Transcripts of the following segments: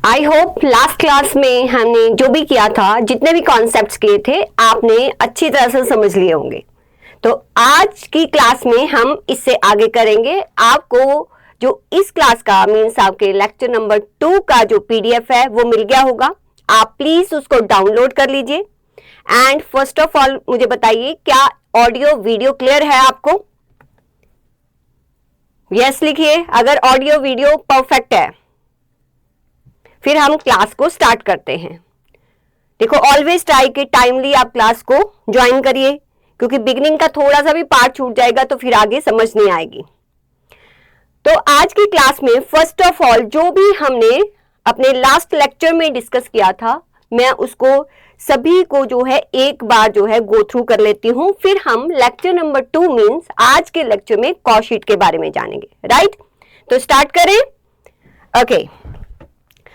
I hope last class में हमने जो भी किया था, जितने भी कॉन्सेप्ट्स किए थे, आपने अच्छी तरह से समझ लिए होंगे। तो आज की क्लास में हम इससे आगे करेंगे। आपको जो इस क्लास का मीन्स आपके लेक्चर नंबर 2 का जो पीडीएफ है वो मिल गया होगा। आप प्लीज उसको डाउनलोड कर लीजिए। एंड फर्स्ट ऑफ ऑल मुझे बताइए, क्या ऑडियो वीडियो क्लियर है आपको? यस लिखिए अगर ऑडियो वीडियो परफेक्ट है। फिर हम क्लास को स्टार्ट करते हैं। देखो, ऑलवेज ट्राई कि टाइमली आप क्लास को ज्वाइन करिए, क्योंकि बिगनिंग का थोड़ा सा भी पार्ट छूट जाएगा तो फिर आगे समझ नहीं आएगी। तो आज की क्लास में फर्स्ट ऑफ ऑल जो भी हमने अपने लास्ट लेक्चर में डिस्कस किया था, मैं उसको सभी को जो है एक बार जो है गो थ्रू कर लेती हूं। फिर हम लेक्चर नंबर 2 मीन्स आज के लेक्चर में कॉस्ट शीट के बारे में जानेंगे। राइट, तो स्टार्ट करें। ओके,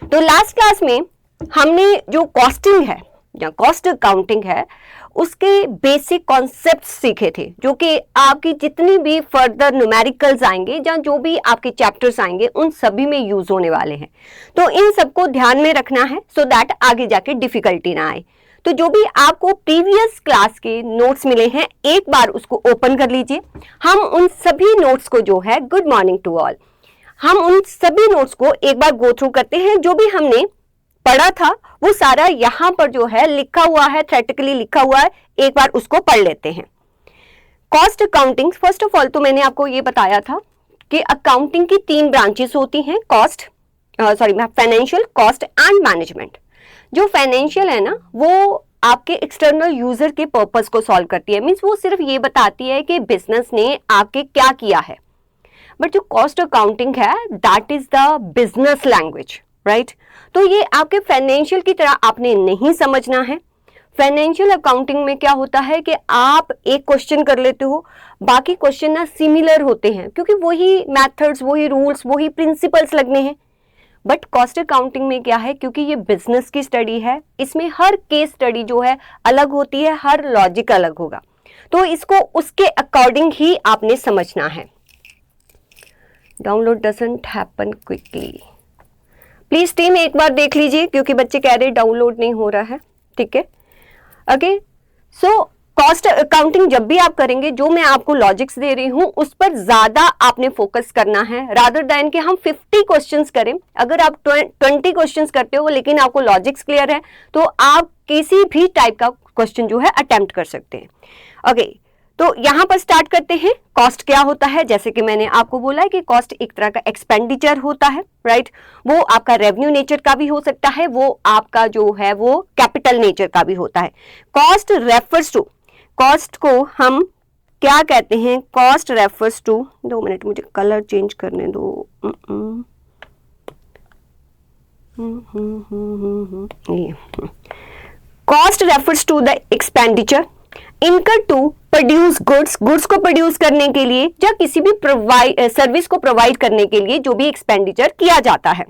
तो लास्ट क्लास में हमने जो कॉस्टिंग है या कॉस्ट अकाउंटिंग है उसके बेसिक कॉन्सेप्ट्स सीखे थे, जो कि आपकी जितनी भी फर्दर न्यूमेरिकल्स आएंगे या जो भी आपके चैप्टर्स आएंगे उन सभी में यूज होने वाले हैं। तो इन सबको ध्यान में रखना है सो दैट आगे जाके डिफिकल्टी ना आए। तो जो भी आपको प्रीवियस क्लास के नोट्स मिले हैं, एक बार उसको ओपन कर लीजिए। हम उन सभी नोट्स को जो है, गुड मॉर्निंग टू ऑल, हम उन सभी नोट्स को एक बार गो थ्रू करते हैं। जो भी हमने पढ़ा था वो सारा यहाँ पर जो है लिखा हुआ है, थ्योरेटिकली लिखा हुआ है, एक बार उसको पढ़ लेते हैं। Cost accounting, first of all तो मैंने आपको ये बताया था कि अकाउंटिंग की 3 ब्रांचेस होती हैं, फाइनेंशियल, कॉस्ट एंड मैनेजमेंट। जो फाइनेंशियल है ना, वो आपके एक्सटर्नल यूजर के पर्पस को सॉल्व करती है, मीन्स वो सिर्फ ये बताती है कि बिजनेस ने आपके क्या किया है। बट जो कॉस्ट अकाउंटिंग है that is the business language, right. तो ये आपके फाइनेंशियल की तरह आपने नहीं समझना है। फाइनेंशियल अकाउंटिंग में क्या होता है कि आप एक क्वेश्चन कर लेते हो, बाकी क्वेश्चन ना सिमिलर होते हैं, क्योंकि वही मेथड्स, वही रूल्स, वही प्रिंसिपल्स लगने हैं। बट कॉस्ट अकाउंटिंग में क्या है, क्योंकि ये बिजनेस की स्टडी है, इसमें हर केस स्टडी जो है अलग होती है, हर लॉजिक अलग होगा, तो इसको उसके अकॉर्डिंग ही आपने समझना है। Download doesn't happen quickly, please team एक बार देख लीजिए, क्योंकि बच्चे कह रहे डाउनलोड नहीं हो रहा है। ठीक है, ओके। सो कॉस्ट अकाउंटिंग जब भी आप करेंगे, जो मैं आपको लॉजिक्स दे रही हूं उस पर ज्यादा आपने फोकस करना है, रादर दैन कि हम 50 क्वेश्चंस करें। अगर आप 20 क्वेश्चंस करते हो लेकिन आपको लॉजिक्स क्लियर है तो आप किसी भी टाइप का क्वेश्चन जो है अटेम्प्ट कर सकते हैं। ओके, तो यहां पर स्टार्ट करते हैं। कॉस्ट क्या होता है? जैसे कि मैंने आपको बोला है कि कॉस्ट एक तरह का एक्सपेंडिचर होता है, राइट। वो आपका रेवेन्यू नेचर का भी हो सकता है, वो आपका जो है वो कैपिटल नेचर का भी होता है। कॉस्ट रेफर्स टू, कॉस्ट को हम क्या कहते हैं? कॉस्ट रेफर्स टू, 2 मिनट मुझे कलर चेंज करने दो। Cost refers to the expenditure incurred to produce goods, goods को प्रोड्यूस करने के लिए या किसी भी सर्विस को प्रोवाइड करने के लिए जो भी एक्सपेंडिचर किया जाता है,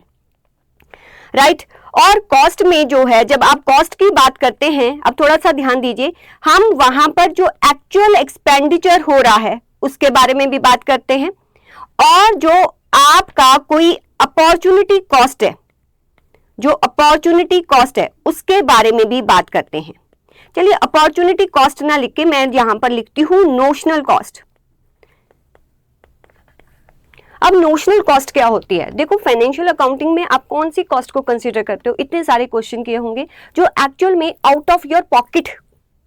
राइट। और कॉस्ट में जो है, जब आप कॉस्ट की बात करते हैं, अब थोड़ा सा ध्यान दीजिए, हम वहां पर जो एक्चुअल एक्सपेंडिचर हो रहा है उसके बारे में भी बात करते हैं, और जो आपका कोई अपॉर्चुनिटी कॉस्ट है, जो अपॉर्चुनिटी कॉस्ट है उसके बारे में भी बात करते हैं। चलिए, अपॉर्चुनिटी कॉस्ट ना लिख के मैं यहां पर लिखती हूं नोशनल कॉस्ट। अब नोशनल कॉस्ट क्या होती है? देखो, फाइनेंशियल अकाउंटिंग में आप कौन सी कॉस्ट को कंसीडर करते हो? इतने सारे क्वेश्चन किए होंगे जो एक्चुअल में आउट ऑफ योर पॉकेट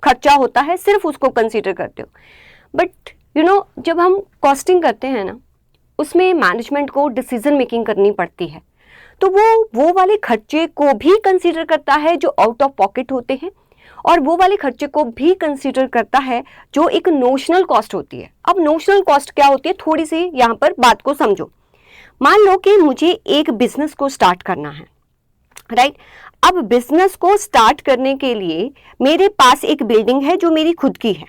खर्चा होता है, सिर्फ उसको कंसीडर करते हो। बट यू नो, जब हम कॉस्टिंग करते हैं ना, उसमें मैनेजमेंट को डिसीजन मेकिंग करनी पड़ती है, तो वो वाले खर्चे को भी कंसीडर करता है जो आउट ऑफ पॉकेट होते हैं, और वो वाले खर्चे को भी कंसीडर करता है जो एक नोशनल कॉस्ट होती है। अब नोशनल कॉस्ट क्या होती है, थोड़ी सी यहाँ पर बात को समझो। मान लो कि मुझे एक बिजनेस को स्टार्ट करना है, राइट। अब बिजनेस को स्टार्ट करने के लिए मेरे पास एक बिल्डिंग है जो मेरी खुद की है।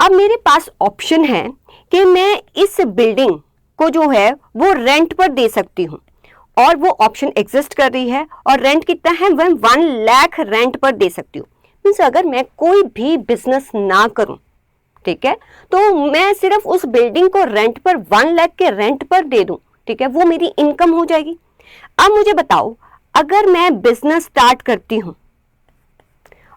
अब मेरे पास ऑप्शन है कि मैं इस बिल्डिंग को जो है वो रेंट पर दे सकती हूँ, और वो ऑप्शन एग्जिस्ट कर रही है, और रेंट कितना है? मैं 1 लाख रेंट पर दे सकती हूँ। मीन्स अगर मैं कोई भी बिजनेस ना करूं, ठीक है, तो मैं सिर्फ उस बिल्डिंग को रेंट पर 1 लाख के रेंट पर दे दूं, ठीक है, वो मेरी इनकम हो जाएगी। अब मुझे बताओ, अगर मैं बिजनेस स्टार्ट करती हूं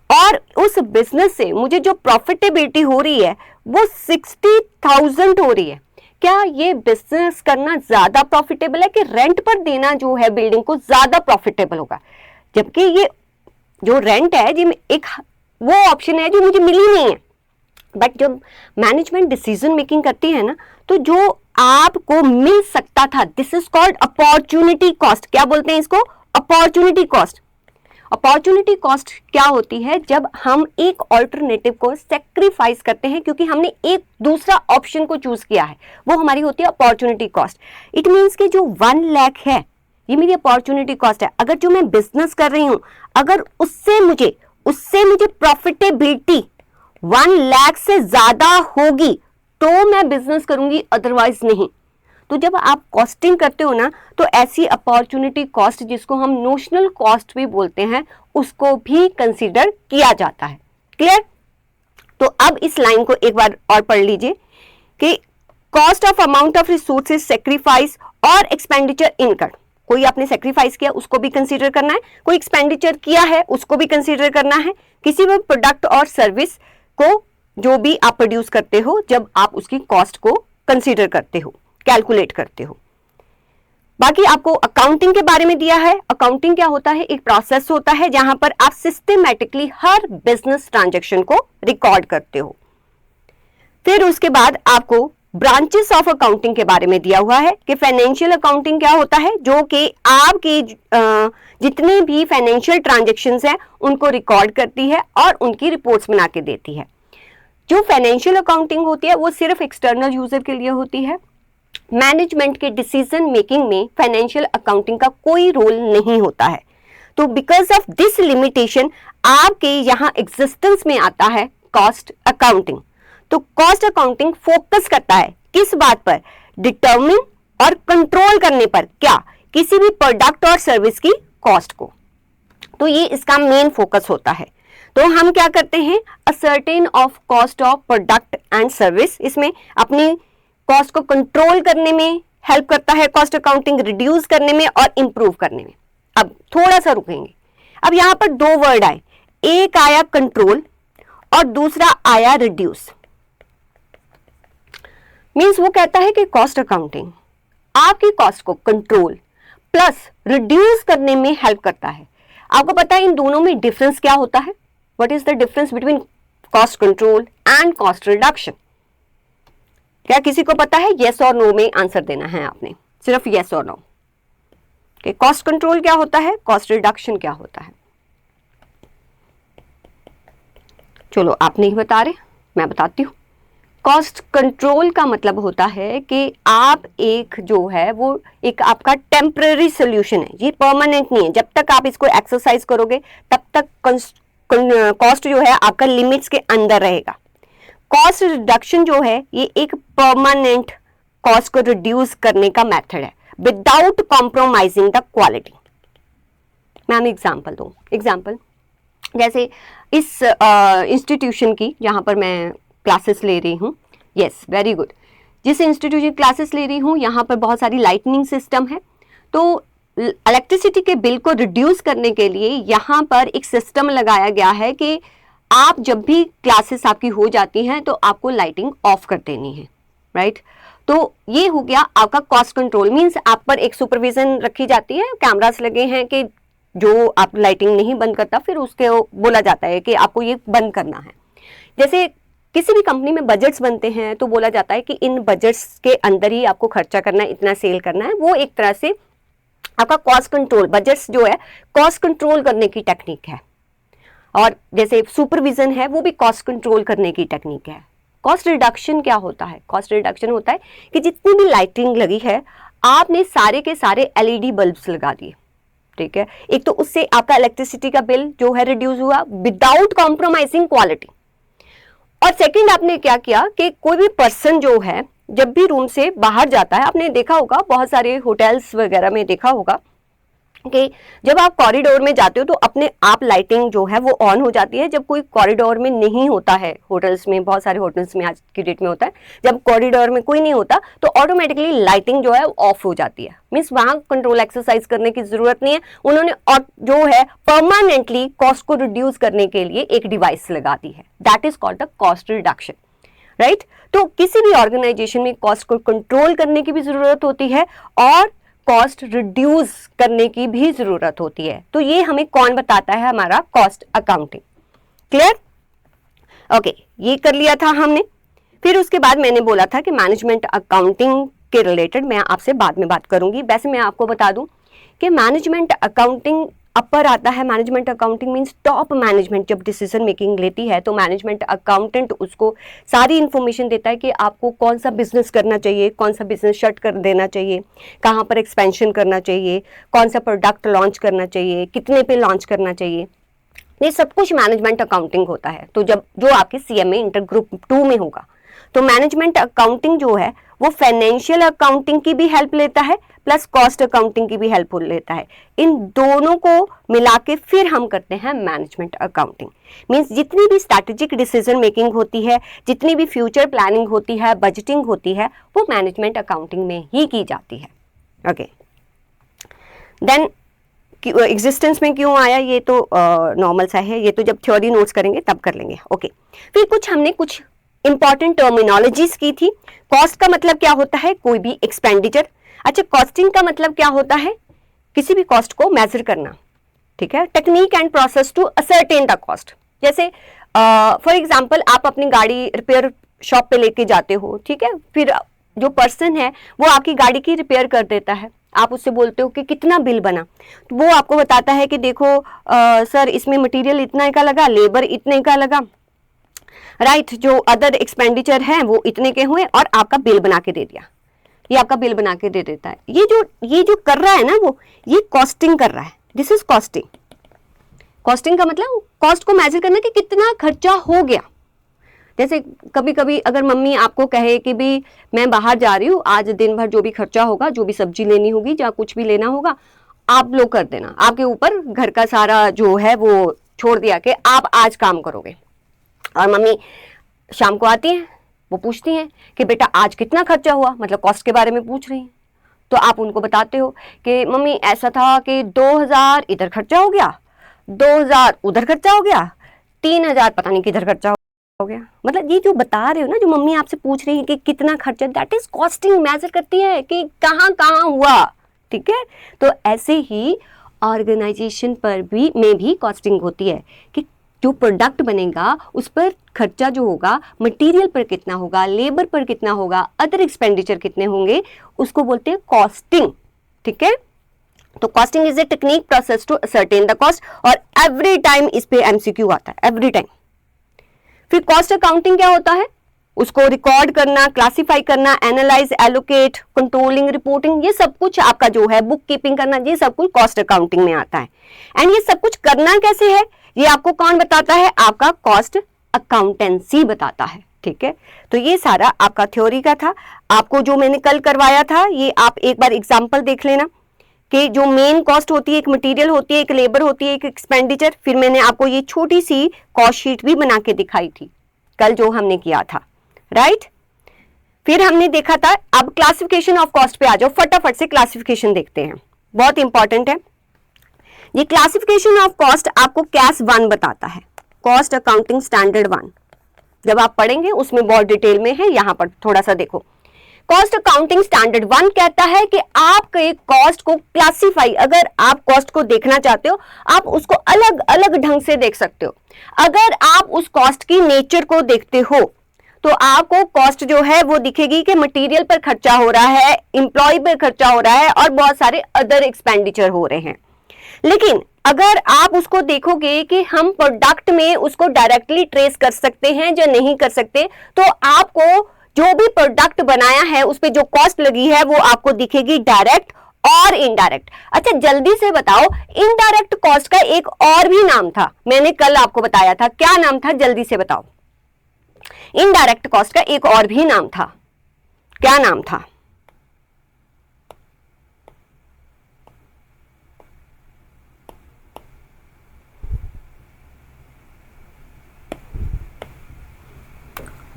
और उस बिजनेस से मुझे जो प्रॉफिटेबिलिटी हो रही है वो 60,000 हो रही है, क्या ये बिजनेस करना ज्यादा प्रॉफिटेबल है कि रेंट पर देना जो है बिल्डिंग को ज्यादा प्रॉफिटेबल होगा? जबकि ये जो रेंट है जी एक वो ऑप्शन है जो मुझे मिली नहीं है। बट जब मैनेजमेंट डिसीजन मेकिंग करती है ना, तो जो आपको मिल सकता था, this is called opportunity cost. क्या बोलते हैं इसको? Opportunity cost. अपॉर्चुनिटी कॉस्ट क्या होती है? जब हम एक ऑल्टरनेटिव को सेक्रीफाइस करते हैं क्योंकि हमने एक दूसरा ऑप्शन को चूज किया है, वो हमारी होती है अपॉर्चुनिटी कॉस्ट। इट मीन्स कि जो 1 लाख है ये मेरी अपॉर्चुनिटी कॉस्ट है। अगर जो मैं बिजनेस कर रही हूं, अगर उससे मुझे प्रॉफिटेबिलिटी 1 लाख से ज्यादा होगी तो मैं बिजनेस करूंगी, अदरवाइज नहीं। तो जब आप कॉस्टिंग करते हो ना, तो ऐसी अपॉर्चुनिटी कॉस्ट, जिसको हम नोशनल कॉस्ट भी बोलते हैं, उसको भी कंसीडर किया जाता है। क्लियर? तो अब इस लाइन को एक बार और पढ़ लीजिए कि cost of amount of resources sacrifice और एक्सपेंडिचर इनकर्ड। कोई आपने सेक्रीफाइस किया उसको भी कंसीडर करना है, कोई एक्सपेंडिचर किया है उसको भी कंसीडर करना है। किसी भी प्रोडक्ट और सर्विस को जो भी आप प्रोड्यूस करते हो, जब आप उसकी कॉस्ट को कंसीडर करते हो, कैलकुलेट करते हो। बाकी आपको अकाउंटिंग के बारे में दिया है। अकाउंटिंग क्या होता है? एक प्रोसेस होता है जहां पर आप सिस्टमैटिकली हर बिजनेस ट्रांजैक्शन को रिकॉर्ड करते हो। फिर उसके बाद आपको ब्रांचेस ऑफ अकाउंटिंग के बारे में दिया हुआ है कि फाइनेंशियल अकाउंटिंग क्या होता है, जो कि आपके जितने भी फाइनेंशियल ट्रांजैक्शंस हैं उनको रिकॉर्ड करती है और उनकी रिपोर्ट्स बना के देती है। जो फाइनेंशियल अकाउंटिंग होती है वो सिर्फ एक्सटर्नल यूजर के लिए होती है। मैनेजमेंट के डिसीजन मेकिंग में फाइनेंशियल अकाउंटिंग का कोई रोल नहीं होता है। तो बिकॉज ऑफ दिस लिमिटेशन आपके यहाँ एग्जिस्टेंस में आता है कॉस्ट अकाउंटिंग। तो कॉस्ट अकाउंटिंग फोकस करता है किस बात पर? डिटरमिन और कंट्रोल करने पर। क्या? किसी भी प्रोडक्ट और सर्विस की कॉस्ट को। तो ये इसका मेन फोकस होता है। तो हम क्या करते हैं? Ascertain of cost of product and service. इसमें अपनी कॉस्ट को कंट्रोल करने में हेल्प करता है कॉस्ट अकाउंटिंग, रिड्यूस करने में और इंप्रूव करने में। अब थोड़ा सा रुकेंगे। अब यहां पर 2 वर्ड आए, एक आया कंट्रोल और दूसरा आया रिड्यूस। मींस वो कहता है कि कॉस्ट अकाउंटिंग आपकी कॉस्ट को कंट्रोल प्लस रिड्यूस करने में हेल्प करता है। आपको पता है इन दोनों में डिफरेंस क्या होता है? What is the difference between cost control and cost reduction? क्या किसी को पता है? येस और नो में आंसर देना है आपने, सिर्फ येस और नो। कि कॉस्ट कंट्रोल क्या होता है, कॉस्ट रिडक्शन क्या होता है? चलो आप नहीं बता रहे, मैं बताती हूँ। कॉस्ट कंट्रोल का मतलब होता है कि आप एक जो है वो एक आपका टेम्पररी सोल्यूशन है, ये परमानेंट नहीं है। जब तक आप इसको एक्सरसाइज करोगे तब तक कॉस्ट जो है आपका लिमिट्स के अंदर रहेगा। कॉस्ट रिडक्शन जो है ये एक परमानेंट कॉस्ट को रिड्यूस करने का मेथड है without compromising the quality. Ma'am example दो। एग्जांपल जैसे इस इंस्टीट्यूशन की जहां पर मैं क्लासेस ले रही हूँ, यस वेरी गुड, जिस इंस्टीट्यूशन क्लासेस ले रही हूँ यहाँ पर बहुत सारी लाइटनिंग सिस्टम है। तो इलेक्ट्रिसिटी के बिल को रिड्यूस करने के लिए यहाँ पर एक सिस्टम लगाया गया है कि आप जब भी क्लासेस आपकी हो जाती हैं तो आपको लाइटिंग ऑफ कर देनी है, राइट? तो ये हो गया आपका कॉस्ट कंट्रोल। मीन्स आप पर एक सुपरविजन रखी जाती है, कैमरास लगे हैं कि जो आप लाइटिंग नहीं बंद करता फिर उसके बोला जाता है कि आपको ये बंद करना है। जैसे किसी भी कंपनी में बजट्स बनते हैं तो बोला जाता है कि इन बजट्स के अंदर ही आपको खर्चा करना है, इतना सेल करना है। वो एक तरह से आपका कॉस्ट कंट्रोल, बजट्स जो है कॉस्ट कंट्रोल करने की टेक्निक है। और जैसे सुपरविजन है वो भी कॉस्ट कंट्रोल करने की टेक्निक है। कॉस्ट रिडक्शन क्या होता है? कॉस्ट रिडक्शन होता है कि जितनी भी लाइटिंग लगी है आपने सारे के सारे एलईडी बल्ब्स लगा दिए, ठीक है? एक तो उससे आपका इलेक्ट्रिसिटी का बिल जो है रिड्यूस हुआ विदाउट कॉम्प्रोमाइजिंग क्वालिटी। और सेकंड आपने क्या किया कि कोई भी पर्सन जो है जब भी रूम से बाहर जाता है, आपने देखा होगा बहुत सारे होटल्स वगैरह में देखा होगा कि जब आप कॉरिडोर में जाते हो तो अपने आप लाइटिंग जो है वो ऑन हो जाती है। जब कोई कॉरिडोर में नहीं होता है, होटल्स में, बहुत सारे होटल्स में आज की डेट में होता है, जब कॉरिडोर में कोई नहीं होता तो ऑटोमेटिकली लाइटिंग जो है ऑफ हो जाती है। मीन्स वहां कंट्रोल एक्सरसाइज करने की जरूरत नहीं है, उन्होंने जो है परमानेंटली कॉस्ट को रिड्यूस करने के लिए एक डिवाइस लगा दी है, that is called the cost reduction, right. तो किसी भी ऑर्गेनाइजेशन में कॉस्ट को कंट्रोल करने की भी जरूरत होती है और कॉस्ट रिड्यूस करने की भी जरूरत होती है। तो ये हमें कौन बताता है? हमारा कॉस्ट अकाउंटिंग। क्लियर? ओके, ये कर लिया था हमने। फिर उसके बाद मैंने बोला था कि मैनेजमेंट अकाउंटिंग के रिलेटेड मैं आपसे बाद में बात करूंगी। वैसे मैं आपको बता दूं कि मैनेजमेंट अकाउंटिंग अपर आता है। Management accounting means top management जब डिसीजन मेकिंग लेती है तो मैनेजमेंट अकाउंटेंट उसको सारी इंफॉर्मेशन देता है कि आपको कौन सा बिजनेस करना चाहिए, कौन सा बिजनेस शट कर देना चाहिए, कहाँ पर एक्सपेंशन करना चाहिए, कौन सा प्रोडक्ट लॉन्च करना चाहिए, कितने पे लॉन्च करना चाहिए, ये सब कुछ मैनेजमेंट अकाउंटिंग होता है। तो जब जो आपके सीएमए इंटर ग्रुप 2 में होगा तो मैनेजमेंट अकाउंटिंग जो है वो फाइनेंशियल अकाउंटिंग की भी हेल्प लेता है प्लस कॉस्ट अकाउंटिंग की भी हेल्प लेता है। इन दोनों को मिला के फिर हम करते हैं मैनेजमेंट अकाउंटिंग। मींस जितनी भी स्ट्रैटेजिक डिसीजन मेकिंग होती है, जितनी भी फ्यूचर प्लानिंग होती है, बजटिंग होती है, वो मैनेजमेंट अकाउंटिंग में ही की जाती है। ओके, देन एग्जिस्टेंस में क्यों आया ये तो नॉर्मल सा है, ये तो जब थ्योरी नोट्स करेंगे तब कर लेंगे। ओके, फिर हमने कुछ इंपॉर्टेंट टर्मिनोलॉजीज की थी। कॉस्ट का मतलब क्या होता है? कोई भी एक्सपेंडिचर। अच्छा, कॉस्टिंग का मतलब क्या होता है? किसी भी कॉस्ट को मेजर करना, ठीक है। Technique and process to ascertain the cost. जैसे फॉर एग्जांपल आप अपनी गाड़ी रिपेयर शॉप पे लेके जाते हो, ठीक है, फिर जो पर्सन है वो आपकी गाड़ी की रिपेयर कर देता है, आप उससे बोलते हो कि कितना बिल बना, तो वो आपको बताता है कि देखो सर इसमें मटेरियल इतने का लगा, लेबर इतने का लगा, राइट, जो अदर एक्सपेंडिचर है वो इतने के हुए और आपका बिल बना के दे दिया। ये आपका बिल बना के दे देता है। ये जो कर रहा है ना वो ये कॉस्टिंग कर रहा है। This is costing. कॉस्टिंग का मतलब कॉस्ट को मेजर करना कि कितना खर्चा हो गया। जैसे कभी कभी अगर मम्मी आपको कहे कि भी मैं बाहर जा रही हूँ, आज दिन भर जो भी खर्चा होगा, जो भी सब्जी लेनी होगी या कुछ भी लेना होगा आप लोग कर देना, आपके ऊपर घर का सारा जो है वो छोड़ दिया कि आप आज काम करोगे। और मम्मी शाम को आती हैं, वो पूछती हैं कि बेटा आज कितना खर्चा हुआ, मतलब कॉस्ट के बारे में पूछ रही हैं। तो आप उनको बताते हो कि मम्मी ऐसा था कि 2000 इधर खर्चा हो गया, 2000 उधर खर्चा हो गया, 3000 पता नहीं किधर खर्चा हो गया। मतलब ये जो बता रहे हो ना, जो मम्मी आपसे पूछ रही है कि कितना खर्चा, दैट इज कॉस्टिंग। मेजर करती है कि कहाँ कहाँ हुआ, ठीक है। तो ऐसे ही ऑर्गेनाइजेशन पर भी में भी कॉस्टिंग होती है कि जो प्रोडक्ट बनेगा उस पर खर्चा जो होगा, मटेरियल पर कितना होगा, लेबर पर कितना होगा, अदर एक्सपेंडिचर कितने होंगे, उसको बोलते हैं कॉस्टिंग, ठीक है। तो costing is a technique process to ascertain the cost, और एवरी टाइम इस पे एमसीक्यू आता है, एवरी टाइम। फिर कॉस्ट अकाउंटिंग क्या होता है? उसको रिकॉर्ड करना, क्लासिफाई करना, एनालाइज, एलोकेट, कंट्रोलिंग, रिपोर्टिंग, ये सब कुछ आपका जो है बुक कीपिंग करना, ये सब कुछ कॉस्ट अकाउंटिंग में आता है। एंड ये सब कुछ करना कैसे है ये आपको कौन बताता है? आपका कॉस्ट अकाउंटेंसी बताता है, ठीक है। तो ये सारा आपका थ्योरी का था। आपको जो मैंने कल करवाया था ये आप एक बार एग्जांपल देख लेना कि जो मेन कॉस्ट होती है, एक मटेरियल होती है, एक लेबर होती है, एक एक्सपेंडिचर। फिर मैंने आपको ये छोटी सी कॉस्ट शीट भी बना के दिखाई थी कल जो हमने किया था, राइट। फिर हमने देखा था, अब क्लासिफिकेशन ऑफ कॉस्ट पे आ जाओ, फटाफट से क्लासिफिकेशन देखते हैं, बहुत इंपॉर्टेंट है ये। क्लासिफिकेशन ऑफ कॉस्ट आपको कैस 1 बताता है, कॉस्ट अकाउंटिंग स्टैंडर्ड 1। जब आप पढ़ेंगे उसमें बहुत डिटेल में है, यहां पर थोड़ा सा देखो। कॉस्ट अकाउंटिंग स्टैंडर्ड 1 कहता है कि आपके कॉस्ट को क्लासिफाई, अगर आप कॉस्ट को देखना चाहते हो आप उसको अलग अलग ढंग से देख सकते हो। अगर आप उस कॉस्ट की नेचर को देखते हो तो आपको कॉस्ट जो है वो दिखेगी कि मटेरियल पर खर्चा हो रहा है, एम्प्लॉय पर खर्चा हो रहा है और बहुत सारे अदर एक्सपेंडिचर हो रहे हैं। लेकिन अगर आप उसको देखोगे कि हम प्रोडक्ट में उसको डायरेक्टली ट्रेस कर सकते हैं या नहीं कर सकते, तो आपको जो भी प्रोडक्ट बनाया है उस पे जो कॉस्ट लगी है वो आपको दिखेगी डायरेक्ट और इनडायरेक्ट। अच्छा जल्दी से बताओ, इनडायरेक्ट कॉस्ट का एक और भी नाम था, मैंने कल आपको बताया था, क्या नाम था? जल्दी से बताओ। इनडायरेक्ट कॉस्ट का एक और भी नाम था, क्या नाम था?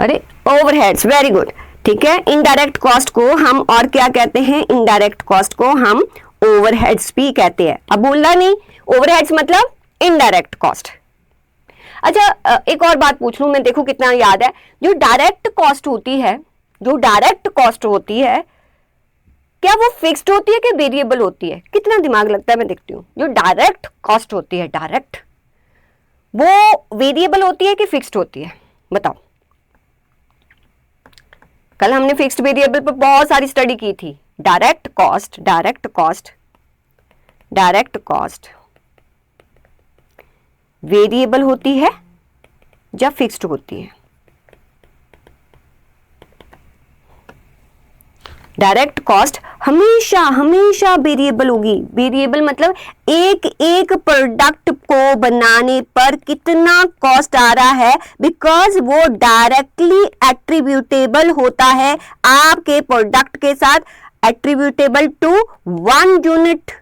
अरे ओवरहेड्स, वेरी गुड, ठीक है। इनडायरेक्ट कॉस्ट को हम और क्या कहते हैं? इनडायरेक्ट कॉस्ट को हम ओवरहेड्स भी कहते हैं। अब बोलना नहीं, ओवरहेड्स मतलब इनडायरेक्ट कॉस्ट। अच्छा, एक और बात पूछ लूं मैं, देखो कितना याद है। जो डायरेक्ट कॉस्ट होती है, जो डायरेक्ट कॉस्ट होती है, क्या वो फिक्स्ड होती है कि वेरिएबल होती है? कितना दिमाग लगता है, मैं देखती हूँ। जो डायरेक्ट कॉस्ट होती है, डायरेक्ट, वो वेरिएबल होती है कि फिक्स्ड होती है? बताओ। कल हमने फिक्स्ड वेरिएबल पर बहुत सारी स्टडी की थी। Direct cost, direct cost, direct cost variable होती है या फिक्स्ड होती है? डायरेक्ट कॉस्ट हमेशा हमेशा वेरिएबल होगी। वेरिएबल मतलब एक एक प्रोडक्ट को बनाने पर कितना कॉस्ट आ रहा है, बिकॉज वो डायरेक्टली एट्रीब्यूटेबल होता है आपके प्रोडक्ट के साथ, attributable to 1 unit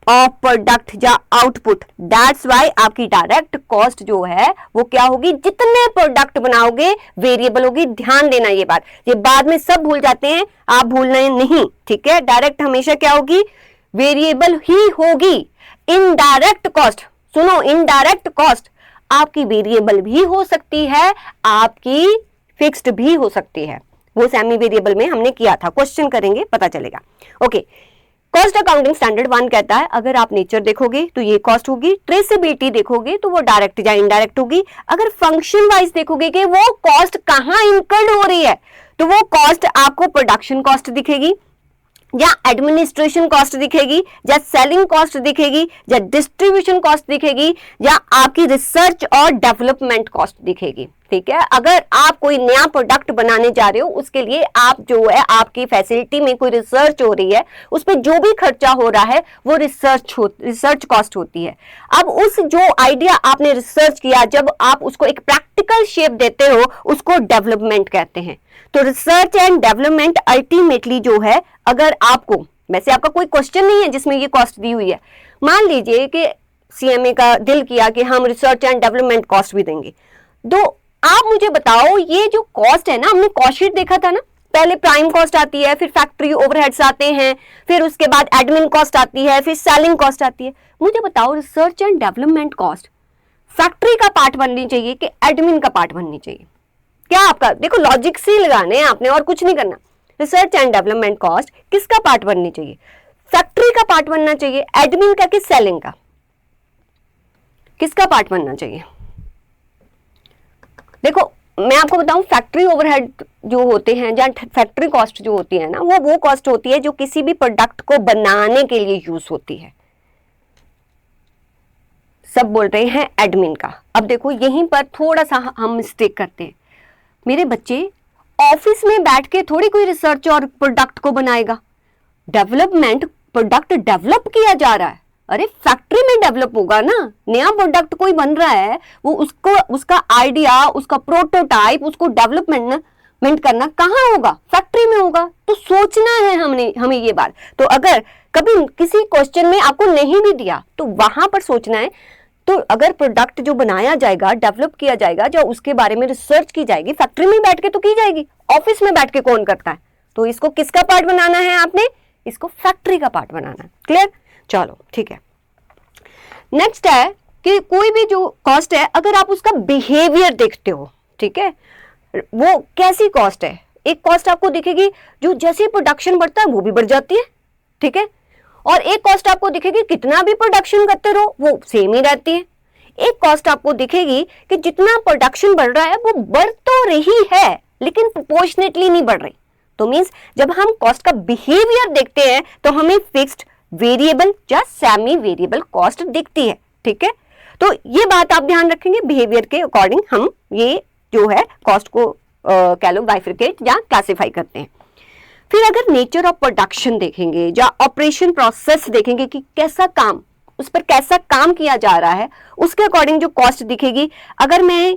of product या आउटपुट। दैट्स वाई आपकी डायरेक्ट कॉस्ट जो है वो क्या होगी? जितने प्रोडक्ट बनाओगे वेरिएबल होगी। ध्यान देना ये बात, ये बाद में सब भूल जाते हैं, आप भूलना नहीं, ठीक है। डायरेक्ट हमेशा क्या होगी? वेरिएबल ही होगी। इनडायरेक्ट कॉस्ट, सुनो, इनडायरेक्ट कॉस्ट आपकी वेरिएबल भी हो सकती है, आपकी फिक्स्ड भी हो सकती है। वो सेमी वेरिएबल में हमने किया था, क्वेश्चन करेंगे पता चलेगा। ओके, कॉस्ट अकाउंटिंग स्टैंडर्ड 1 कहता है अगर आप नेचर देखोगे तो ये कॉस्ट होगी, ट्रेसेबिलिटी देखोगे तो वो डायरेक्ट या इनडायरेक्ट होगी, अगर फंक्शन वाइज देखोगे कि वो कॉस्ट कहां इनकर्ड हो रही है तो वो कॉस्ट आपको प्रोडक्शन कॉस्ट दिखेगी, या एडमिनिस्ट्रेशन कॉस्ट दिखेगी, या सेलिंग कॉस्ट दिखेगी, या डिस्ट्रीब्यूशन कॉस्ट दिखेगी, या आपकी रिसर्च और डेवलपमेंट कॉस्ट दिखेगी, ठीक है। अगर आप कोई नया प्रोडक्ट बनाने जा रहे हो, उसके लिए आप जो है आपकी फैसिलिटी में कोई रिसर्च हो रही है, उस पर जो भी खर्चा हो रहा है वो रिसर्च कॉस्ट होती है। अब उस जो आइडिया आपने रिसर्च किया, जब आप उसको एक प्रैक्टिकल शेप देते हो, उसको डेवलपमेंट कहते हैं। तो रिसर्च एंड डेवलपमेंट अल्टीमेटली जो है, अगर आपको, वैसे आपका कोई क्वेश्चन नहीं है जिसमें ये कॉस्ट दी हुई है, मान लीजिए कि सीएमए का दिल किया कि हम रिसर्च एंड डेवलपमेंट कॉस्ट भी देंगे, तो आप मुझे बताओ ये जो कॉस्ट है ना, हमने कॉस्ट शीट देखा था ना, पहले प्राइम कॉस्ट आती है, फिर फैक्ट्री ओवरहेड्स आते हैं, फिर उसके बाद एडमिन कॉस्ट आती है, फिर सेलिंग कॉस्ट आती है। मुझे बताओ research and development cost factory का पार्ट बननी चाहिए कि एडमिन का पार्ट बननी चाहिए? क्या आपका, देखो लॉजिक से लगाने हैं आपने और कुछ नहीं करना। रिसर्च एंड डेवलपमेंट कॉस्ट किसका पार्ट बननी चाहिए? फैक्ट्री का पार्ट बनना चाहिए, एडमिन का कि सेलिंग का? किसका पार्ट बनना चाहिए? देखो मैं आपको बताऊं, फैक्ट्री ओवरहेड जो होते हैं या फैक्ट्री कॉस्ट जो होती है ना, वो कॉस्ट होती है जो किसी भी प्रोडक्ट को बनाने के लिए यूज होती है। सब बोल रहे हैं एडमिन का। अब देखो यहीं पर थोड़ा सा हम मिस्टेक करते हैं। मेरे बच्चे ऑफिस में बैठ के थोड़ी कोई रिसर्च और प्रोडक्ट को बनाएगा। डेवलपमेंट, प्रोडक्ट डेवलप किया जा रहा है, अरे फैक्ट्री में डेवलप होगा ना। नया प्रोडक्ट कोई बन रहा है, वो उसको, उसका आइडिया, उसका प्रोटोटाइप, उसको डेवलपमेंट करना कहाँ होगा? फैक्ट्री में होगा। तो सोचना है हमें ये बात। तो अगर कभी किसी क्वेश्चन में आपको नहीं भी दिया तो वहां पर सोचना है। तो अगर प्रोडक्ट जो बनाया जाएगा, डेवलप किया जाएगा, जो उसके बारे में रिसर्च की जाएगी, फैक्ट्री में बैठ के तो की जाएगी, ऑफिस में बैठ के कौन करता है? तो इसको किसका पार्ट बनाना है आपने? इसको फैक्ट्री का पार्ट बनाना है। क्लियर? चलो ठीक है। नेक्स्ट है कि कोई भी जो कॉस्ट है, अगर आप उसका बिहेवियर देखते हो, ठीक है, वो कैसी कॉस्ट है? एक कॉस्ट आपको दिखेगी जो जैसे प्रोडक्शन बढ़ता है वो भी बढ़ जाती है, ठीक है, और एक कॉस्ट आपको दिखेगी कितना भी प्रोडक्शन करते रहो वो सेम ही रहती है। एक कॉस्ट आपको दिखेगी कि जितना प्रोडक्शन बढ़ रहा है वो बढ़ तो रही है लेकिन प्रोपोर्शनेटली नहीं बढ़ रही। तो मींस जब हम कॉस्ट का बिहेवियर देखते हैं तो हमें फिक्स्ड, वेरिएबल या सेमी वेरिएबल कॉस्ट दिखती है, ठीक है। तो ये बात आप ध्यान रखेंगे, बिहेवियर के अकॉर्डिंग हम ये जो है कॉस्ट को कह लो बाइफरकेट या क्लासिफाई करते हैं। फिर अगर नेचर ऑफ प्रोडक्शन देखेंगे या ऑपरेशन प्रोसेस देखेंगे कि कैसा काम, उस पर कैसा काम किया जा रहा है, उसके अकॉर्डिंग जो कॉस्ट दिखेगी। अगर मैं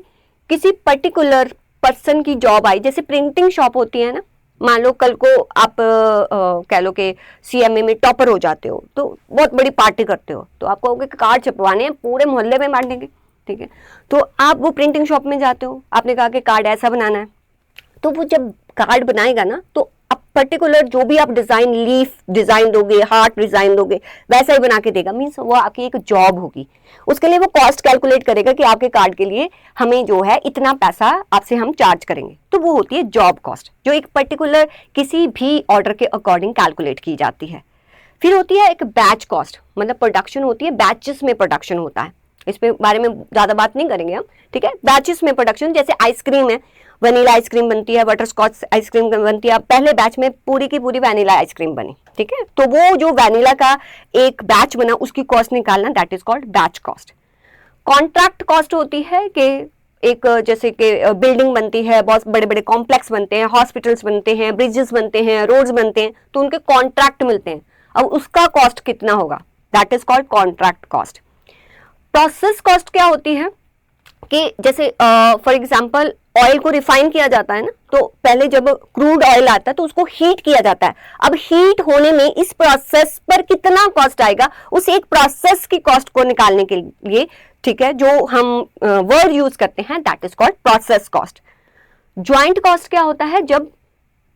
किसी पर्टिकुलर पर्सन की जॉब आई, जैसे प्रिंटिंग शॉप होती है ना, मान लो कल को आप कह लो कि सीएमए में टॉपर हो जाते हो, तो बहुत बड़ी पार्टी करते हो, तो आपको कार्ड छपवाने हैं, पूरे मोहल्ले में बांटेंगे, ठीक है। तो आप वो प्रिंटिंग शॉप में जाते हो, आपने कहा कि कार्ड ऐसा बनाना है, तो वो जब कार्ड बनाएगा ना तो अब पर्टिकुलर जो भी आप डिजाइन, लीफ डिजाइन दोगे, हार्ट डिजाइन दोगे, वैसा ही बना के देगा। मीन्स वो आपकी एक जॉब होगी। उसके लिए वो कॉस्ट कैलकुलेट करेगा कि आपके कार्ड के लिए हमें जो है इतना पैसा आपसे हम चार्ज करेंगे। तो वो होती है जॉब कॉस्ट, जो एक पर्टिकुलर किसी भी ऑर्डर के अकॉर्डिंग कैलकुलेट की जाती है। फिर होती है एक बैच कॉस्ट, मतलब प्रोडक्शन होती है, बैचेस में प्रोडक्शन होता है। इस पे बारे में ज्यादा बात नहीं करेंगे हम, ठीक है। बैचेस में प्रोडक्शन, जैसे आइसक्रीम है, वनीला आइसक्रीम बनती है, बटर स्कॉच आइसक्रीम बनती है। पहले बैच में पूरी की पूरी वनीला आइसक्रीम बनी, ठीक है। तो वो जो वनीला का एक बैच बना, उसकी कॉस्ट निकालना, that is called batch cost. Contract cost होती है कि एक जैसे कि बिल्डिंग बनती है, बहुत बड़े बड़े कॉम्प्लेक्स बनते हैं, हॉस्पिटल्स बनते हैं, ब्रिजेस बनते हैं, रोड्स बनते हैं, तो उनके कॉन्ट्रैक्ट मिलते हैं। अब उसका कॉस्ट कितना होगा, that is called contract cost. Process cost क्या होती है कि जैसे फॉर एग्जांपल ऑयल को रिफाइन किया जाता है ना, तो पहले जब क्रूड ऑयल आता है तो उसको हीट किया जाता है। अब हीट होने में इस प्रोसेस पर कितना कॉस्ट आएगा, उस एक प्रोसेस की कॉस्ट को निकालने के लिए, ठीक है, जो हम वर्ड यूज करते हैं, that is called process cost. Joint cost क्या होता है, जब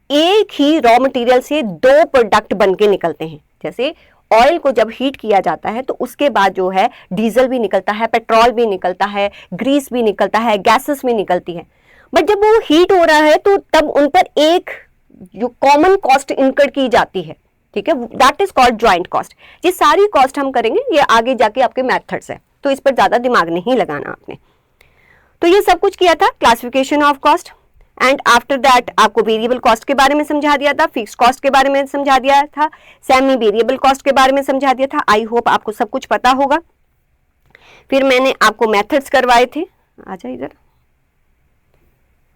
एक ही रॉ मटेरियल से दो प्रोडक्ट बन के निकलते हैं। जैसे ऑयल को जब हीट किया जाता है तो उसके बाद जो है डीजल भी निकलता है, पेट्रोल भी निकलता है, ग्रीस भी निकलता है, गैसेस भी निकलती है। बट जब वो हीट हो रहा है तो तब उन पर एक जो कॉमन कॉस्ट इनकर की जाती है, ठीक है, that is called joint cost. ये सारी कॉस्ट हम करेंगे, ये आगे जाके आपके मेथड्स है, तो इस पर ज्यादा दिमाग नहीं लगाना आपने। तो ये सब कुछ किया था, classification of cost, and after that आपको वेरिएबल कॉस्ट के बारे में समझा दिया था, फिक्स कॉस्ट के बारे में समझा दिया था, सेमी वेरिएबल कॉस्ट के बारे में समझा दिया था। आई होप आपको सब कुछ पता होगा। फिर मैंने आपको मेथड्स करवाए थे, आजा इधर,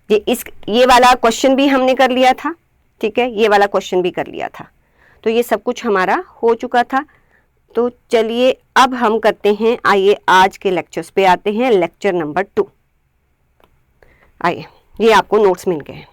ये वाला क्वेश्चन भी हमने कर लिया था, ठीक है, ये वाला क्वेश्चन भी कर लिया था। तो ये सब कुछ हमारा हो चुका था। तो चलिए अब हम करते हैं, आइए आज के लेक्चर्स पे आते हैं, लेक्चर नंबर 2। आइए, ये आपको नोट्स मिल गए हैं,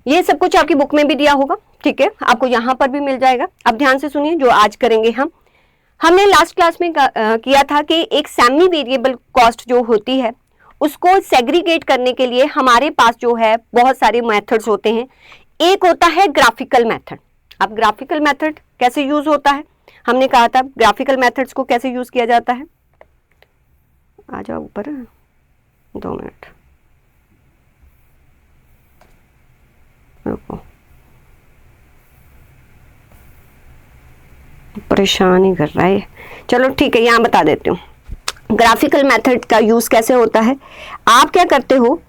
ये सब कुछ आपकी बुक में भी दिया होगा, ठीक है, आपको यहां पर भी मिल जाएगा। अब ध्यान से सुनिए जो आज करेंगे हमने लास्ट क्लास में किया था कि एक सेमी वेरिएबल कॉस्ट जो होती है उसको सेग्रीगेट करने के लिए हमारे पास जो है बहुत सारे मेथड्स होते हैं। एक होता है ग्राफिकल मेथड। अब ग्राफिकल मेथड कैसे यूज होता है, हमने कहा था ग्राफिकल मेथड्स को कैसे यूज किया जाता है। आ जाओ ऊपर, 2 मिनट रुको, परेशान ही कर रहा है। चलो ठीक है, यहां बता देती हूँ ग्राफिकल मेथड का यूज कैसे होता है। आप क्या करते हो,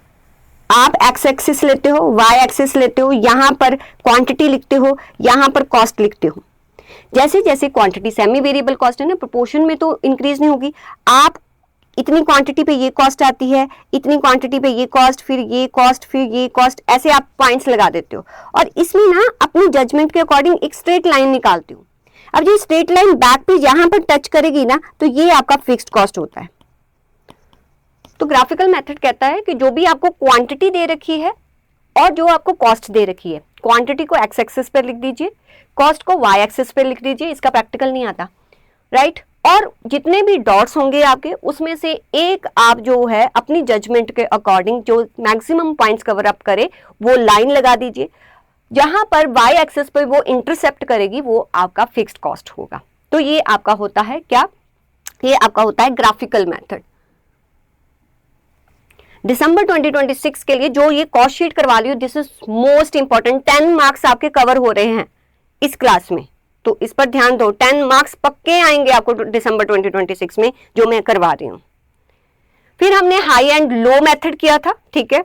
आप एक्स एक्सिस लेते हो, वाई एक्सिस लेते हो, यहां पर क्वांटिटी लिखते हो, यहां पर कॉस्ट लिखते हो। जैसे जैसे क्वांटिटी, सेमी वेरिएबल कॉस्ट है ना, प्रोपोर्शन में तो इंक्रीज नहीं होगी। आप इतनी क्वांटिटी पे ये कॉस्ट आती है, इतनी क्वांटिटी पे ये कॉस्ट, फिर ये कॉस्ट, फिर ये कॉस्ट, ऐसे आप पॉइंट्स लगा देते हो और इसमें ना अपनी जजमेंट के अकॉर्डिंग एक स्ट्रेट लाइन निकालते हो। अब ये स्ट्रेट लाइन बैक पे यहां पर टच करेगी ना, तो ये आपका फिक्स्ड कॉस्ट होता है। तो ग्राफिकल मेथड कहता है कि जो भी आपको क्वांटिटी दे रखी है और जो आपको कॉस्ट दे रखी है, क्वांटिटी को एक्स एक्सिस पर लिख दीजिए, कॉस्ट को वाई एक्सिस पर लिख दीजिए। इसका प्रैक्टिकल नहीं आता, राइट। और जितने भी डॉट्स होंगे आपके, उसमें से एक आप जो है अपनी जजमेंट के अकॉर्डिंग जो मैक्सिमम पॉइंट्स कवर अप करे वो लाइन लगा दीजिए। जहां पर वाई एक्सिस पर वो इंटरसेप्ट करेगी वो आपका फिक्स्ड कॉस्ट होगा। तो ये आपका होता है क्या, ये आपका होता है ग्राफिकल मेथड। दिसंबर 2026 के लिए जो ये कॉस्ट शीट करवा ली हो, this is most important. 10 marks आपके कवर हो रहे हैं इस क्लास में, तो इस पर ध्यान दो। 10 मार्क्स पक्के आएंगे आपको दिसंबर 2026 में जो मैं करवा रही हूं। फिर हमने हाई एंड लो मेथड किया था, ठीक है।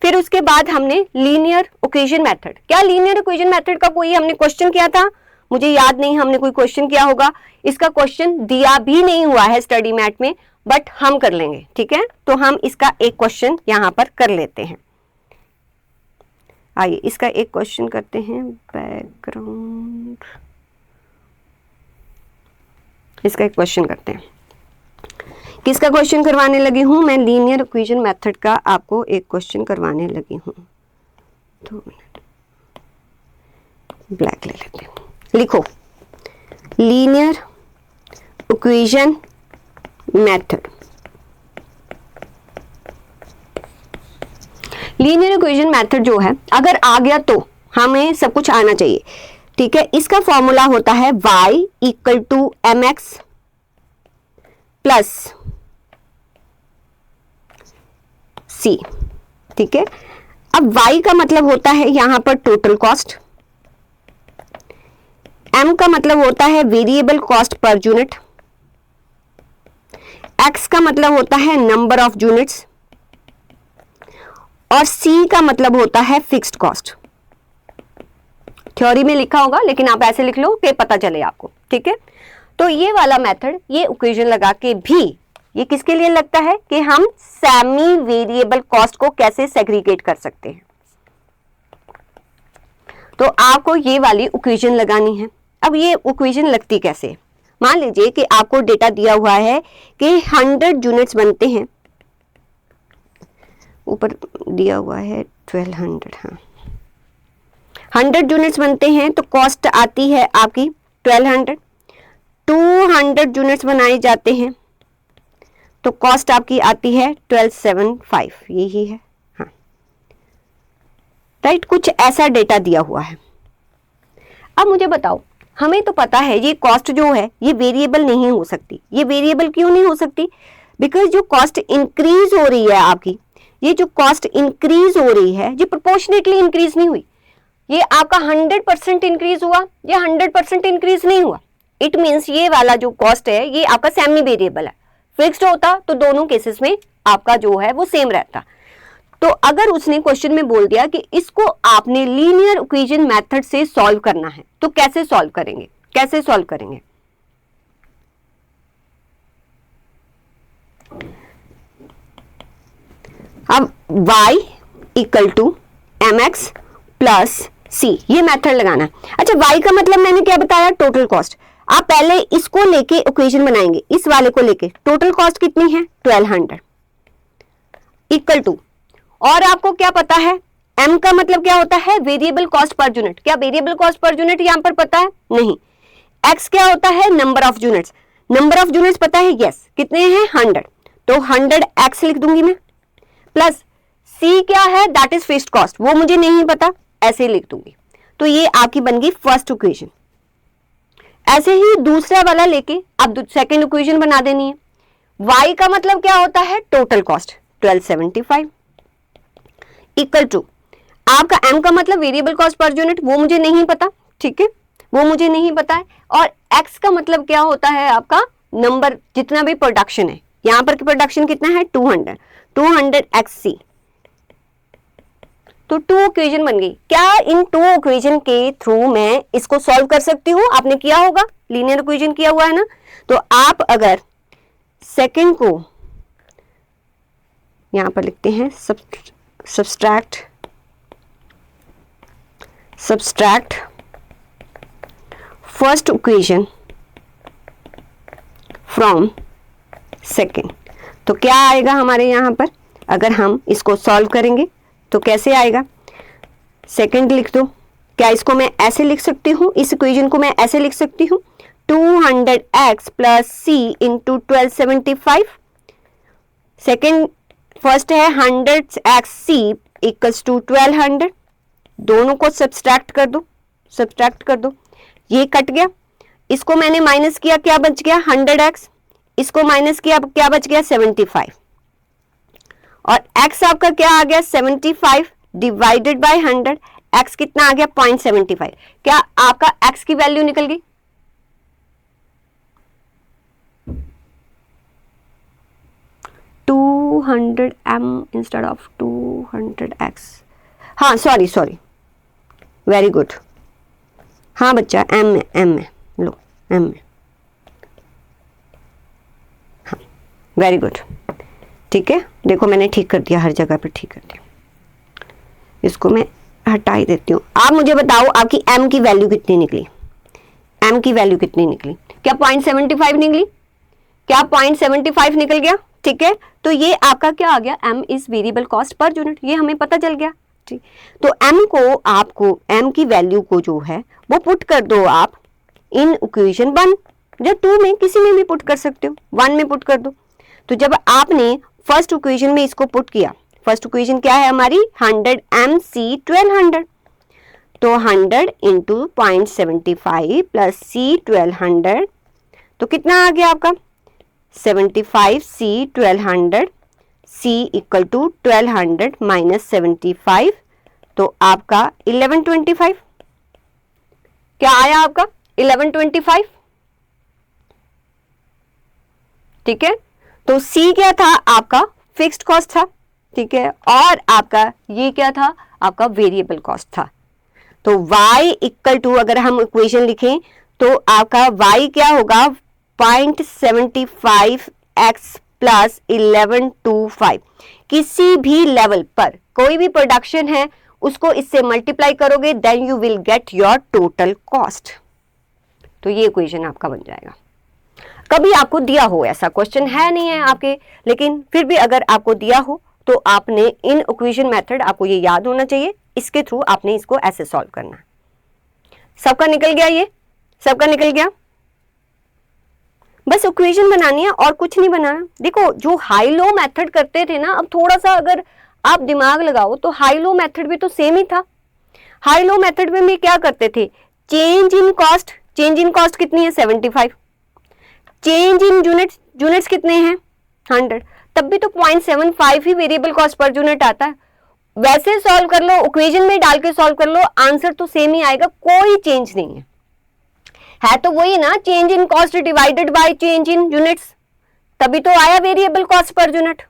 फिर उसके बाद हमने लीनियर इक्वेशन मेथड। क्या लीनियर इक्वेशन मेथड का कोई हमने क्वेश्चन किया था, मुझे याद नहीं हमने कोई क्वेश्चन किया होगा। इसका क्वेश्चन दिया भी नहीं हुआ है स्टडी मैट में, बट हम कर लेंगे, ठीक है। तो हम इसका एक क्वेश्चन यहां पर कर लेते हैं। आइए इसका एक क्वेश्चन करते हैं, बैकग्राउंड, इसका एक क्वेश्चन करते हैं। किसका क्वेश्चन करवाने लगी हूं मैं, लीनियर इक्वेशन मेथड का आपको एक क्वेश्चन करवाने लगी हूं। 2 मिनट, ब्लैक ले लेते हैं। लिखो linear equation method. Linear equation method जो है अगर आ गया तो हमें सब कुछ आना चाहिए, ठीक है। इसका फॉर्मूला होता है y equal to mx plus c, ठीक है। अब y का मतलब होता है यहां पर टोटल कॉस्ट, m का मतलब होता है variable cost per unit, x का मतलब होता है नंबर ऑफ यूनिट्स और c का मतलब होता है फिक्स्ड कॉस्ट। थ्योरी में लिखा होगा लेकिन आप ऐसे लिख लो कि पता चले आपको, ठीक है। तो ये वाला मेथड, ये इक्वेशन लगा के भी ये किसके लिए लगता है कि हम सेमी वेरिएबल कॉस्ट को कैसे सेग्रीगेट कर सकते हैं। तो आपको ये वाली इक्वेशन लगानी है। अब ये इक्वेशन लगती कैसे है? मान लीजिए कि आपको डेटा दिया हुआ है कि 100 यूनिट्स बनते हैं, ऊपर दिया हुआ है 1200, हाँ 100 यूनिट्स बनते हैं तो कॉस्ट आती है आपकी 1200। 200 यूनिट्स बनाए जाते हैं तो कॉस्ट आपकी आती है 1275, यही है, हाँ राइट। कुछ ऐसा डेटा दिया हुआ है। अब मुझे बताओ, हमें तो पता है ये कॉस्ट जो है ये वेरिएबल नहीं हो सकती। ये वेरिएबल क्यों नहीं हो सकती? बिकॉज जो कॉस्ट इंक्रीज हो रही है आपकी, ये जो कॉस्ट इंक्रीज हो रही है ये प्रोपोर्शनेटली इंक्रीज नहीं हुई। ये आपका 100% इंक्रीज हुआ या 100% इंक्रीज नहीं हुआ। इट मीन्स ये वाला जो कॉस्ट है ये आपका सेमी वेरिएबल है। फिक्स्ड होता तो दोनों केसेस में आपका जो है वो सेम रहता। तो अगर उसने क्वेश्चन में बोल दिया कि इसको आपने लीनियर इक्वेशन मेथड से सॉल्व करना है, तो कैसे सॉल्व करेंगे? कैसे सॉल्व करेंगे? अब y equal to mx plus c, ये मेथड लगाना है। अच्छा, y का मतलब मैंने क्या बताया? Total cost. आप पहले इसको लेके इक्वेशन बनाएंगे, इस वाले को लेके। टोटल कॉस्ट कितनी है? 1200 इक्वल टू, और आपको क्या पता है m का मतलब क्या होता है? Variable cost per unit. क्या वेरिएबल कॉस्ट पर यूनिट यहां पर पता है? नहीं। x क्या होता है? Number of units. Number of units पता है? यस। कितने हैं? 100। तो 100x लिख दूंगी मैं, प्लस c क्या है? दैट इज फिक्स्ड कॉस्ट, वो मुझे नहीं पता, ऐसे ही लिख दूंगी। तो ये आपकी बन गई फर्स्ट इक्वेशन। ऐसे ही दूसरा वाला लेके अब सेकंड इक्वेशन बना देनी है। y का मतलब क्या होता है? टोटल कॉस्ट 1275 इक्वल टू, आपका m का मतलब वेरिएबल कॉस्ट पर यूनिट, वो मुझे नहीं पता, ठीक है, वो मुझे नहीं पता है। और x का मतलब क्या होता है? आपका नंबर, जितना भी प्रोडक्शन है। यहां पर प्रोडक्शन कितना है? 200 xc। तो 2 इक्वेशन बन गई। क्या इन 2 इक्वेशन के थ्रू मैं इसको सॉल्व कर सकती हूँ? आपने किया होगा, लीनियर इक्वेशन किया हुआ है ना। तो आप अगर सेकंड को यहां पर लिखते हैं subtract first equation from second, तो क्या आएगा हमारे यहां पर? अगर हम इसको सॉल्व करेंगे तो कैसे आएगा? सेकंड लिख दो। क्या इसको मैं ऐसे लिख सकती हूँ? इस इक्वेशन को मैं ऐसे लिख सकती हूँ, 200x plus c into 1275। Second, first है 100xc इक्वल्स टू 1200। दोनों को सब्सट्रैक्ट कर दो, ये कट गया। इसको मैंने माइनस किया, क्या बच गया? 100x। इसको माइनस किया, क्या बच गया? 75। और x आपका क्या आ गया? 75 डिवाइडेड बाय 100। x कितना आ गया? 0.75। क्या आपका x की वैल्यू निकल गई? m instead of 200x। हाँ सॉरी, वेरी गुड। हाँ बच्चा, m में लो, m में, हाँ वेरी गुड, ठीक है। देखो मैंने ठीक कर दिया, हर जगह पे ठीक कर दिया। इसको मैं हटा ही देती हूँ। आप मुझे बताओ आपकी m की वैल्यू कितनी निकली? m की वैल्यू कितनी निकली? क्या 0.75 निकली? क्या 0.75 निकल गया? ठीक है, तो ये आपका क्या आ गया? m is variable cost per unit, ये हमें पता चल गया। ठीक, तो m को, आपको m की वैल्यू को जो है वो पुट कर दो आप इन इक्वेशन 1 या 2 में, किसी में भी पुट कर सकते हो, 1 में पुट कर दो। तो जब आपने फर्स्ट इक्वेशन में इसको पुट किया फर्स्ट इक्वेशन क्या है हमारी 100 MC 1200, तो 100 इंटू 0.75 प्लस C 1200, तो कितना आ गया आपका 75 C 1200, C equal to 1200 minus 75, तो आपका 1125, क्या आया आपका 1125, ठीक है। तो C क्या था आपका फिक्स्ड कॉस्ट था, ठीक है, और आपका ये क्या था आपका वेरिएबल कॉस्ट था। तो y इक्वल टू अगर हम इक्वेशन लिखें तो आपका y क्या होगा 0.75x प्लस 1125। किसी भी लेवल पर कोई भी प्रोडक्शन है उसको इससे मल्टीप्लाई करोगे then you will get your total cost. तो ये इक्वेशन आपका बन जाएगा। कभी आपको दिया हो, ऐसा क्वेश्चन है नहीं है आपके, लेकिन फिर भी अगर आपको दिया हो तो आपने इन इक्वेशन मेथड आपको ये याद होना चाहिए, इसके थ्रू आपने इसको ऐसे सॉल्व करना है। सबका निकल गया, ये सबका निकल गया। बस इक्वेशन बनानी है और कुछ नहीं बनाना। देखो जो हाई लो मेथड करते थे ना, अब थोड़ा सा अगर आप दिमाग लगाओ तो हाई लो मेथड भी तो सेम ही था। हाई लो मेथड में भी क्या करते थे, change in cost, change in cost कितनी है 75, चेंज इन यूनिट्स, यूनिट्स कितने हैं 100, तब भी तो 0.75 ही वेरिएबल कॉस्ट पर यूनिट आता है। वैसे सॉल्व कर लो, इक्वेशन में डाल के सॉल्व कर लो, आंसर तो सेम ही आएगा, कोई चेंज नहीं है तो वही ना, change in cost divided by change in units, तभी तो आया वेरिएबल कॉस्ट पर यूनिट।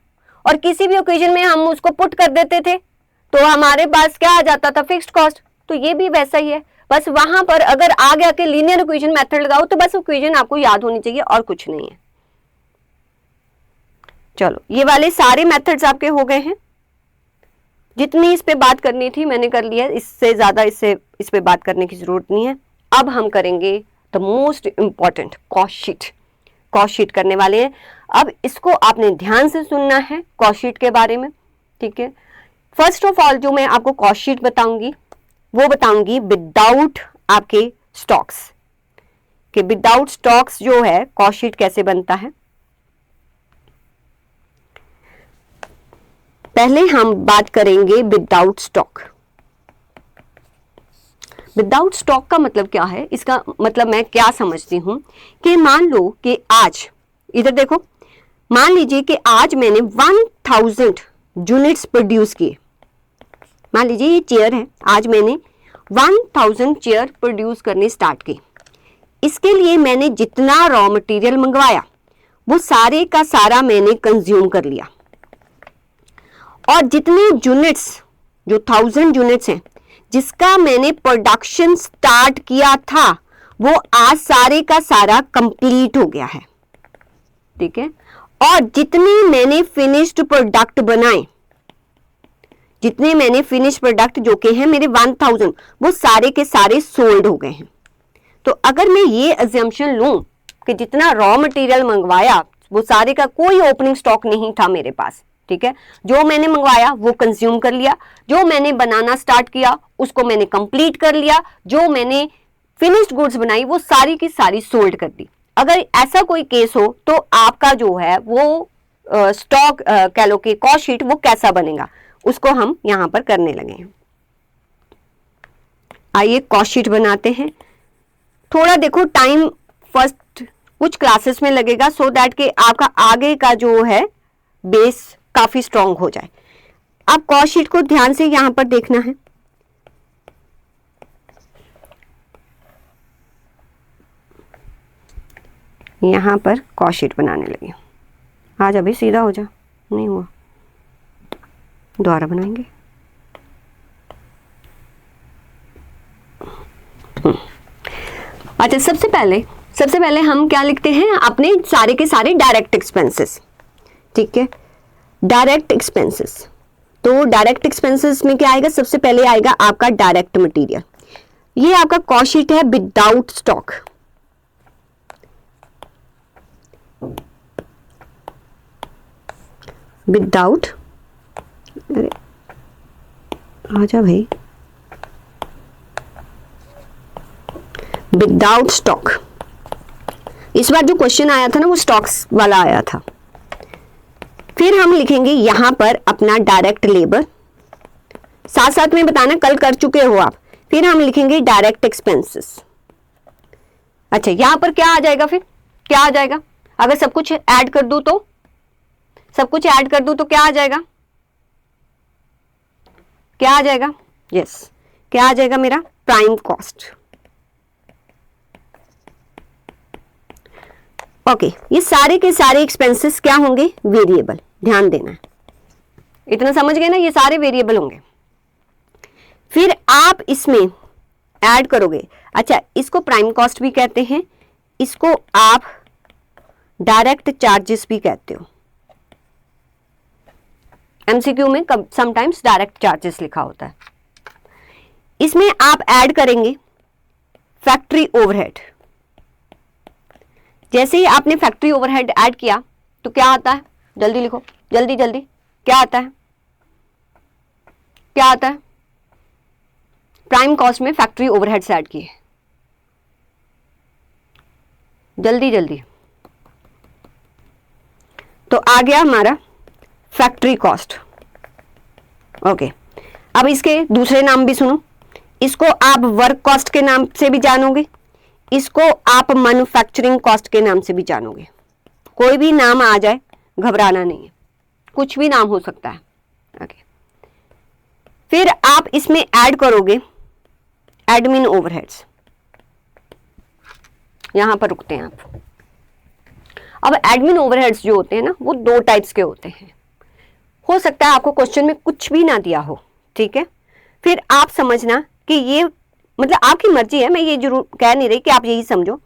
और किसी भी इक्वेशन में हम उसको पुट कर देते थे तो हमारे पास क्या आ जाता था फिक्स्ड कॉस्ट। तो ये भी वैसा ही है, बस वहां पर अगर आगे आके लीनियर इक्वेशन मेथड लगाओ तो बस इक्वेशन आपको याद होनी चाहिए और कुछ नहीं है। चलो ये वाले सारे मेथड्स आपके हो गए हैं, जितनी इस पे बात करनी थी मैंने कर लिया, इससे ज्यादा इस पे बात करने की जरूरत नहीं है। अब हम करेंगे the most important cost sheet. Cost sheet करने वाले हैं, अब इसको आपने ध्यान से सुनना है कॉस्ट शीट के बारे में, ठीक है। फर्स्ट ऑफ ऑल जो मैं आपको कॉस्ट शीट बताऊंगी वो बताऊंगी विदाउट आपके स्टॉक्स, कि विदाउट स्टॉक्स जो है कॉस्ट शीट कैसे बनता है। पहले हम बात करेंगे विदाउट स्टॉक। विदाउट स्टॉक का मतलब क्या है, इसका मतलब मैं क्या समझती हूं कि मान लो कि आज, इधर देखो, मान लीजिए कि आज मैंने 1000 यूनिट्स प्रोड्यूस किए। मान लीजिए ये चेयर है, आज मैंने 1000 चेयर प्रोड्यूस करने स्टार्ट की। इसके लिए मैंने जितना रॉ मटेरियल मंगवाया वो सारे का सारा मैंने कंज्यूम कर लिया, और जितने यूनिट्स, जो 1000 यूनिट्स हैं जिसका मैंने प्रोडक्शन स्टार्ट किया था वो आज सारे का सारा कंप्लीट हो गया है, ठीक है। और जितने मैंने फिनिश्ड प्रोडक्ट बनाए, जितने मैंने फिनिश प्रोडक्ट जो के हैं मेरे 1000, वो सारे के सारे सोल्ड हो गए हैं। तो अगर मैं ये अजम्पशन लूं कि जितना रॉ मटेरियल मंगवाया वो सारे का कोई ओपनिंग स्टॉक नहीं था मेरे पास, ठीक है, जो मैंने मंगवाया वो कंज्यूम कर लिया, जो मैंने बनाना स्टार्ट किया उसको मैंने कंप्लीट कर लिया, जो मैंने फिनिश्ड गुड्स बनाई वो सारी की सारी सोल्ड कर दी। अगर ऐसा कोई केस हो तो आपका जो है वो स्टॉक कह लो कि कॉस्ट शीट वो कैसा बनेगा, उसको हम यहां पर करने लगे हैं। आइए कॉस्ट शीट बनाते हैं। थोड़ा देखो टाइम फर्स्ट कुछ क्लासेस में लगेगा, सो दैट कि आपका आगे का जो है बेस काफी स्ट्रांग हो जाए। आप कॉस्ट शीट को ध्यान से यहां पर देखना है। यहां पर कॉस्ट शीट बनाने लगे। आज अभी सीधा हो जा, नहीं हुआ दोबारा बनाएंगे। अच्छा, सबसे पहले हम क्या लिखते हैं, अपने सारे के सारे डायरेक्ट एक्सपेंसेस, ठीक है। डायरेक्ट एक्सपेंसेस, तो डायरेक्ट एक्सपेंसेस में क्या आएगा, सबसे पहले आएगा आपका डायरेक्ट मटेरियल। ये आपका कॉस्ट शीट है विदाउट स्टॉक। विदाउट, अरे आजा भाई, विदाउट स्टॉक। इस बार जो क्वेश्चन आया था ना वो स्टॉक्स वाला आया था। फिर हम लिखेंगे यहां पर अपना डायरेक्ट लेबर, साथ साथ में बताना कल कर चुके हो आप। फिर हम लिखेंगे डायरेक्ट एक्सपेंसेस। अच्छा, यहां पर क्या आ जाएगा, फिर क्या आ जाएगा? अगर सब कुछ ऐड कर दूं तो, सब कुछ ऐड कर दूं तो क्या आ जाएगा? क्या आ जाएगा? यस, क्या आ जाएगा मेरा? Prime cost. ओके, ये सारे के सारे एक्सपेंसेस क्या होंगे? वेरिएबल। ध्यान देना है, इतना समझ गए ना, ये सारे वेरिएबल होंगे। फिर आप इसमें ऐड करोगे। अच्छा, इसको प्राइम कॉस्ट भी कहते हैं, इसको आप डायरेक्ट चार्जेस भी कहते हो। एमसीक्यू में समटाइम्स डायरेक्ट चार्जेस लिखा होता है। इसमें आप ऐड करेंगे फैक्ट्री ओवरहेड। जैसे ही आपने फैक्ट्री ओवरहेड ऐड किया तो क्या आता है? जल्दी लिखो, जल्दी जल्दी, क्या आता है? क्या आता है? प्राइम कॉस्ट में फैक्ट्री ओवरहेड्स ऐड किए, जल्दी जल्दी। तो आ गया हमारा फैक्ट्री कॉस्ट। ओके, अब इसके दूसरे नाम भी सुनो। इसको आप वर्क कॉस्ट के नाम से भी जानोगे, इसको आप मैन्युफैक्चरिंग कॉस्ट के नाम से भी जानोगे। कोई भी नाम आ जाए, घबराना नहीं है, कुछ भी नाम हो सकता है। ओके, फिर आप इसमें ऐड करोगे एडमिन ओवरहेड्स। यहां पर रुकते हैं आप। अब एडमिन ओवरहेड्स जो होते हैं ना, वो दो टाइप्स के होते हैं। हो सकता है आपको क्वेश्चन में कुछ भी ना दिया हो, ठीक है? फिर आप समझना कि ये मतलब आपकी मर्जी है, मैं ये जरूर कह नहीं रही कि आप यही समझो।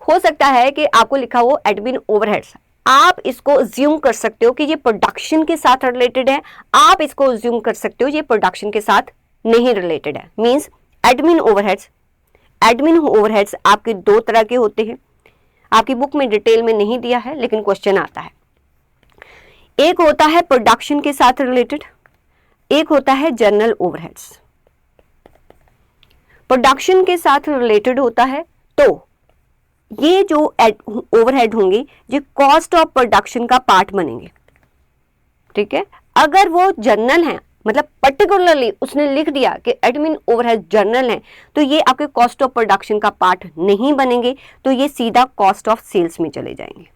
हो सकता है कि आपको लिखा हो एडमिन ओवरहेड्स, आप इसको अज्यूम कर सकते हो कि ये प्रोडक्शन के साथ रिलेटेड है, आप इसको अज्यूम कर सकते हो ये प्रोडक्शन के साथ नहीं रिलेटेड है। मींस एडमिन ओवरहेड्स आपके दो तरह के होते हैं। आपकी बुक में डिटेल में नहीं दिया है, लेकिन क्वेश्चन आता है। एक होता है प्रोडक्शन के साथ रिलेटेड, एक होता है जनरल ओवरहेड्स। प्रोडक्शन के साथ रिलेटेड होता है तो ये जो ओवरहेड होंगे ये कॉस्ट ऑफ प्रोडक्शन का पार्ट बनेंगे, ठीक है? अगर वो जनरल है, मतलब पर्टिकुलरली उसने लिख दिया कि एडमिन ओवरहेड जनरल है, तो ये आपके कॉस्ट ऑफ प्रोडक्शन का पार्ट नहीं बनेंगे, तो ये सीधा कॉस्ट ऑफ सेल्स में चले जाएंगे।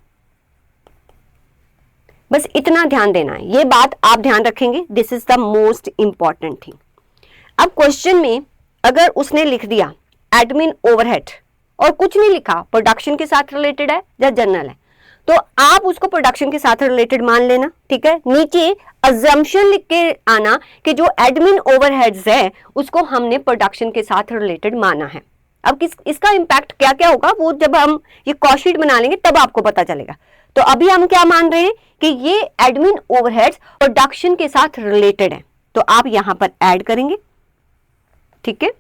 बस इतना ध्यान देना है, ये बात आप ध्यान रखेंगे। This is the most important thing. अब क्वेश्चन में अगर उसने लिख दिया एडमिन ओवरहेड और कुछ नहीं लिखा, प्रोडक्शन के साथ रिलेटेड है या जनरल है, तो आप उसको प्रोडक्शन के साथ रिलेटेड मान लेना, ठीक है? नीचे अजम्पशन लिख के आना कि जो एडमिन ओवरहेड्स है उसको हमने प्रोडक्शन के साथ रिलेटेड माना है। अब इसका इंपैक्ट क्या क्या होगा वो जब हम ये कॉस्ट शीट बना लेंगे तब आपको पता चलेगा। तो अभी हम क्या मान रहे हैं कि ये एडमिन ओवरहेड्स प्रोडक्शन के साथ रिलेटेड है, तो आप यहां पर ऐड करेंगे, ठीक है?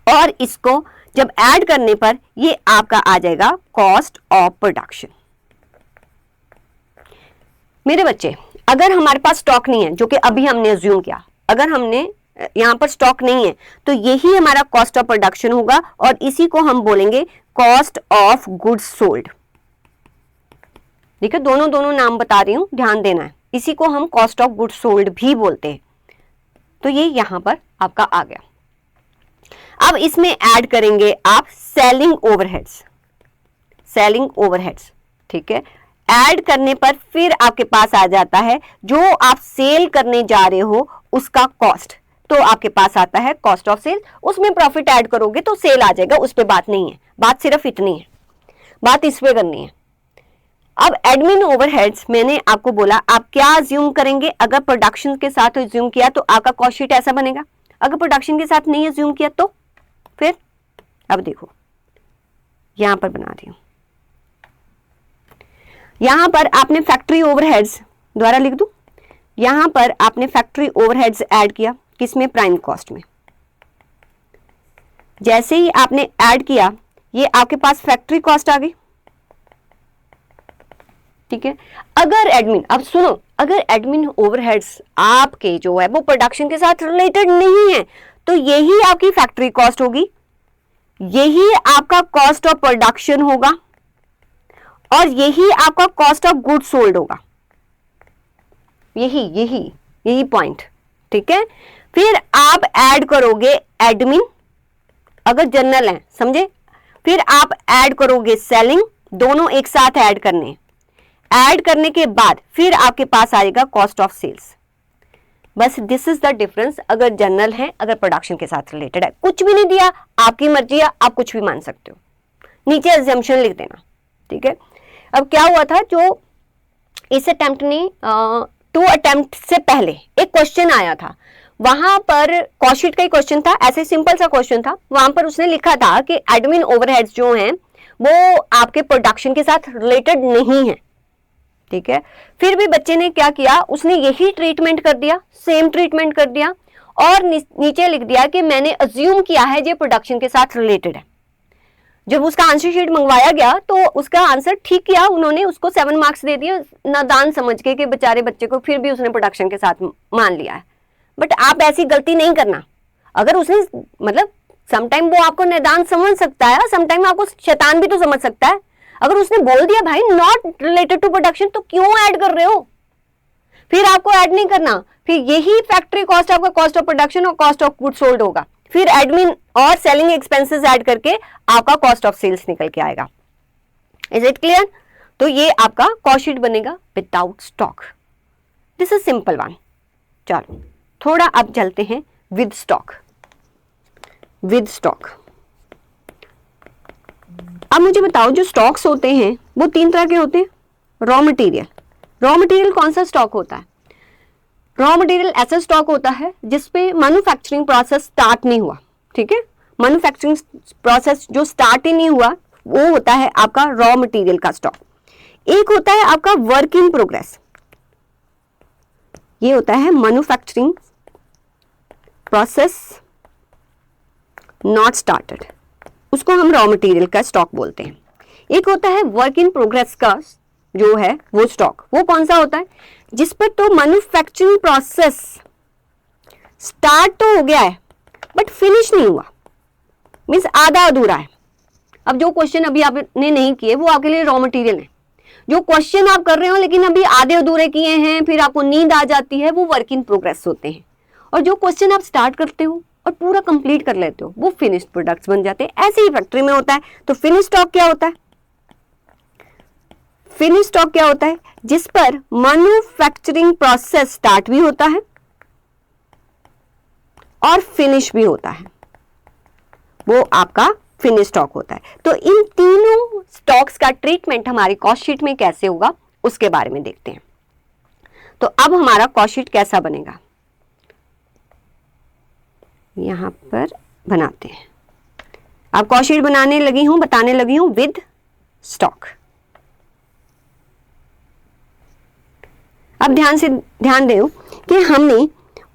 और इसको जब ऐड करने पर ये आपका आ जाएगा कॉस्ट ऑफ प्रोडक्शन। मेरे बच्चे, अगर हमारे पास स्टॉक नहीं है, जो कि अभी हमने अज्यूम किया, अगर हमने यहां पर स्टॉक नहीं है तो यही हमारा कॉस्ट ऑफ प्रोडक्शन होगा और इसी को हम बोलेंगे कॉस्ट ऑफ गुड्स सोल्ड। देखिए, दोनों नाम बता रही हूं, ध्यान देना है। इसी को हम कॉस्ट ऑफ गुड्स सोल्ड भी बोलते हैं। तो ये यहां पर आपका आ गया। अब इसमें ऐड करेंगे आप सेलिंग ओवरहेड्स, ठीक है? ऐड करने पर फिर आपके पास आ जाता है जो आप सेल करने जा रहे हो उसका कॉस्ट, तो आपके पास आता है कॉस्ट ऑफ सेल। उसमें प्रॉफिट ऐड करोगे तो सेल आ जाएगा, उस पर बात नहीं है। बात सिर्फ इतनी है, बात इस पे करनी है। अब एडमिन ओवरहेड्स मैंने आपको बोला, आप क्या अज्यूम करेंगे? अगर प्रोडक्शन के साथ अज्यूम किया तो आपका कॉस्ट शीट ऐसा बनेगा। अगर प्रोडक्शन के साथ नहीं अज्यूम किया तो फिर, अब देखो यहां पर बना रही हूं, यहां पर आपने फैक्ट्री ओवरहेड्स, द्वारा लिख दूं, यहां पर आपने फैक्ट्री ओवरहेड्स ऐड किया, किसमें? प्राइम कॉस्ट में। जैसे ही आपने ऐड किया ये आपके पास फैक्ट्री कॉस्ट आ गई, ठीक है? अगर एडमिन, अब सुनो, अगर एडमिन ओवरहेड्स आपके जो है वो प्रोडक्शन के साथ रिलेटेड नहीं है तो यही आपकी फैक्ट्री कॉस्ट होगी, यही आपका कॉस्ट ऑफ प्रोडक्शन होगा और यही आपका कॉस्ट ऑफ गुड्स सोल्ड होगा। यही पॉइंट, ठीक है। फिर आप ऐड करोगे एडमिन, अगर जनरल है, समझे। फिर आप ऐड करोगे सेलिंग, दोनों एक साथ ऐड करने। ऐड करने के बाद फिर आपके पास आएगा कॉस्ट ऑफ सेल्स। बस दिस इज द डिफरेंस, अगर जनरल है, अगर प्रोडक्शन के साथ रिलेटेड है। कुछ भी नहीं दिया, आपकी मर्जी है, आप कुछ भी मान सकते हो, नीचे अजम्पशन लिख देना, ठीक है। अब क्या हुआ था, जो इस अटेम्प्ट ने 2 अटेम्प्ट से पहले एक क्वेश्चन आया था, वहां पर कॉस्ट शीट का ही क्वेश्चन था, ऐसे सिंपल सा क्वेश्चन था। वहां पर उसने लिखा था कि एडमिन ओवरहेड्स जो हैं वो आपके प्रोडक्शन के साथ रिलेटेड नहीं है, ठीक है। फिर भी बच्चे ने क्या किया, उसने यही ट्रीटमेंट कर दिया, सेम ट्रीटमेंट कर दिया, और नीचे लिख दिया कि मैंने अज्यूम किया है ये प्रोडक्शन के साथ रिलेटेड है। जब उसका आंसर शीट मंगवाया गया तो उसका आंसर ठीक किया उन्होंने, उसको 7 मार्क्स दे दिए, नादान समझ के कि बेचारे बच्चे को, फिर भी उसने प्रोडक्शन के साथ मान लिया है। बट आप ऐसी गलती नहीं करना। अगर उसने, मतलब समटाइम वो आपको नादान समझ सकता है, समटाइम आपको शैतान भी तो समझ सकता है। अगर उसने बोल दिया भाई नॉट रिलेटेड टू प्रोडक्शन, तो क्यों ऐड कर रहे हो, फिर आपको ऐड नहीं करना। फिर यही फैक्ट्री कॉस्ट आपका कॉस्ट ऑफ प्रोडक्शन और कॉस्ट ऑफ गुड सोल्ड होगा। फिर एडमिन और सेलिंग एक्सपेंसेस ऐड करके आपका कॉस्ट ऑफ सेल्स निकल के आएगा। Is it clear? तो ये आपका कॉस्ट शीट बनेगा without stock. This is simple one. चलो थोड़ा अब चलते हैं विद स्टॉक। विद स्टॉक, अब मुझे बताओ, जो स्टॉक्स होते हैं वो 3 तरह के होते हैं। रॉ मटेरियल, रॉ मटेरियल कौन सा स्टॉक होता है? रॉ मटेरियल ऐसा स्टॉक होता है जिसपे मैन्युफैक्चरिंग प्रोसेस स्टार्ट नहीं हुआ, ठीक है। मैन्युफैक्चरिंग प्रोसेस जो स्टार्ट ही नहीं हुआ वो होता है आपका रॉ मटेरियल का स्टॉक। एक होता है आपका वर्क इन प्रोग्रेस, ये होता है मैन्युफैक्चरिंग प्रोसेस नॉट स्टार्टेड, उसको हम रॉ मटेरियल का स्टॉक बोलते हैं। एक होता है वर्क इन प्रोग्रेस का जो है वो स्टॉक, वो कौन सा होता है? जिस पर तो मैन्युफैक्चरिंग प्रोसेस स्टार्ट तो हो गया है बट फिनिश नहीं हुआ, मीन्स आधा अधूरा है। अब जो क्वेश्चन अभी आपने नहीं किए वो आपके लिए रॉ मटेरियल है। जो क्वेश्चन आप कर रहे हो लेकिन अभी आधे अधूरे किए हैं, फिर आपको नींद आ जाती है, वो वर्क इन प्रोग्रेस होते हैं। और जो क्वेश्चन आप स्टार्ट करते हो और पूरा कंप्लीट कर लेते हो वो फिनिश्ड प्रोडक्ट्स बन जाते हैं। ऐसे ही फैक्ट्री में होता है। तो फिनिश स्टॉक क्या होता है? फिनिश स्टॉक क्या होता है? जिस पर मैन्युफैक्चरिंग प्रोसेस स्टार्ट भी होता है और फिनिश भी होता है, वो आपका फिनिश स्टॉक होता है। तो इन तीनों स्टॉक्स का ट्रीटमेंट हमारी कॉस्ट शीट में कैसे होगा उसके बारे में देखते हैं। तो अब हमारा कॉस्ट शीट कैसा बनेगा, यहां पर बनाते हैं। अब कॉस्ट शीट बनाने लगी हूं, बताने लगी हूं विद स्टॉक। अब ध्यान दो कि हमने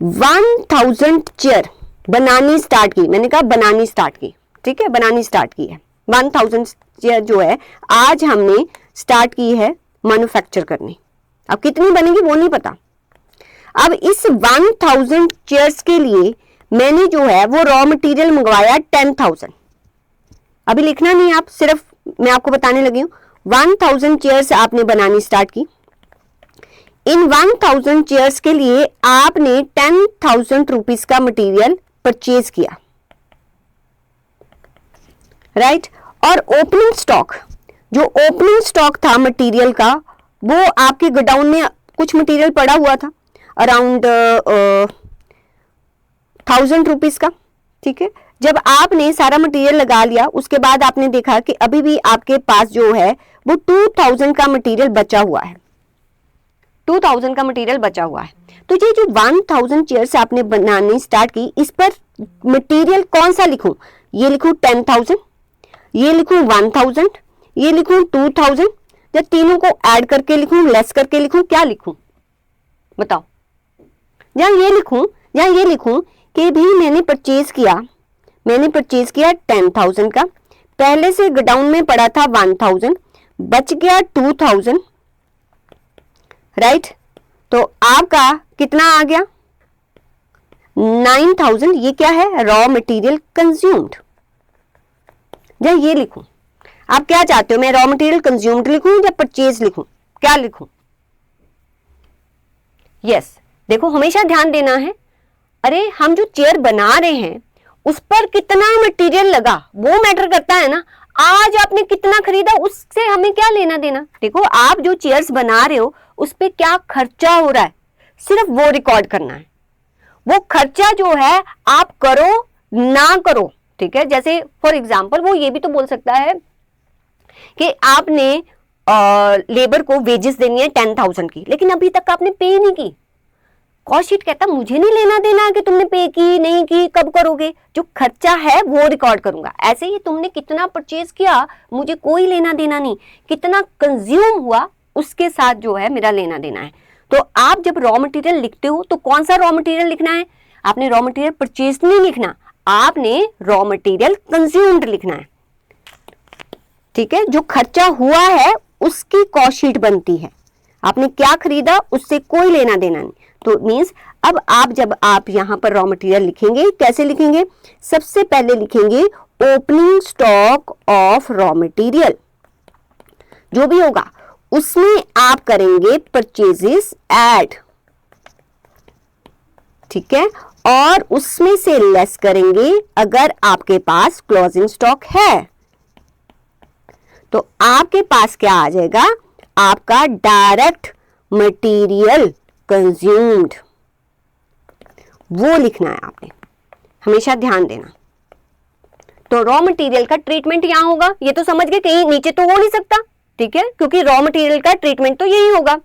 1000 चेयर बनानी स्टार्ट की। मैंने कहा बनानी स्टार्ट की, ठीक है, बनानी स्टार्ट की है। 1000 चेयर जो है आज हमने स्टार्ट की है मैन्युफैक्चर करनी। अब कितनी बनेगी वो नहीं पता। अब इस 1000 चेयर्स के लिए मैंने जो है वो रॉ मटेरियल मंगवाया 10,000। अभी लिखना नहीं आप, सिर्फ मैं आपको बताने लगी हूं। 1000 चेयर्स आपने बनानी स्टार्ट की। इन 1000 चेयर्स के लिए आपने 10,000 रुपीज का मटेरियल परचेज किया, राइट। और ओपनिंग स्टॉक, जो ओपनिंग स्टॉक था मटेरियल का, वो आपके गोडाउन में कुछ मटेरियल पड़ा हुआ था अराउंड 1000 रुपीज का, ठीक है। जब आपने सारा मटेरियल लगा लिया उसके बाद आपने देखा कि अभी भी आपके पास जो है वो 2000 का मटेरियल बचा हुआ है। 2000 का मटेरियल बचा हुआ है। तो ये जो 1000 चेयर्स आपने बनानी स्टार्ट की, इस पर मटेरियल कौन सा लिखूं? ये लिखूं 10,000, ये लिखूं 1000, ये लिखूं 2000, या तीनों को ऐड करके लिखूं, लेस करके लिखूं, क्या लिखूं बताओ? या ये लिखूं कि भी मैंने परचेज किया 10,000 का, पहले से गोडाउन में पड़ा था 1000, बच गया 2000, राइट। तो आपका कितना आ गया? 9,000। ये क्या है? Raw material consumed. या ये लिखूं, आप क्या चाहते हो, मैं रॉ मटेरियल कंज्यूम्ड लिखूं या परचेज लिखूं, क्या लिखूं? यस, देखो हमेशा ध्यान देना है, अरे हम जो चेयर बना रहे हैं उस पर कितना मटेरियल लगा वो मैटर करता है ना। आज आपने कितना खरीदा उससे हमें क्या लेना देना। देखो आप जो चेयर्स बना रहे हो उस पर क्या खर्चा हो रहा है, सिर्फ वो रिकॉर्ड करना है। वो खर्चा जो है आप करो ना करो, ठीक है। जैसे फॉर एग्जाम्पल वो ये भी तो बोल सकता है कि आपने लेबर को वेजेस देनी है 10,000 की, लेकिन अभी तक आपने पे नहीं की। कॉस्ट शीट कहता मुझे नहीं लेना देना कि तुमने पे की नहीं की, कब करोगे, जो खर्चा है वो रिकॉर्ड करूंगा। ऐसे ही तुमने कितना परचेज किया मुझे कोई लेना देना नहीं, कितना कंज्यूम हुआ उसके साथ जो है मेरा लेना देना है। तो आप जब रॉ मटेरियल लिखते हो तो कौन सा रॉ मटेरियल लिखना है, आपने रॉ मटेरियल परचेज नहीं लिखना, आपने रॉ मटेरियल कंज्यूम्ड लिखना है, ठीक है। जो खर्चा हुआ है उसकी कॉस्ट शीट बनती है, आपने क्या खरीदा उससे कोई लेना देना नहीं। तो मींस अब आप जब आप यहां पर रॉ मटेरियल लिखेंगे कैसे लिखेंगे, सबसे पहले लिखेंगे opening stock of raw material, जो भी होगा उसमें आप करेंगे परचेजेस ऐड, ठीक है, और उसमें से लेस करेंगे अगर आपके पास क्लोजिंग स्टॉक है। तो आपके पास क्या आ जाएगा, आपका डायरेक्ट मटेरियल कंज्यूम्ड, वो लिखना है आपने, हमेशा ध्यान देना। तो रॉ मटेरियल का ट्रीटमेंट यहां होगा, ये तो समझ गए, कहीं नीचे तो हो नहीं सकता, ठीक है, क्योंकि रॉ मटेरियल का ट्रीटमेंट तो यही होगा।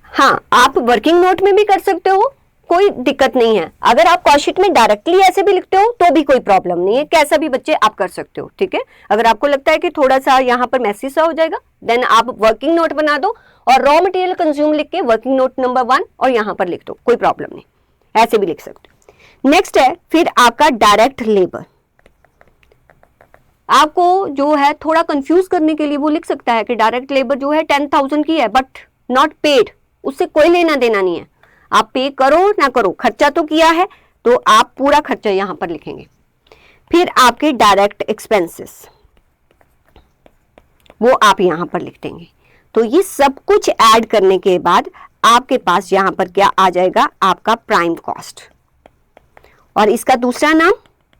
हाँ, आप वर्किंग नोट में भी कर सकते हो, कोई दिक्कत नहीं है। अगर आप कॉस्ट शीट में डायरेक्टली ऐसे भी लिखते हो तो भी कोई प्रॉब्लम नहीं है, कैसा भी बच्चे आप कर सकते हो, ठीक है। अगर आपको लगता है कि थोड़ा सा यहाँ पर मैसी सा हो जाएगा, देन आप वर्किंग नोट बना दो और रॉ मटेरियल कंज्यूम लिख के वर्किंग नोट नंबर 1 और यहाँ पर लिख दो, कोई प्रॉब्लम नहीं, ऐसे भी लिख सकते हो। नेक्स्ट है फिर आपका डायरेक्ट लेबर। आपको जो है थोड़ा कंफ्यूज करने के लिए वो लिख सकता है कि डायरेक्ट लेबर जो है 10,000 की है बट नॉट पेड, उससे कोई लेना देना नहीं है, आप पे करो ना करो, खर्चा तो किया है, तो आप पूरा खर्चा यहां पर लिखेंगे। फिर आपके डायरेक्ट एक्सपेंसेस वो आप यहां पर लिख देंगे। तो ये सब कुछ ऐड करने के बाद आपके पास यहां पर क्या आ जाएगा, आपका प्राइम कॉस्ट, और इसका दूसरा नाम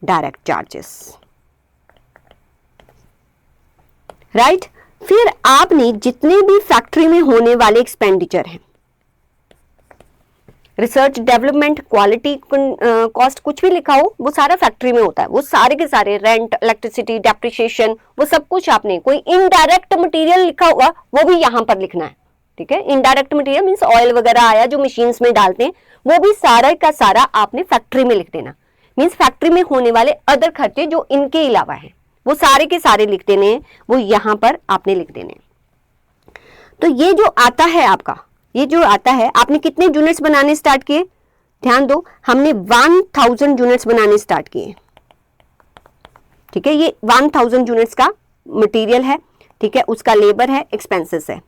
डायरेक्ट चार्जेस, राइट। फिर आपने जितने भी फैक्ट्री में होने वाले एक्सपेंडिचर हैं, रिसर्च डेवलपमेंट क्वालिटी कॉस्ट कुछ भी लिखा हो वो सारा फैक्ट्री में होता है, वो सारे के सारे रेंट इलेक्ट्रिसिटी डेप्रिसिएशन वो सब कुछ आपने, कोई इनडायरेक्ट मटेरियल लिखा होगा वो भी यहां पर लिखना है, ठीक है। इनडायरेक्ट मटेरियल मींस ऑयल वगैरह आया जो मशीन्स में डालते हैं, वो भी सारा का सारा आपने फैक्ट्री में लिख देना। मींस फैक्ट्री में होने वाले अदर खर्चे जो इनके अलावा है वो सारे के सारे लिख देने हैं, वो यहां पर आपने लिख देने। तो ये जो आता है आपका, ये जो आता है, आपने कितने यूनिट्स बनाने स्टार्ट किए, ध्यान दो, हमने 1000 यूनिट्स बनाने स्टार्ट किए, ठीक है। ये 1000 यूनिट्स का मटेरियल है, ठीक है, उसका लेबर है, एक्सपेंसेस है,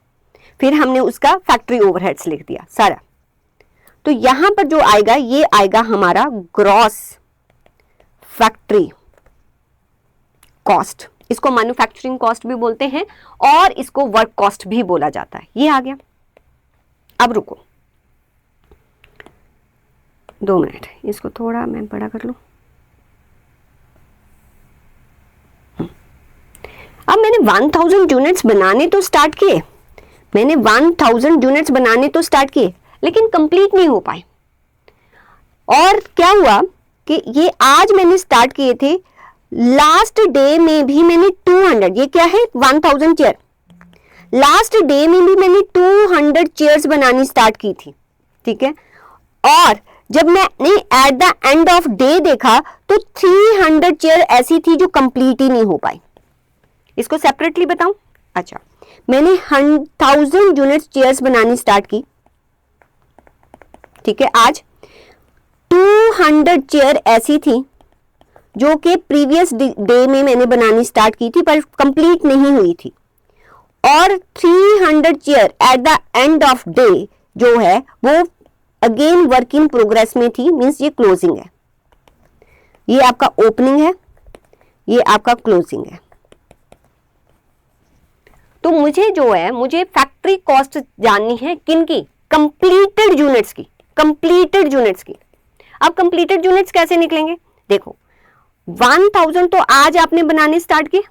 फिर हमने उसका फैक्ट्री ओवरहेड्स लिख दिया सारा। तो यहां पर जो आएगा ये आएगा हमारा ग्रॉस फैक्ट्री कॉस्ट, इसको मैन्युफैक्चरिंग कॉस्ट भी बोलते हैं और इसको वर्क कॉस्ट भी बोला जाता है। ये आ गया। अब रुको 2 मिनट, इसको थोड़ा मैं बड़ा कर लूं। अब मैंने 1000 यूनिट्स बनाने तो स्टार्ट किए, मैंने 1000 यूनिट्स बनाने तो स्टार्ट किए, लेकिन कंप्लीट नहीं हो पाए। और क्या हुआ कि ये आज मैंने स्टार्ट किए थे, लास्ट डे में भी मैंने 200, ये क्या है 1000 चेयर, लास्ट डे में भी मैंने 200 चेयर्स बनानी स्टार्ट की थी, ठीक है। और जब मैंने at the end of day देखा तो 300 चेयर ऐसी थी जो कंप्लीट ही नहीं हो पाई। इसको सेपरेटली बताऊं, अच्छा, मैंने 1000 यूनिट्स चेयर्स बनानी स्टार्ट की, ठीक है। आज 200 चेयर ऐसी थी जो कि प्रीवियस डे में मैंने बनानी स्टार्ट की थी पर कंप्लीट नहीं हुई थी, और 300 chair at the end of day जो है वो अगेन वर्क इन प्रोग्रेस में थी, मींस ये क्लोजिंग है, ये आपका ओपनिंग है, ये आपका क्लोजिंग है। तो मुझे जो है, मुझे फैक्ट्री कॉस्ट जाननी है किनकी? कंप्लीटेड यूनिट्स की, कंप्लीटेड यूनिट्स की। अब कंप्लीटेड यूनिट्स कैसे निकलेंगे? देखो 1000 तो आज आपने बनाने स्टार्ट किए,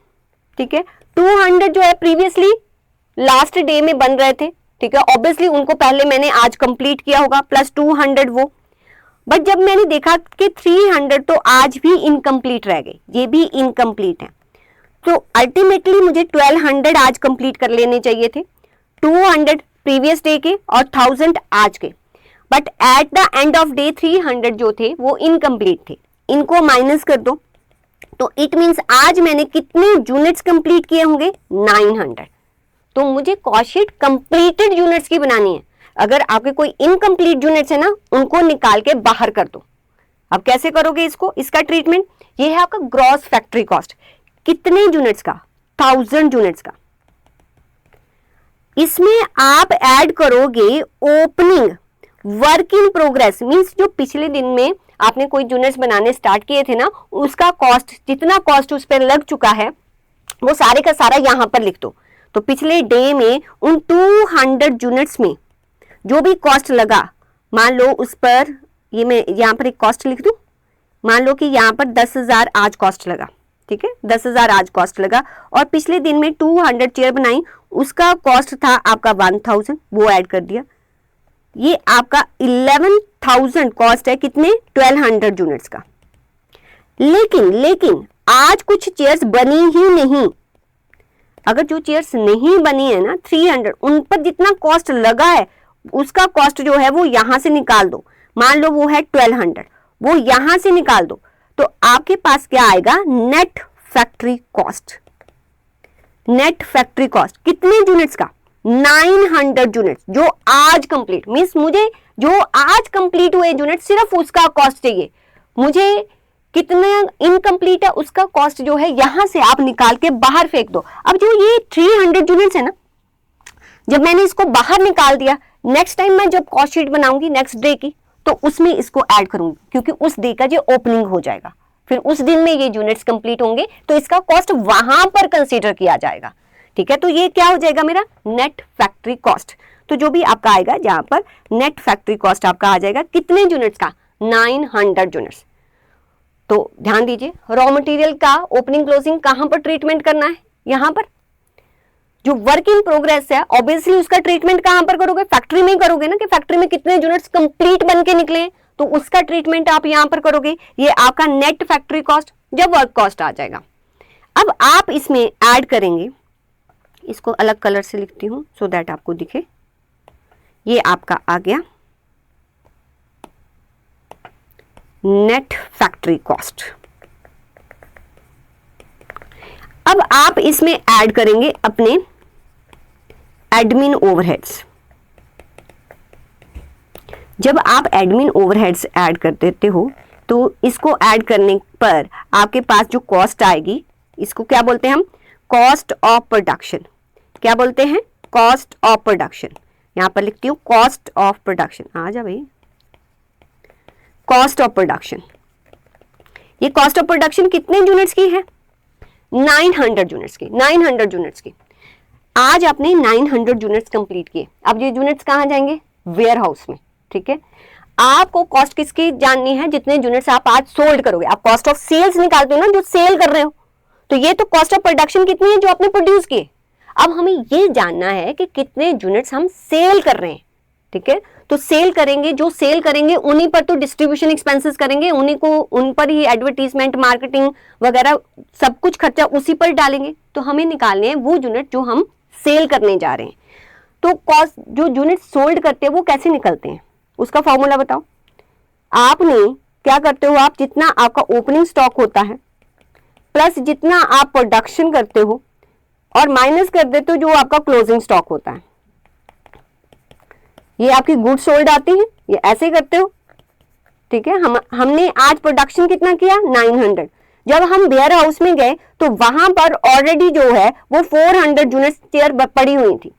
ठीक है। 200 जो है प्रीवियसली लास्ट डे में बन रहे थे, ठीक है, ऑब्वियसली उनको पहले मैंने आज कंप्लीट किया होगा, प्लस 200 वो। बट जब मैंने देखा कि 300 तो आज भी इनकम्प्लीट रह गए, ये भी इनकम्प्लीट है, तो अल्टीमेटली मुझे 1200 आज कंप्लीट कर लेने चाहिए थे, 200 प्रीवियस डे के और 1000 आज के। But at the end of day 300 जो थे वो इनकम्प्लीट थे, इनको माइनस कर दो, तो इट मींस आज मैंने कितने यूनिट्स कंप्लीट किए होंगे? 900। तो मुझे कॉस्ट शीट कंप्लीटेड यूनिट्स की बनानी है। अगर आपके कोई इनकम्प्लीट यूनिट्स है ना, उनको निकाल के बाहर कर दो। अब कैसे करोगे इसको, इसका ट्रीटमेंट? ये है आपका ग्रॉस फैक्ट्री कॉस्ट। कितने यूनिट्स का? 1000 यूनिट्स का। इसमें आप ऐड करोगे opening, work in progress, means जो पिछले दिन में आपने कोई यूनिट्स बनाने स्टार्ट किए थे ना, उसका कॉस्ट, जितना कॉस्ट उस पर लग चुका है वो सारे का सारा यहां पर लिख दो। तो पिछले डे में उन 200 यूनिट्स में जो भी कॉस्ट लगा, मान लो उस पर, ये मैं यहाँ पर एक कॉस्ट लिख दूं, मान लो कि यहाँ पर 10,000 आज कॉस्ट लगा, ठीक है, 10,000 आज कॉस्ट लगा, और पिछले दिन में 200 चेयर बनाई, उसका कॉस्ट था आपका 1000, वो ऐड कर दिया। ये आपका 11,000 कॉस्ट है, कितने? 1200 यूनिट्स का। लेकिन आज कुछ चेयर्स बनी ही नहीं। अगर जो चेयर्स नहीं बनी है ना 300, उन पर जितना कॉस्ट लगा है उसका कॉस्ट जो है वो यहां से निकाल दो। मान लो वो है 1200, वो यहां से निकाल दो, तो आपके पास क्या आएगा? Net factory cost. Net factory cost कितने यूनिट्स का? 900 यूनिट्स, जो आज कंप्लीट, मींस मुझे जो आज कंप्लीट हुए यूनिट सिर्फ उसका कॉस्ट चाहिए। मुझे कितना इनकम्प्लीट है उसका कॉस्ट जो है यहां से आप निकाल के बाहर फेंक दो। अब जो ये 300 यूनिट्स है ना, जब मैंने इसको बाहर निकाल दिया, नेक्स्ट टाइम मैं जब कॉस्ट शीट बनाऊंगी नेक्स्ट डे की, तो उसमें इसको ऐड करूंगी, क्योंकि उस डे का जो ओपनिंग हो जाएगा, फिर उस दिन में ये यूनिट्स कंप्लीट होंगे, तो इसका कॉस्ट वहां पर कंसीडर किया जाएगा, ठीक है। तो ये क्या हो जाएगा मेरा? Net factory cost. तो जो भी आपका आएगा जहां पर नेट फैक्ट्री कॉस्ट आपका आ जाएगा, कितने यूनिट्स का? 900 यूनिट्स। तो ध्यान दीजिए, रॉ मटेरियल का ओपनिंग क्लोजिंग कहां पर ट्रीटमेंट करना है? यहां पर। जो वर्क इन प्रोग्रेस है ऑब्वियसली उसका ट्रीटमेंट कहां पर करोगे? फैक्ट्री में ही करोगे ना, कि फैक्ट्री में कितने यूनिट्स कंप्लीट बन के निकले, तो उसका ट्रीटमेंट आप यहां पर करोगे। ये आपका नेट फैक्ट्री कॉस्ट, जब वर्क कॉस्ट आ जाएगा। अब आप इसमें ऐड करेंगे, इसको अलग कलर से लिखती हूं सो दैट आपको दिखे। ये आपका आ गया नेट फैक्ट्री कॉस्ट। अब आप इसमें ऐड करेंगे अपने एडमिन ओवरहेड्स। जब आप एडमिन ओवरहेड्स ऐड कर देते हो, तो इसको ऐड करने पर आपके पास जो कॉस्ट आएगी, इसको क्या बोलते हैं हम? Cost of production. क्या बोलते हैं? Cost of production. यहां पर लिखती हूं कॉस्ट ऑफ प्रोडक्शन। आ जा भाई, कॉस्ट ऑफ प्रोडक्शन। ये कॉस्ट ऑफ प्रोडक्शन कितने यूनिट्स की है? 900 यूनिट्स की। 900 यूनिट्स की। आज आपने 900 यूनिट्स कंप्लीट किए। अब ये यूनिट्स कहां जाएंगे? वेयर हाउस में, ठीक है। आपको कॉस्ट किसकी जाननी है? जितने यूनिट्स आप आज सोल्ड करोगे। आप कॉस्ट ऑफ सेल्स निकालते हो ना, जो सेल कर रहे हो, तो ये तो कॉस्ट ऑफ प्रोडक्शन कितनी है जो आपने प्रोड्यूस किए। अब हमें ये जानना है कि कितने यूनिट्स हम सेल कर रहे हैं, ठीक है। तो सेल करेंगे, जो सेल करेंगे उन्हीं पर तो डिस्ट्रीब्यूशन एक्सपेंसेस करेंगे, उन्हीं को, उन पर ही एडवर्टीजमेंट, मार्केटिंग वगैरह सब कुछ खर्चा उसी पर डालेंगे। तो हमें निकालने हैं वो यूनिट जो हम सेल करने जा रहे हैं। तो कॉस्ट, जो यूनिट सोल्ड करते हैं वो कैसे निकलते हैं, उसका फॉर्मूला बताओ। आपने क्या करते हो? आप जितना आपका ओपनिंग स्टॉक होता है प्लस जितना आप प्रोडक्शन करते हो और माइनस कर देते हो जो आपका क्लोजिंग स्टॉक होता है। ये आपकी गुड सोल्ड आती है, ये ऐसे करते हो, ठीक है। हमने आज प्रोडक्शन कितना किया? 900। जब हम वेयर हाउस में गए तो वहां पर ऑलरेडी जो है वो 400 यूनिट्स चेयर पड़ी हुई थी,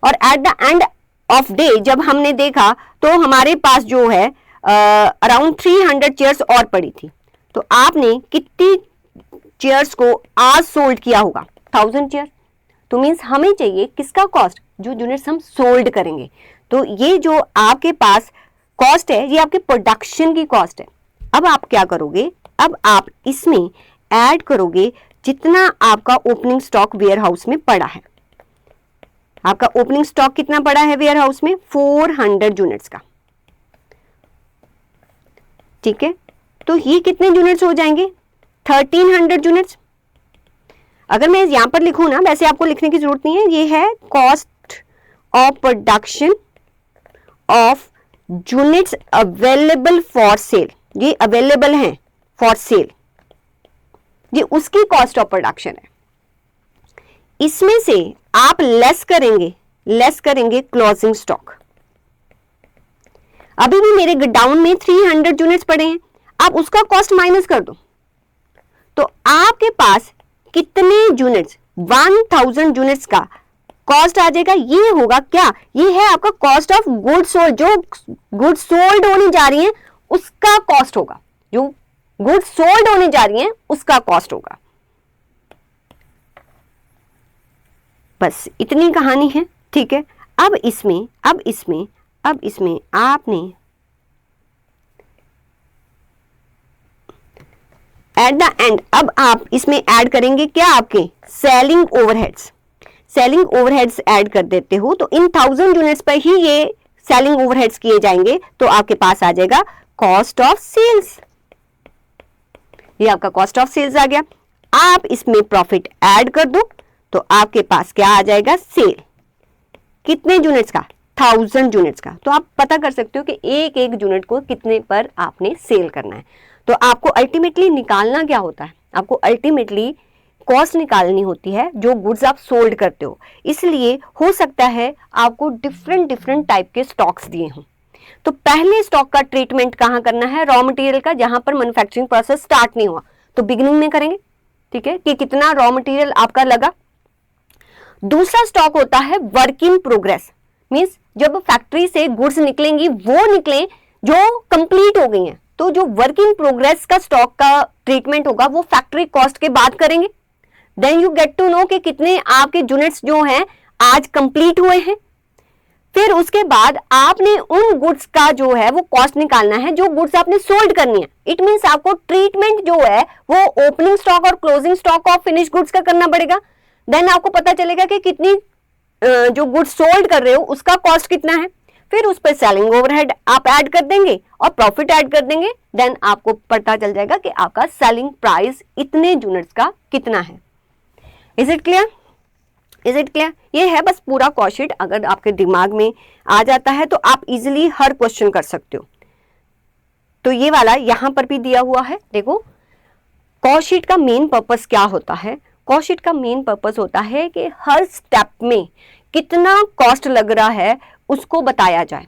और at the end of day जब हमने देखा तो हमारे पास जो है अराउंड 300 चेयर्स और पड़ी थी। तो आपने कितनी चेयर्स को आज सोल्ड किया होगा? 1000 चेयर। तो मीन्स हमें चाहिए किसका कॉस्ट, जो यूनिट्स हम सोल्ड करेंगे। तो ये जो आपके पास कॉस्ट है ये आपके प्रोडक्शन की कॉस्ट है। अब आप क्या करोगे, अब आप इसमें ऐड करोगे जितना आपका ओपनिंग स्टॉक वेयर हाउस में पड़ा है। आपका ओपनिंग स्टॉक कितना पड़ा है वेयर हाउस में, 400 यूनिट्स का, ठीक है। तो ये कितने यूनिट्स हो जाएंगे, 1300 यूनिट्स। अगर मैं यहां पर लिखूं ना, वैसे आपको लिखने की जरूरत नहीं है, ये है cost of production of units available for sale, ये अवेलेबल हैं फॉर सेल, ये उसकी कॉस्ट ऑफ प्रोडक्शन है। इसमें से आप लेस करेंगे क्लोजिंग स्टॉक। अभी भी मेरे गोडाउन में 300 यूनिट्स पड़े हैं, आप उसका कॉस्ट माइनस कर दो, तो आपके पास कितने यूनिट्स, 1000 यूनिट्स का कॉस्ट आ जाएगा। ये होगा क्या, ये है आपका कॉस्ट ऑफ गुड्स सोल्ड, जो गुड्स सोल्ड होने जा रही हैं उसका कॉस्ट होगा, जो गुड्स सोल्ड होने जा रही हैं उसका कॉस्ट होगा। बस इतनी कहानी है, ठीक है। अब इसमें आपने एट द एंड, अब आप इसमें ऐड करेंगे क्या, आपके सेलिंग ओवरहेड्स ऐड कर देते हो, तो इन 1000 यूनिट्स पर ही ये सेलिंग ओवरहेड्स किए जाएंगे, तो आपके पास आ जाएगा कॉस्ट ऑफ सेल्स। ये आपका कॉस्ट ऑफ सेल्स आ गया। आप इसमें प्रॉफिट ऐड कर दो, तो आपके पास क्या आ जाएगा, सेल। कितने यूनिट्स का, 1000 यूनिट्स का। तो आप पता कर सकते हो कि एक एक यूनिट को कितने पर आपने सेल करना है। तो आपको अल्टीमेटली निकालना क्या होता है, आपको अल्टीमेटली कॉस्ट निकालनी होती है जो गुड्स आप सोल्ड करते हो। इसलिए हो सकता है आपको डिफरेंट टाइप के स्टॉक्स दिए हों, तो पहले स्टॉक का ट्रीटमेंट कहाँ करना है, रॉ मटेरियल का, जहां पर मैन्युफैक्चरिंग प्रोसेस स्टार्ट नहीं हुआ, तो बिगिनिंग में करेंगे, ठीक है, कि कितना रॉ मटेरियल आपका लगा। दूसरा स्टॉक होता है वर्क इन प्रोग्रेस, मींस जब फैक्ट्री से गुड्स निकलेंगी वो निकले जो कंप्लीट हो गई हैं, तो जो वर्क इन प्रोग्रेस का स्टॉक का ट्रीटमेंट होगा वो फैक्ट्री कॉस्ट के बाद करेंगे। Then you get to know कि कितने आपके यूनिट्स जो हैं आज कंप्लीट हुए हैं। फिर उसके बाद आपने उन गुड्स का जो है वो कॉस्ट निकालना है जो गुड्स आपने सोल्ड करनी है। इट मींस आपको ट्रीटमेंट जो है वो ओपनिंग स्टॉक और closing stock of finish goods का करना पड़ेगा। देन आपको पता चलेगा कि कितनी जो गुड्स सोल्ड कर रहे हो उसका कॉस्ट कितना है। फिर उस पर सेलिंग ओवरहेड आप ऐड कर देंगे और प्रॉफिट ऐड कर देंगे। देन आपको पता चल जाएगा कि आपका सेलिंग प्राइस इतने यूनिट्स का कितना है। Is it clear? ये है बस पूरा कॉस्ट शीट। अगर आपके दिमाग में आ जाता है तो आप इजीली हर क्वेश्चन कर सकते हो। तो ये वाला यहां पर भी दिया हुआ है। देखो कॉस्ट शीट का मेन पर्पस क्या होता है। कॉस्ट शीट का मेन पर्पस होता है कि हर स्टेप में कितना कॉस्ट लग रहा है उसको बताया जाए,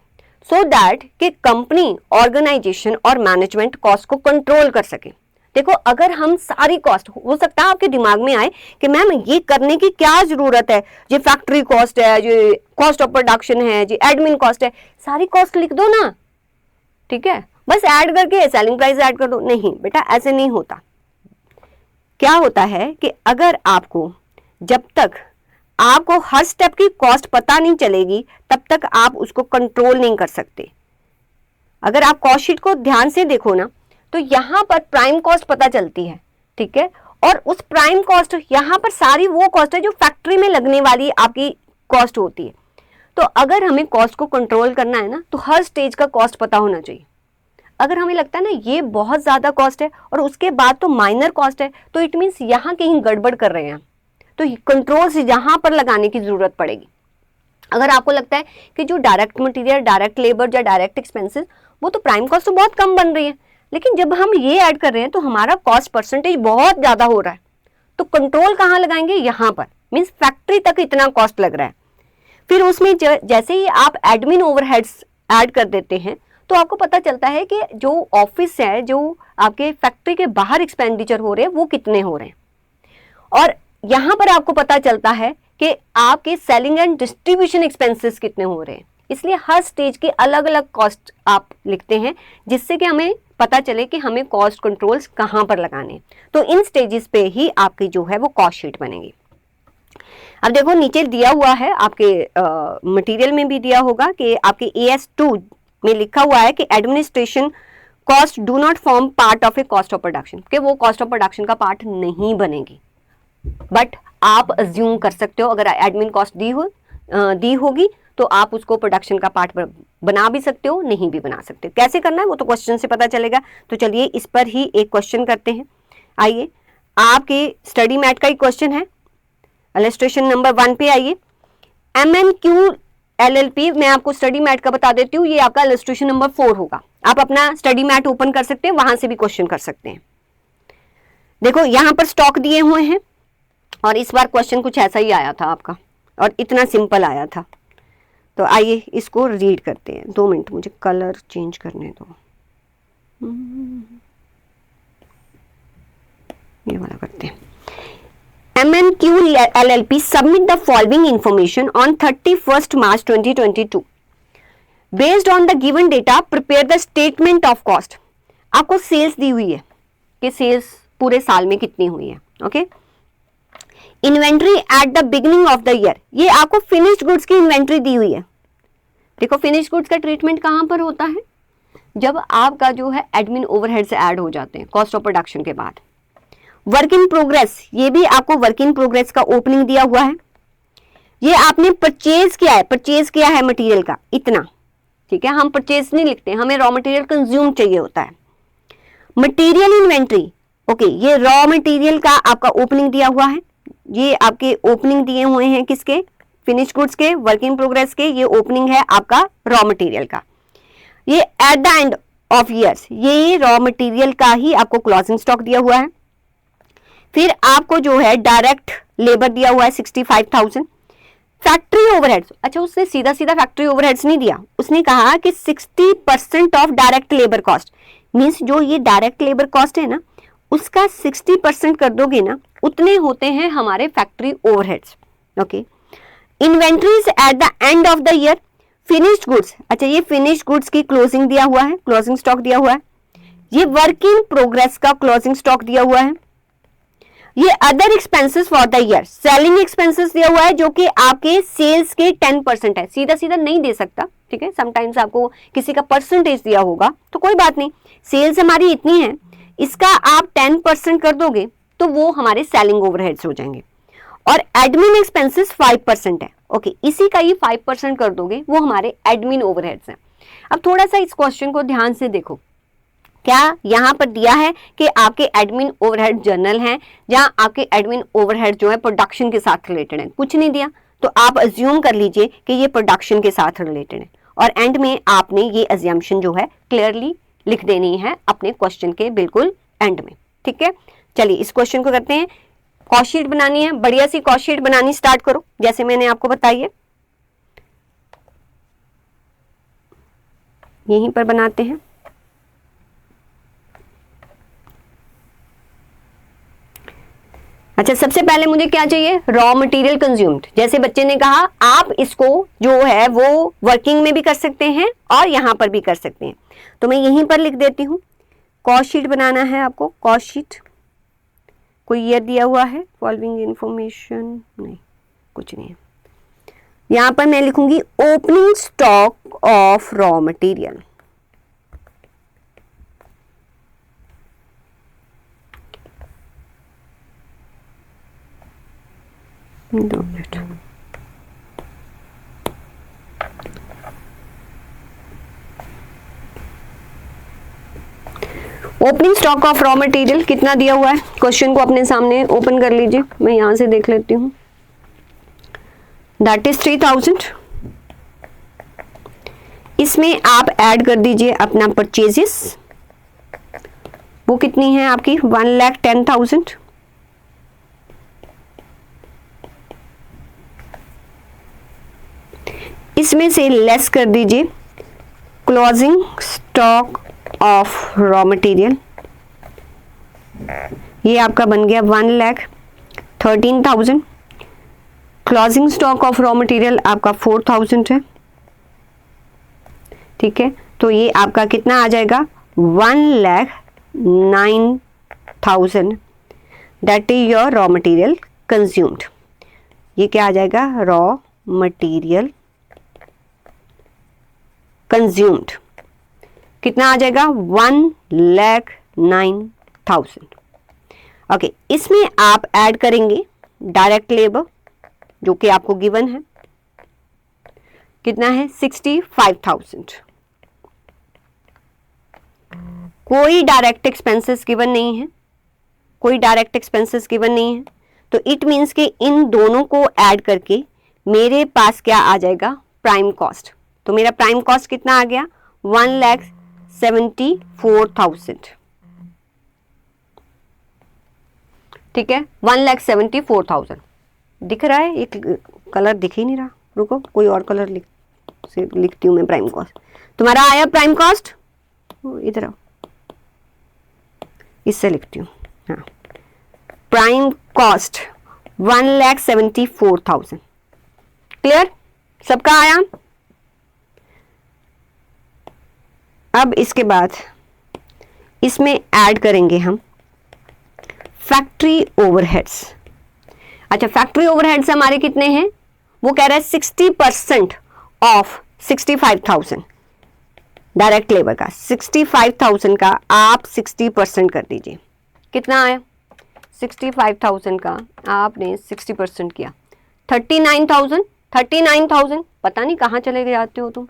सो दैट कि कंपनी, ऑर्गेनाइजेशन और मैनेजमेंट कॉस्ट को कंट्रोल कर सके। देखो अगर हम सारी कॉस्ट, हो सकता है आपके दिमाग में आए कि मैम ये करने की क्या जरूरत है, ये फैक्ट्री कॉस्ट है, ये कॉस्ट ऑफ प्रोडक्शन है, ये एडमिन कॉस्ट है, सारी कॉस्ट लिख दो ना, ठीक है, बस ऐड करके सेलिंग प्राइस ऐड कर दो। नहीं बेटा, ऐसे नहीं होता। क्या होता है कि अगर आपको, जब तक आपको हर स्टेप की कॉस्ट पता नहीं चलेगी तब तक आप उसको कंट्रोल नहीं कर सकते। अगर आप कॉस्ट शीट को ध्यान से देखो ना तो यहां पर प्राइम कॉस्ट पता चलती है, ठीक है, और उस प्राइम कॉस्ट, यहां पर सारी वो कॉस्ट है जो फैक्ट्री में लगने वाली आपकी कॉस्ट होती है। तो अगर हमें कॉस्ट को कंट्रोल करना है ना तो हर स्टेज का कॉस्ट पता होना चाहिए। अगर हमें लगता है ना ये बहुत ज्यादा कॉस्ट है और उसके बाद तो माइनर कॉस्ट है, तो इट मीन्स यहां कहीं गड़बड़ कर रहे हैं, तो कंट्रोल से यहां पर लगाने की जरूरत पड़ेगी। अगर आपको लगता है कि जो डायरेक्ट मटेरियल, डायरेक्ट लेबर या डायरेक्ट एक्सपेंसेस, वो तो प्राइम कॉस्ट तो बहुत कम बन रही है, लेकिन जब हम ये ऐड कर रहे हैं तो हमारा कॉस्ट परसेंटेज बहुत ज्यादा हो रहा है, तो कंट्रोल कहां लगाएंगे, यहां पर, मीन्स फैक्ट्री तक इतना कॉस्ट लग रहा है। फिर उसमें जैसे ही आप एडमिन ओवरहेड्स ऐड कर देते हैं तो आपको पता चलता है कि जो ऑफिस है, जो आपके फैक्ट्री के बाहर एक्सपेंडिचर हो रहे हैं वो कितने हो रहे हैं, और यहां पर आपको पता चलता है कि आपके सेलिंग एंड डिस्ट्रीब्यूशन एक्सपेंसेस कितने हो रहे हैं। इसलिए हर स्टेज की अलग अलग कॉस्ट आप लिखते हैं जिससे कि हमें पता चले कि हमें कॉस्ट कंट्रोल्स कहां पर लगाने। तो इन स्टेजेस पे ही आपकी जो है वो कॉस्ट शीट बनेगी। अब देखो नीचे दिया हुआ है आपके मटेरियल में भी दिया होगा कि आपके AS2 में लिखा हुआ है कि administration cost do not form part of A cost of production, कि वो कॉस्ट ऑफ प्रोडक्शन का पार्ट नहीं बनेगी, बट आप अज्यूम कर सकते हो अगर एडमिन कॉस्ट दी होगी तो आप उसको प्रोडक्शन का पार्ट बना भी सकते हो, नहीं भी बना सकते। कैसे करना है वो तो क्वेश्चन से पता चलेगा। तो चलिए इस पर ही एक क्वेश्चन करते हैं। आइए, आपके स्टडी मैट का ही क्वेश्चन है, इलस्ट्रेशन नंबर 1 पे आइए। MNQ LLP, मैं आपको स्टडी मैट का बता देती हूँ, ये आपका इलस्ट्रेशन नंबर 4 होगा। आप अपना स्टडी मैट ओपन कर सकते हैं, वहां से भी क्वेश्चन कर सकते हैं। देखो यहाँ पर स्टॉक दिए हुए हैं और इस बार क्वेश्चन कुछ ऐसा ही आया था आपका और इतना सिंपल आया था। तो आइए इसको रीड करते हैं। 2 मिनट, मुझे कलर चेंज करने दो, ये वाला करते हैं। MNQ LLP submit the following information on 31st March 2022. Based on the given data, prepare the statement of cost. आपको सेल्स दी हुई है कि सेल्स पूरे साल में कितनी हुई है। Okay, inventory at the beginning of the year, ये आपको फिनिश्ड गुड्स की इन्वेंट्री दी हुई है। देखो फिनिश्ड गुड्स का ट्रीटमेंट कहां पर होता है, जब आपका जो है एडमिन ओवरहेड से ऐड हो जाते हैं कॉस्ट ऑफ प्रोडक्शन के बाद। वर्क इन प्रोग्रेस, ये भी आपको वर्क इन प्रोग्रेस का ओपनिंग दिया हुआ है। ये आपने परचेज किया है मटेरियल का इतना, ठीक है, हम परचेज नहीं लिखते, हमें रॉ मटेरियल कंज्यूम चाहिए होता है। मटेरियल इन्वेंट्री, ओके, ये रॉ मटेरियल का आपका ओपनिंग दिया हुआ है। ये आपके ओपनिंग दिए हुए हैं किसके, फिनिश गुड्स के, वर्क इन प्रोग्रेस के, ये ओपनिंग है आपका रॉ मटेरियल का। ये at the end of years, ये रॉ मटेरियल का ही आपको क्लोजिंग स्टॉक दिया हुआ है। फिर आपको जो है डायरेक्ट लेबर दिया हुआ है 65,000। फैक्ट्री ओवरहेड्स, अच्छा उसने सीधा फैक्ट्री ओवरहेड्स नहीं दिया, उसने कहा कि 60% of direct labour cost, means जो ये डायरेक्ट लेबर कॉस्ट है ना उसका 60% कर दोगे ना, उतने होते हैं हमारे factory overheads. Okay, inventories at the end of the year, finished goods, अच्छा ये फिनिश्ड गुड्स की क्लोजिंग दिया हुआ है, क्लोजिंग स्टॉक दिया हुआ है। ये वर्क इन प्रोग्रेस का क्लोजिंग स्टॉक दिया हुआ है। ये other expenses for the year, selling expenses दिया हुआ है जो कि आपके सेल्स के 10% है। सीधा नहीं दे सकता, ठीक है, समटाइम्स आपको किसी का परसेंटेज दिया होगा तो कोई बात नहीं, सेल्स हमारी इतनी है, इसका आप 10% कर दोगे तो वो हमारे सेलिंग ओवरहेड्स हो जाएंगे। और एडमिन एक्सपेंसेस 5% है। ओके, इसी का ही 5% कर दोगे वो हमारे एडमिन ओवरहेड्स हैं। अब थोड़ा सा इस क्वेश्चन को ध्यान से देखो, क्या यहाँ पर दिया है कि आपके एडमिन ओवरहेड जर्नल हैं, जहाँ आपके एडमिन ओवरहेड जो है प्रोडक्शन के साथ रिलेटेड है, कुछ नहीं दिया, तो आप अज्यूम कर लीजिए कि ये प्रोडक्शन के साथ रिलेटेड है। और एंड में आपने ये अज्यूम्पशन जो है क्लियरली लिख देनी है अपने क्वेश्चन के बिल्कुल एंड में, ठीक है। चलिए इस क्वेश्चन को करते हैं। कॉस्ट शीट बनानी है, बढ़िया सी कॉस्ट शीट बनानी स्टार्ट करो जैसे मैंने आपको बताई है, यहीं पर बनाते हैं। अच्छा, सबसे पहले मुझे क्या चाहिए, रॉ मटेरियल कंज्यूम्ड। जैसे बच्चे ने कहा आप इसको जो है वो वर्किंग में भी कर सकते हैं और यहां पर भी कर सकते हैं, तो मैं यहीं पर लिख देती हूं। कॉस्ट शीट बनाना है आपको, कॉस्ट शीट, कोई ईयर दिया हुआ है, फॉलोइंग इंफॉर्मेशन नहीं, कुछ नहीं है। यहां पर मैं लिखूंगी opening stock of raw material. दो minute, opening stock of raw material कितना दिया हुआ है, क्वेश्चन को अपने सामने ओपन कर लीजिए, मैं यहां से देख लेती हूं। That is 3000। इसमें आप ऐड कर दीजिए अपना परचेजेस, वो कितनी है आपकी 1,10,000। इसमें से लेस कर दीजिए closing stock of raw material, ये आपका बन गया 1,13,000। Closing stock of raw material आपका 4,000 है, ठीक है, तो ये आपका कितना आ जाएगा 1,09,000, that is your raw material consumed. ये क्या आ जाएगा, रॉ मटेरियल कंज्यूम्ड, कितना आ जाएगा, 1,09,000। ओके, इसमें आप ऐड करेंगे डायरेक्ट लेबर जो कि आपको गिवन है, कितना है, 65,000। कोई डायरेक्ट एक्सपेंसेस गिवन नहीं है, कोई डायरेक्ट एक्सपेंसेस गिवन नहीं है, तो इट मीन्स कि इन दोनों को ऐड करके मेरे पास क्या आ जाएगा, प्राइम कॉस्ट। तो मेरा प्राइम कॉस्ट कितना आ गया, 1,74,000। ठीक है, 1,74,000 दिख रहा है, एक कलर दिख ही नहीं रहा, रुको कोई और कलर लिखती हूँ मैं। प्राइम कॉस्ट तुम्हारा आया, प्राइम कॉस्ट इधर आओ, इससे लिखती हूँ। हाँ, प्राइम कॉस्ट 1,74,000। क्लियर, सबका आया। अब इसके बाद इसमें ऐड करेंगे हम फैक्ट्री ओवरहेड्स। अच्छा, फैक्ट्री ओवरहेड्स हमारे कितने हैं, वो कह रहा है 60% ऑफ 65,000 डायरेक्ट लेबर का। 65,000 का आप 60% कर दीजिए, कितना आया, 65,000 का आपने 60% किया, 39,000। 39,000 पता नहीं कहाँ चले जाते हो तुम,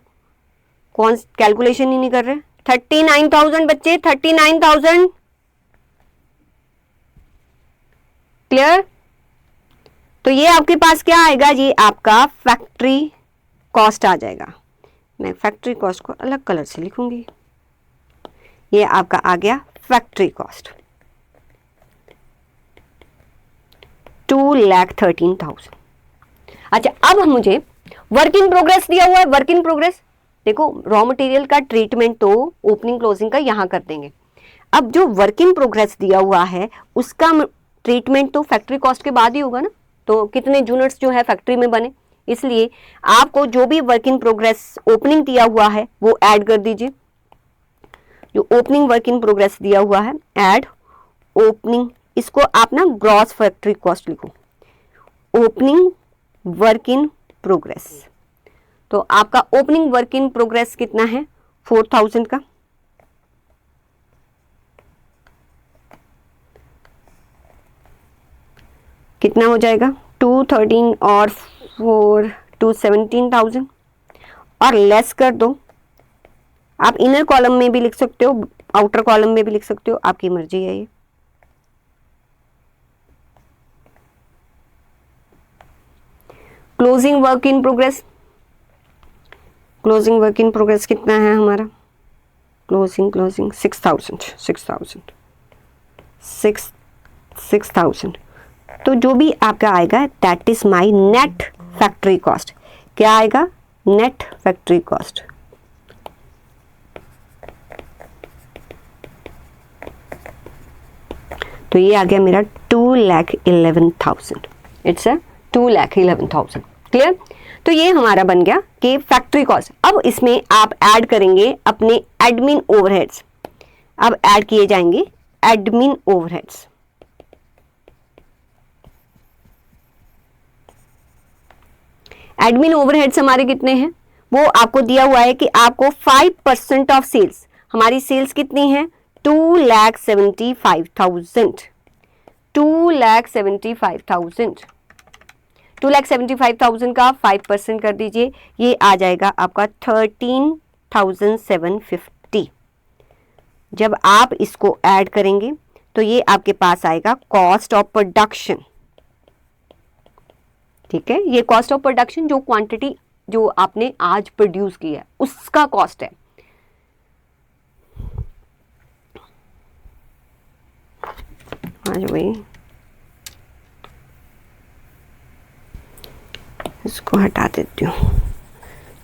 कौन कैलकुलेशन ही नहीं कर रहे। 39,000 बच्चे, 39,000। क्लियर, तो ये आपके पास क्या आएगा, ये आपका फैक्ट्री कॉस्ट आ जाएगा। मैं फैक्ट्री कॉस्ट को अलग कलर से लिखूंगी, ये आपका आ गया फैक्ट्री कॉस्ट 2,13,000। अच्छा, अब मुझे वर्क इन प्रोग्रेस दिया हुआ है। वर्क इन प्रोग्रेस देखो, रॉ मटेरियल का ट्रीटमेंट तो ओपनिंग क्लोजिंग का यहां कर देंगे। अब जो वर्क इन प्रोग्रेस दिया हुआ है उसका ट्रीटमेंट तो फैक्ट्री कॉस्ट के बाद ही होगा ना, तो कितने यूनिट्स जो है फैक्ट्री में बने, इसलिए आपको जो भी वर्क इन प्रोग्रेस ओपनिंग दिया हुआ है वो ऐड कर दीजिए। जो ओपनिंग वर्क इन प्रोग्रेस दिया हुआ है, ऐड ओपनिंग, इसको आप ना ग्रॉस फैक्ट्री कॉस्ट लिखो, ओपनिंग वर्क इन प्रोग्रेस। तो आपका ओपनिंग वर्क इन प्रोग्रेस कितना है, 4,000 का। कितना हो जाएगा, 213 और 4 217,000, और लेस कर दो। आप इनर कॉलम में भी लिख सकते हो, आउटर कॉलम में भी लिख सकते हो, आपकी मर्जी है ये। Closing work in progress, closing work in progress कितना है हमारा, क्लोजिंग 6,000। तो जो भी आपका आएगा that is my net factory cost. क्या आएगा, नेट फैक्ट्री कॉस्ट। तो ये आ गया मेरा 2,11,000। It's a 2,11,000। क्लियर, तो ये हमारा बन गया कि फैक्ट्री कॉस्ट। अब इसमें आप ऐड करेंगे अपने एडमिन ओवरहेड्स। अब ऐड किए जाएंगे एडमिन ओवरहेड्स। एडमिन ओवरहेड्स हमारे कितने हैं, वो आपको दिया हुआ है कि आपको 5% ऑफ सेल्स, हमारी सेल्स कितनी है, 2,75,000। 2,75,000 का 5% कर दीजिए, ये आ जाएगा आपका 13,750। जब आप इसको ऐड करेंगे तो ये आपके पास आएगा कॉस्ट ऑफ प्रोडक्शन। ठीक है, ये कॉस्ट ऑफ प्रोडक्शन जो क्वांटिटी जो आपने आज प्रोड्यूस की है उसका कॉस्ट है। आज वही इसको हटा देती हूँ।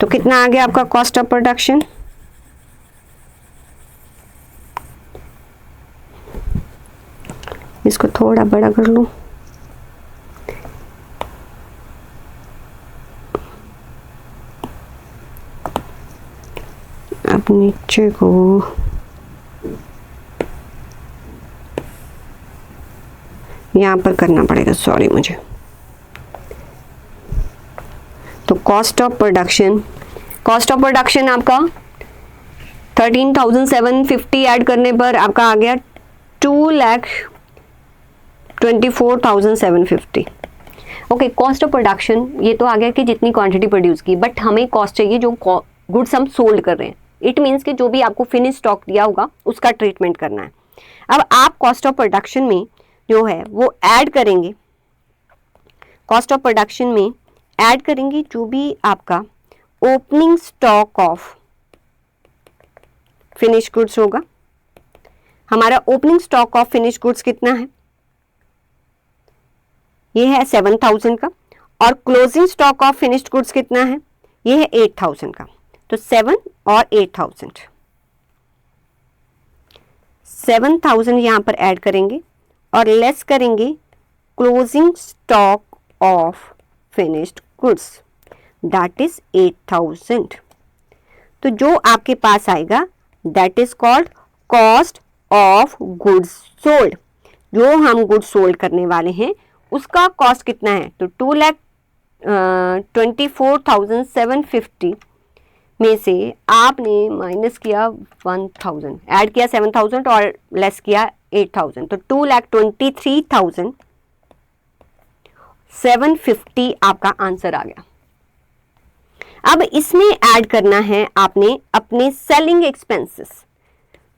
तो कितना आ गया आपका कॉस्ट ऑफ प्रोडक्शन, इसको थोड़ा बड़ा कर लूं, अब नीचे को यहाँ पर करना पड़ेगा, सॉरी मुझे। तो कॉस्ट ऑफ प्रोडक्शन आपका 13,750 ऐड करने पर आपका आ गया 2,24,750। ओके, कॉस्ट ऑफ प्रोडक्शन ये तो आ गया कि जितनी क्वांटिटी प्रोड्यूस की, बट हमें कॉस्ट चाहिए जो गुड्स हम सोल्ड कर रहे हैं। इट मीन्स कि जो भी आपको फिनिश स्टॉक दिया होगा उसका ट्रीटमेंट करना है। अब आप कॉस्ट ऑफ प्रोडक्शन में जो है वो ऐड करेंगे, कॉस्ट ऑफ प्रोडक्शन में ऐड करेंगे जो भी आपका opening stock of finish goods होगा। हमारा opening stock of finish goods कितना है, ये है 7,000 का, और closing stock of finished goods कितना है, ये है 8,000 का। तो 7 और 8,000, 7,000 यहां पर ऐड करेंगे और लेस करेंगे closing stock of finished goods, that is 8,000। तो जो आपके पास आएगा that is called cost of goods sold. जो हम गुड्स सोल्ड करने वाले हैं उसका कॉस्ट कितना है, तो 2,24,750 में से आपने माइनस किया 1,000, ऐड किया 7,000 और लेस किया 8,000, तो 2,23,750 आपका आंसर आ गया। अब इसमें ऐड करना है आपने अपने सेलिंग एक्सपेंसेस।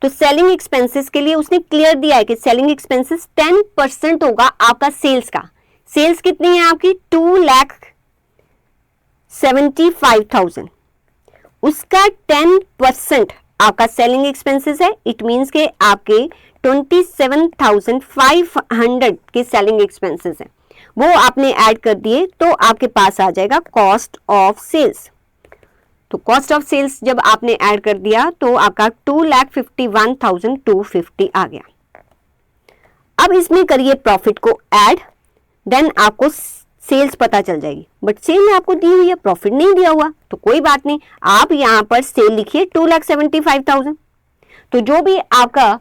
तो सेलिंग एक्सपेंसेस के लिए उसने क्लियर दिया है कि सेलिंग एक्सपेंसेस 10% होगा आपका सेल्स का। सेल्स कितनी है आपकी, 2,75,000, उसका 10% आपका सेलिंग एक्सपेंसेस है। इट मींस के आपके 27,500 के सेलिंग एक्सपेंसेस हैं, वो आपने ऐड कर दिए तो आपके पास आ जाएगा कॉस्ट ऑफ सेल्स। तो कॉस्ट ऑफ सेल्स जब आपने ऐड कर दिया तो आपका 2,51,250 आ गया। अब इसमें करिए प्रॉफिट को ऐड, देन आपको सेल्स पता चल जाएगी, बट सेल आपको दी हुई है, प्रॉफिट नहीं दिया हुआ, तो कोई बात नहीं, आप यहां पर सेल लिखिए 2,75,000। तो जो भी आपका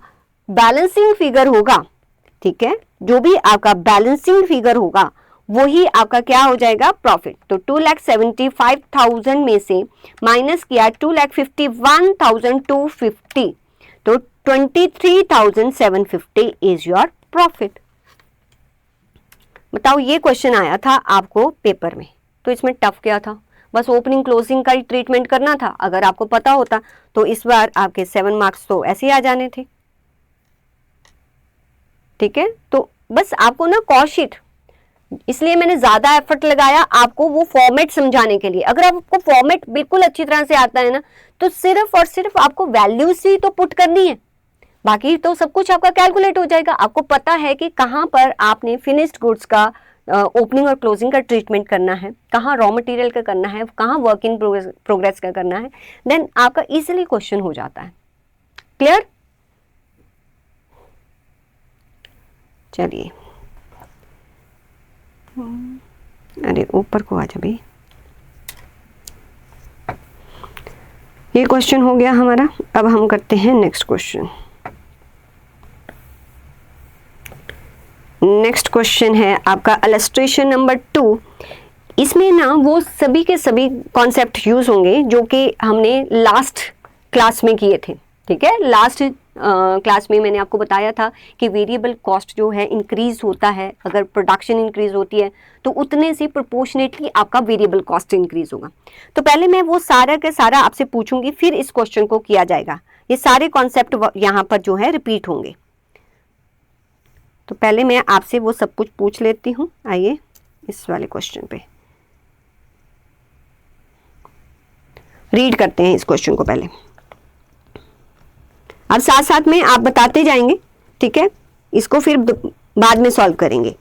बैलेंसिंग फिगर होगा, ठीक है, जो भी आपका बैलेंसिंग फिगर होगा वही आपका क्या हो जाएगा, प्रॉफिट। तो 2,75,000 में से माइनस किया 2,51,250, तो 23,750 इज योर प्रॉफिट। बताओ, ये क्वेश्चन आया था आपको पेपर में, तो इसमें टफ क्या था, बस ओपनिंग क्लोजिंग का ही ट्रीटमेंट करना था। अगर आपको पता होता तो इस बार आपके 7 मार्क्स तो ऐसे ही आ जाने थे। ठीक है, तो बस आपको ना कॉस्ट शीट, इसलिए मैंने ज्यादा एफर्ट लगाया आपको वो फॉर्मेट समझाने के लिए। अगर आपको फॉर्मेट बिल्कुल अच्छी तरह से आता है ना, तो सिर्फ और सिर्फ आपको वैल्यूज ही तो पुट करनी है, बाकी तो सब कुछ आपका कैलकुलेट हो जाएगा। आपको पता है कि कहां पर आपने फिनिश्ड गुड्स का ओपनिंग और क्लोजिंग का ट्रीटमेंट करना है, कहां रॉ मटेरियल का करना है, कहां वर्क इन प्रोग्रेस का करना है, देन आपका इजीली क्वेश्चन हो जाता है। क्लियर? चलिए, अरे ऊपर को आ जा भाई। ये क्वेश्चन हो गया हमारा। अब हम करते हैं नेक्स्ट क्वेश्चन। नेक्स्ट क्वेश्चन है आपका इलस्ट्रेशन नंबर 2। इसमें ना वो सभी के सभी कॉन्सेप्ट यूज होंगे जो कि हमने लास्ट क्लास में किए थे। ठीक है, लास्ट क्लास में मैंने आपको बताया था कि वेरिएबल कॉस्ट जो है इंक्रीज होता है, अगर प्रोडक्शन इंक्रीज होती है तो उतने से प्रोपोर्शनेटली आपका वेरिएबल कॉस्ट इंक्रीज होगा। तो पहले मैं वो सारा का सारा आपसे पूछूंगी, फिर इस क्वेश्चन को किया जाएगा। ये सारे कॉन्सेप्ट यहाँ पर जो है रिपीट होंगे। तो पहले मैं आपसे वो सब कुछ पूछ लेती हूँ। आइए इस वाले क्वेश्चन पे रीड करते हैं इस क्वेश्चन को पहले, अब साथ साथ में आप बताते जाएंगे। ठीक है, इसको फिर बाद में सॉल्व करेंगे।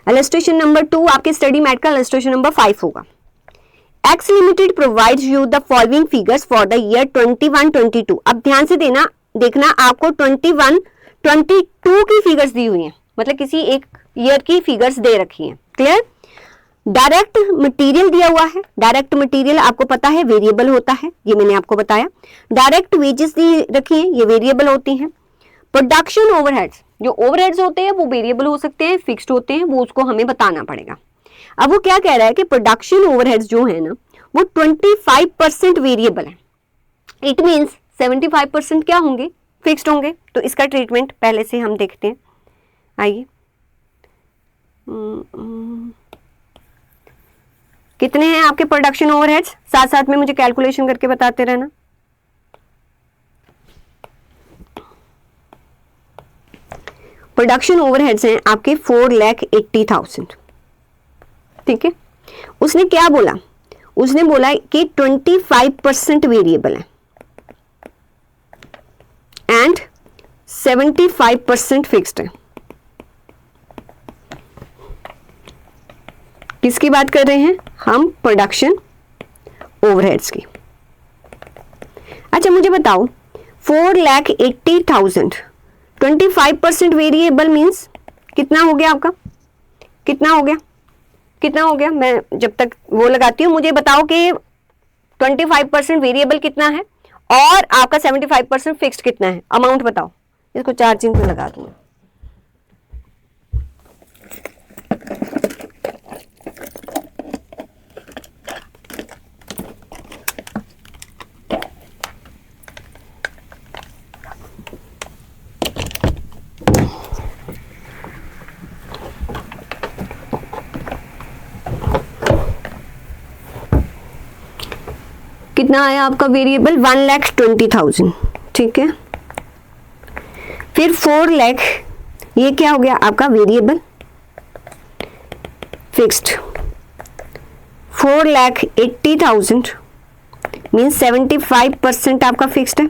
इलस्ट्रेशन नंबर 2 आपके स्टडी मैट का इलस्ट्रेशन नंबर 5 होगा। X limited provides you the following figures for the year 21-22। अब ध्यान से देखना आपको 21-22 की फिगर्स दी हुई हैं, मतलब किसी एक ईयर की फिगर्स दे रखी हैं। क्लियर? डायरेक्ट मटेरियल दिया हुआ है। डायरेक्ट मटेरियल आपको पता है वेरिएबल होता है, ये मैंने आपको बताया। डायरेक्ट वेजेस दी रखी हैं, ये वेरिएबल होती हैं। प्रोडक्शन ओवरहेड्स, जो ओवरहेड्स होते हैं वो वेरिएबल हो सकते हैं, फिक्स्ड होते हैं, वो उसको हमें बताना पड़ेगा। अब वो क्या कह रहा है कि प्रोडक्शन ओवरहेड्स जो है ना वो 25% वेरिएबल है। इट मीन्स 75% क्या होंगे, फिक्स्ड होंगे। तो इसका ट्रीटमेंट पहले से हम देखते हैं, आइए। कितने हैं आपके प्रोडक्शन ओवरहेड्स, साथ साथ में मुझे कैलकुलेशन करके बताते रहना। प्रोडक्शन ओवरहेड्स हैं आपके 4,80,000, ठीक है। उसने क्या बोला, उसने बोला कि 25% वेरिएबल है एंड 75% फिक्स्ड है। किसकी बात कर रहे हैं हम, प्रोडक्शन ओवरहेड्स की। अच्छा मुझे बताओ 4,80,000 25% वेरिएबल मीन्स कितना हो गया आपका, कितना हो गया, कितना हो गया। मैं जब तक वो लगाती हूँ मुझे बताओ कि 25% वेरिएबल कितना है और आपका 75% फिक्स्ड कितना है, अमाउंट बताओ। इसको चार्जिंग पे लगा दूंगा। कितना आया आपका वेरिएबल, 1,20,000, ठीक है। फिर 4 लाख, ये क्या हो गया आपका वेरिएबल, फिक्स्ड। 4,80,000 मीन्स 75% आपका फिक्स्ड है।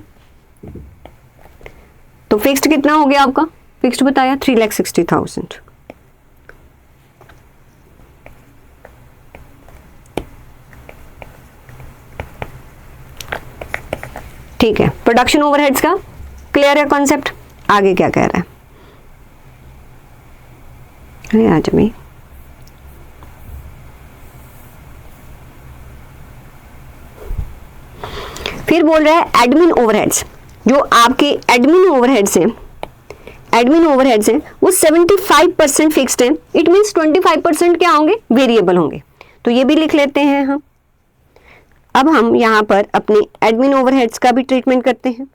तो फिक्स्ड कितना हो गया आपका, फिक्स्ड बताया 3,60,000। ठीक है, प्रोडक्शन ओवरहेड्स का क्लियर है कॉन्सेप्ट। आगे क्या कह रहा है, आज में फिर बोल रहा है एडमिन ओवरहेड्स। जो आपके एडमिन ओवरहेड्स हैं, एडमिन ओवरहेड्स हैं वो 75% फिक्स्ड हैं। इट मीन्स 25% क्या होंगे, वेरिएबल होंगे। तो ये भी लिख लेते हैं हम। अब हम यहां पर अपने एडमिन ओवरहेड्स का भी ट्रीटमेंट करते हैं।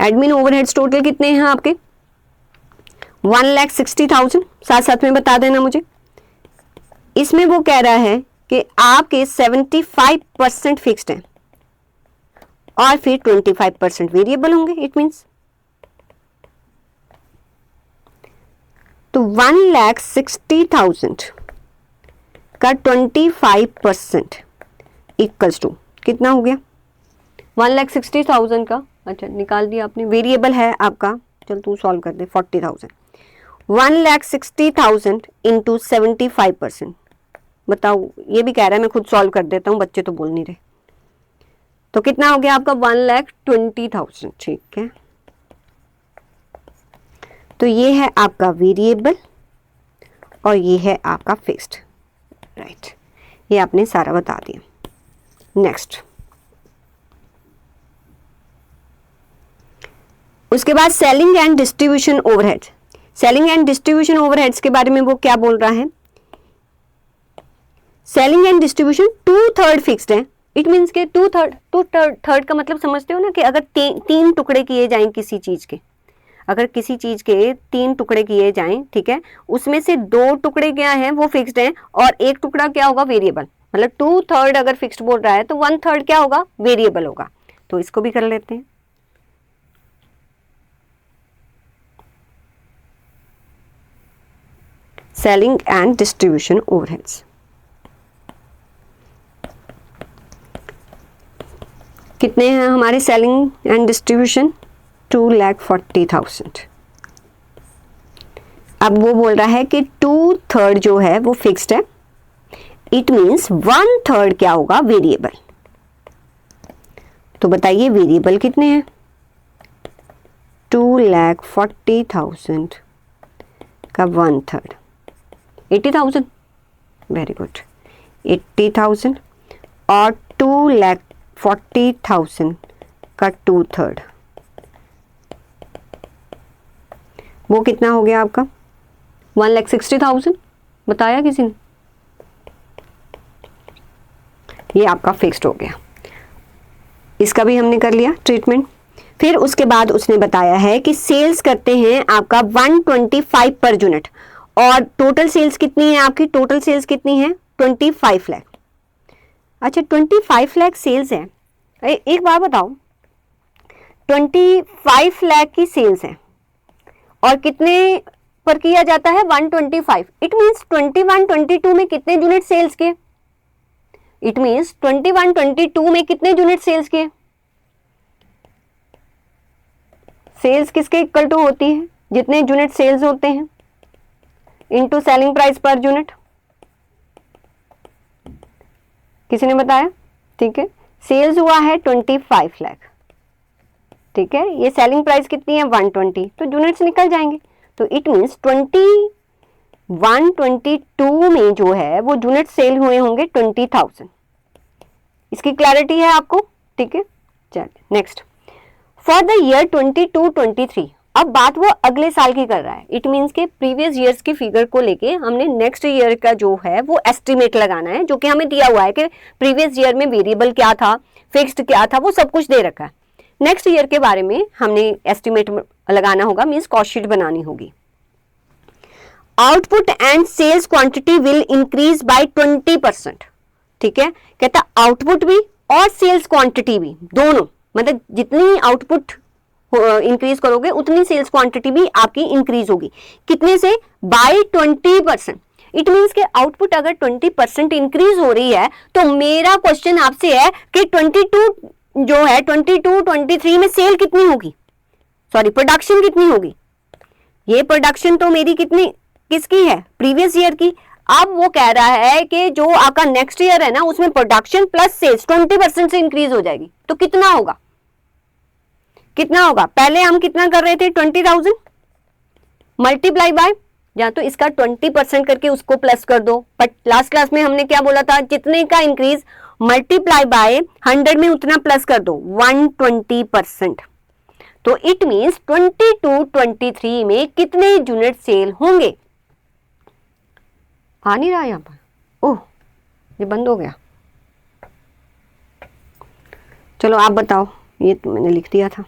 एडमिन ओवरहेड्स टोटल कितने हैं आपके, 1,60,000, साथ साथ में बता देना मुझे। इसमें वो कह रहा है कि आपके 75% फिक्स्ड हैं और फिर 25% वेरिएबल होंगे। इट मीन्स तो 1,60,000 का 25% इक्वल्स टू कितना हो गया, 1,60,000 का, अच्छा निकाल दिया आपने, वेरिएबल है आपका, चल तू सॉल्व कर दे, 40,000। 1,60,000 इंटू 75%, बताओ। ये भी कह रहा है मैं खुद सॉल्व कर देता हूँ, बच्चे तो बोल नहीं रहे। तो कितना हो गया आपका, 1,20,000, ठीक है। तो ये है आपका वेरिएबल और ये है आपका फिक्स्ड, राइट। ये आपने सारा बता दिया। नेक्स्ट, उसके बाद selling and distribution overheads. Selling and distribution overheads के बारे में वो क्या बोल रहा है, सेलिंग एंड डिस्ट्रीब्यूशन 2/3 फिक्स्ड है। इट मीन्स के 2/3 का मतलब समझते हो ना, कि अगर तीन टुकड़े किए जाएं किसी चीज के, अगर किसी चीज के 3 टुकड़े किए जाएं, ठीक है, उसमें से 2 टुकड़े क्या हैं वो फिक्स्ड हैं और 1 टुकड़ा क्या होगा, वेरिएबल। मतलब 2/3 अगर फिक्स्ड बोल रहा है तो 1/3 क्या होगा, वेरिएबल होगा। तो इसको भी कर लेते हैं। सेलिंग एंड डिस्ट्रीब्यूशन ओवरहेड्स कितने हैं हमारे, सेलिंग एंड डिस्ट्रीब्यूशन 2,40,000। अब वो बोल रहा है कि 2/3 जो है वो फिक्स्ड है। इट मीन्स 1/3 क्या होगा, वेरिएबल। तो बताइए वेरिएबल कितने हैं, 2,40,000 का 1/3, 80,000, वेरी गुड, 80,000 और 2,40,000 का 2/3, वो कितना हो गया आपका, 1,60,000, बताया किसी ने? ये आपका फिक्स्ड हो गया, इसका भी हमने कर लिया ट्रीटमेंट। फिर उसके बाद उसने बताया है कि सेल्स करते हैं आपका 125 पर यूनिट, और टोटल सेल्स कितनी है आपकी? टोटल सेल्स कितनी है? 25 लाख। अच्छा 25 लाख सेल्स है। एक बार बताओ, 25 लाख की सेल्स है और कितने पर किया जाता है? 125। इट मीन्स 21 22 में कितने यूनिट सेल्स के? इट मीन्स 21 22 में कितने यूनिट सेल्स के? सेल्स किसके इक्वल टू होती है? जितने यूनिट सेल्स होते हैं into selling price per unit. किसी ने बताया? ठीक है, सेल्स हुआ है 25 लाख, ठीक है, ये सेलिंग प्राइस कितनी है? 120, तो यूनिट्स निकल जाएंगे। तो इट मीन्स 21 22 में जो है वो यूनिट सेल हुए होंगे 20,000। इसकी क्लैरिटी है आपको? ठीक है, चलिए नेक्स्ट। फॉर द ईयर 22-23, अब बात वो अगले साल की कर रहा है। इट मीन्स के प्रीवियस ईयर्स की फिगर को लेके हमने नेक्स्ट ईयर का जो है वो एस्टिमेट लगाना है, जो कि हमें दिया हुआ है कि प्रीवियस ईयर में वेरिएबल क्या था, फिक्स्ड क्या था, वो सब कुछ दे रखा है। नेक्स्ट ईयर के बारे में हमने एस्टिमेट लगाना होगा, मीन्स कॉस्ट शीट बनानी होगी। Output and sales quantity will increase by 20%। ठीक है, कहता आउटपुट भी और सेल्स क्वांटिटी भी, दोनों, मतलब जितनी आउटपुट इंक्रीज करोगे उतनी सेल्स क्वांटिटी भी आपकी इंक्रीज होगी। कितने से? बाय 20%। इट मीन्स के आउटपुट अगर 20% इंक्रीज हो रही है तो मेरा क्वेश्चन आपसे है कि 22 जो है 22-23 में सेल कितनी होगी, सॉरी प्रोडक्शन कितनी होगी? ये प्रोडक्शन तो मेरी कितनी किसकी है? प्रीवियस ईयर की। अब वो कह रहा है कि जो आपका नेक्स्ट ईयर है ना उसमें प्रोडक्शन प्लस सेल्स 20% से इंक्रीज हो जाएगी, तो कितना होगा? कितना होगा? पहले हम कितना कर रहे थे? 20,000 मल्टीप्लाई बाय, या तो इसका 20% करके उसको प्लस कर दो, बट लास्ट क्लास में हमने क्या बोला था? जितने का इंक्रीज मल्टीप्लाई बाय 100 में उतना प्लस कर दो, 120%। तो इट मीन्स 22-23 में कितने यूनिट सेल होंगे? आ नहीं रहा यहां पर, ओह ये बंद हो गया। चलो आप बताओ, ये तो मैंने लिख दिया था,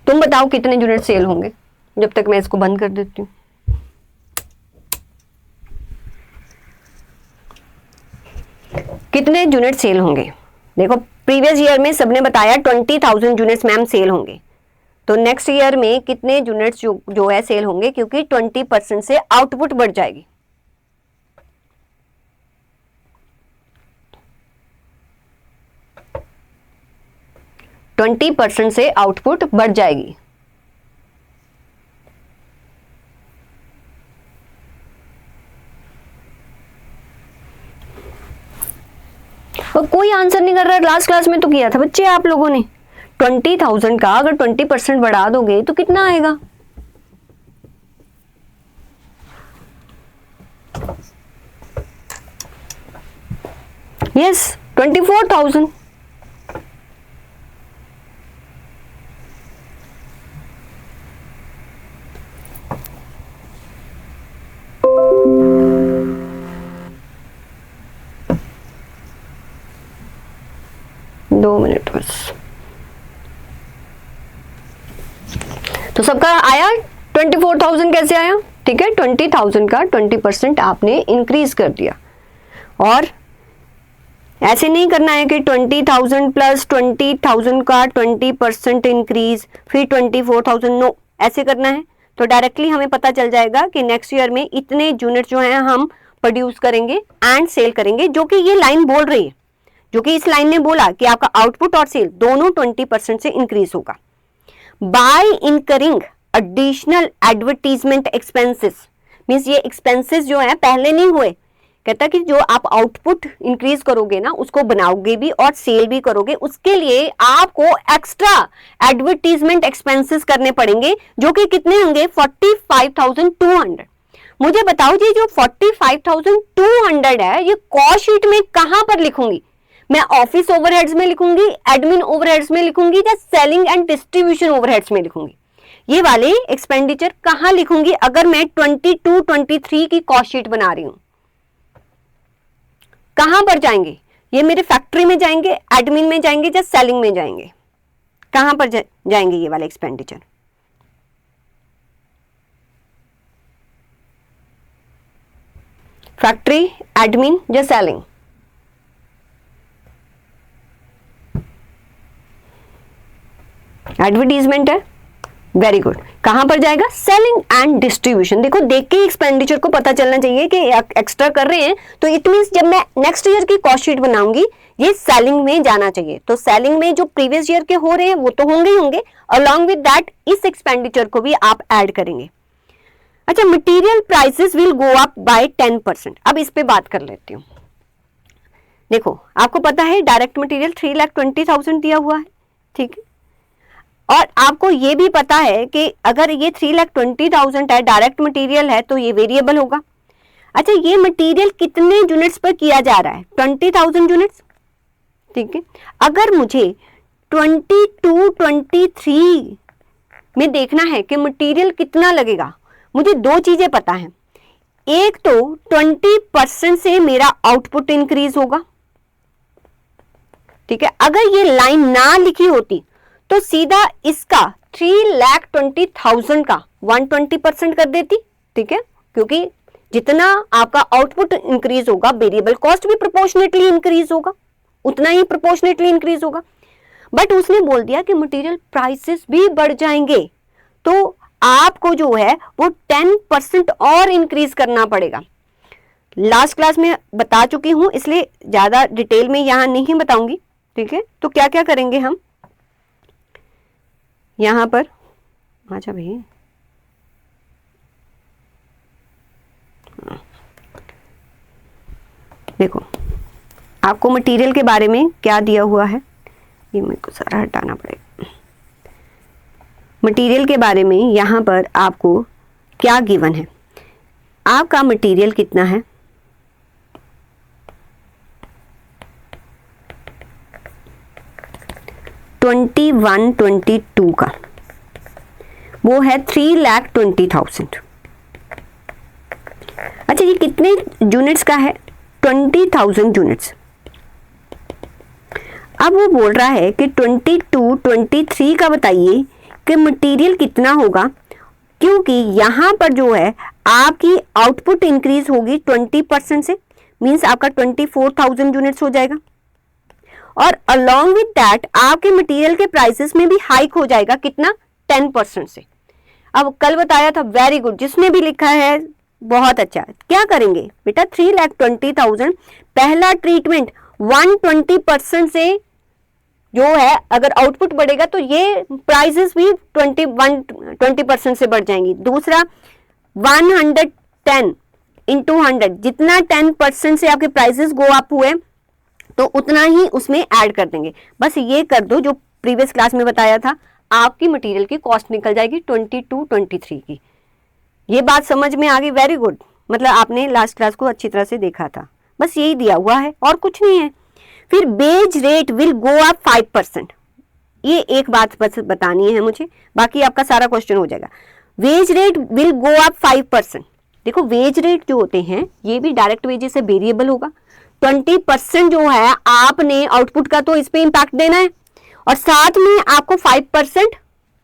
तुम बताओ कितने यूनिट सेल होंगे, जब तक मैं इसको बंद कर देती हूँ। कितने यूनिट सेल होंगे? देखो प्रीवियस ईयर में सबने बताया 20,000 यूनिट्स मैम सेल होंगे, तो नेक्स्ट ईयर में कितने यूनिट्स जो है सेल होंगे, क्योंकि 20% से आउटपुट बढ़ जाएगी। तो 20% से आउटपुट बढ़ जाएगी। और कोई आंसर नहीं कर रहा। लास्ट क्लास में तो किया था बच्चे आप लोगों ने। 20,000 का अगर 20% बढ़ा दोगे तो कितना आएगा? यस 24,000। दो मिनट बस। तो सबका आया 24,000 कैसे आया? ठीक है, 20,000 का 20% आपने इंक्रीज कर दिया। और ऐसे नहीं करना है कि 20,000 प्लस 20,000 का 20% इंक्रीज फिर 24,000, नो, ऐसे करना है तो डायरेक्टली हमें पता चल जाएगा कि नेक्स्ट ईयर में इतने यूनिट जो हैं हम प्रोड्यूस करेंगे एंड सेल करेंगे, जो कि ये लाइन बोल रही है, जो कि इस लाइन ने बोला कि आपका आउटपुट और सेल दोनों 20% से इंक्रीज होगा। By incurring additional advertisement expenses, means ये एक्सपेंसेस जो है पहले नहीं हुए। कहता कि जो आप आउटपुट इंक्रीज करोगे ना उसको बनाओगे भी और सेल भी करोगे, उसके लिए आपको एक्स्ट्रा एडवर्टीजमेंट एक्सपेंसेस करने पड़ेंगे, जो कि कितने होंगे? 45,200। मुझे बताओ जी, जो 45,200 है ये कॉस्ट शीट में कहां पर लिखूंगी? मैं ऑफिस ओवरहेड्स में लिखूंगी, एडमिन ओवरहेड्स में लिखूंगी, या सेलिंग एंड डिस्ट्रीब्यूशन ओवरहेड्स में लिखूंगी? ये वाले एक्सपेंडिचर कहां लिखूंगी अगर मैं 22 23 की कॉस्ट शीट बना रही हूं? कहां पर जाएंगे ये? मेरे फैक्ट्री में जाएंगे, एडमिन में जाएंगे या सेलिंग में जाएंगे? कहां पर जाएंगे ये वाले एक्सपेंडिचर? फैक्ट्री, एडमिन या सेलिंग? एडवर्टीजमेंट है, वेरी गुड। कहां पर जाएगा? Selling and distribution. देखो देख के एक्सपेंडिचर को पता चलना चाहिए कि एक्स्ट्रा कर रहे हैं, तो इट मींस जब मैं नेक्स्ट ईयर की कॉस्ट शीट बनाऊंगी ये सेलिंग में जाना चाहिए। तो सेलिंग में जो प्रीवियस ईयर के हो रहे हैं वो तो होंगे ही होंगे, अलॉन्ग विद दैट इस एक्सपेंडिचर को भी आप ऐड करेंगे। अच्छा, material prices will go up by 10%। अब इस पे बात कर लेती हूँ। देखो आपको पता है डायरेक्ट मटेरियल 3,20,000 दिया हुआ है, ठीक है, और आपको ये भी पता है कि अगर ये 3,20,000 है, डायरेक्ट मटेरियल है, तो ये वेरिएबल होगा। अच्छा, ये मटेरियल कितने यूनिट्स पर किया जा रहा है? 20,000 यूनिट्स, ठीक है। अगर मुझे 22 23 में देखना है कि मटेरियल कितना लगेगा, मुझे दो चीजें पता है। एक तो 20% से मेरा आउटपुट इंक्रीज होगा, ठीक है। अगर ये लाइन ना लिखी होती तो सीधा इसका 3,20,000 का 120% कर देती, ठीक है, क्योंकि जितना आपका आउटपुट इंक्रीज होगा वेरिएबल कॉस्ट भी प्रोपोर्शनेटली इंक्रीज होगा, उतना ही प्रोपोर्शनेटली इंक्रीज होगा। बट उसने बोल दिया कि मटेरियल प्राइसेस भी बढ़ जाएंगे, तो आपको जो है वो 10% और इंक्रीज करना पड़ेगा। लास्ट क्लास में बता चुकी हूं, इसलिए ज्यादा डिटेल में यहां नहीं बताऊंगी, ठीक है। तो क्या क्या करेंगे हम यहां पर? अच्छा भाई, देखो आपको मटेरियल के बारे में क्या दिया हुआ है, ये मेरे को सारा हटाना पड़ेगा। मटेरियल के बारे में यहां पर आपको क्या गिवन है? आपका मटेरियल कितना है? $21 22 का, वो है 3,20,000। अच्छा, ये कितने यूनिट्स का है? 20,000 यूनिट्स। अब वो बोल रहा है कि 22 23 का बताइए कि मटेरियल कितना होगा, क्योंकि यहां पर जो है आपकी आउटपुट इंक्रीज होगी 20% से, मींस आपका 24,000 यूनिट्स हो जाएगा, और अलोंग विद दैट आपके मटेरियल के प्राइसेस में भी हाइक हो जाएगा, कितना? 10% से। अब कल बताया था, वेरी गुड, जिसने भी लिखा है बहुत अच्छा। क्या करेंगे बेटा? 3,20,000 पहला ट्रीटमेंट 120% से जो है, अगर आउटपुट बढ़ेगा तो ये प्राइसेस भी 20% से बढ़ जाएंगी। दूसरा 110 इंटू 100, जितना 10% से आपके प्राइसेस गो अप हुए तो उतना ही उसमें ऐड कर देंगे। बस ये कर दो जो प्रीवियस क्लास में बताया था, आपकी मटेरियल की कॉस्ट निकल जाएगी 22 23 की। ये बात समझ में आ गई? वेरी गुड, मतलब आपने लास्ट क्लास को अच्छी तरह से देखा था। बस यही दिया हुआ है और कुछ नहीं है। फिर wage rate will go up 5%। ये एक बात बस बतानी है मुझे, बाकी आपका सारा क्वेश्चन हो जाएगा। Wage rate will go up 5%। देखो वेज रेट जो होते हैं ये भी डायरेक्ट वेजेस से वेरिएबल होगा। 20% जो है आपने आउटपुट का तो इस पे इंपैक्ट देना है, और साथ में आपको 5%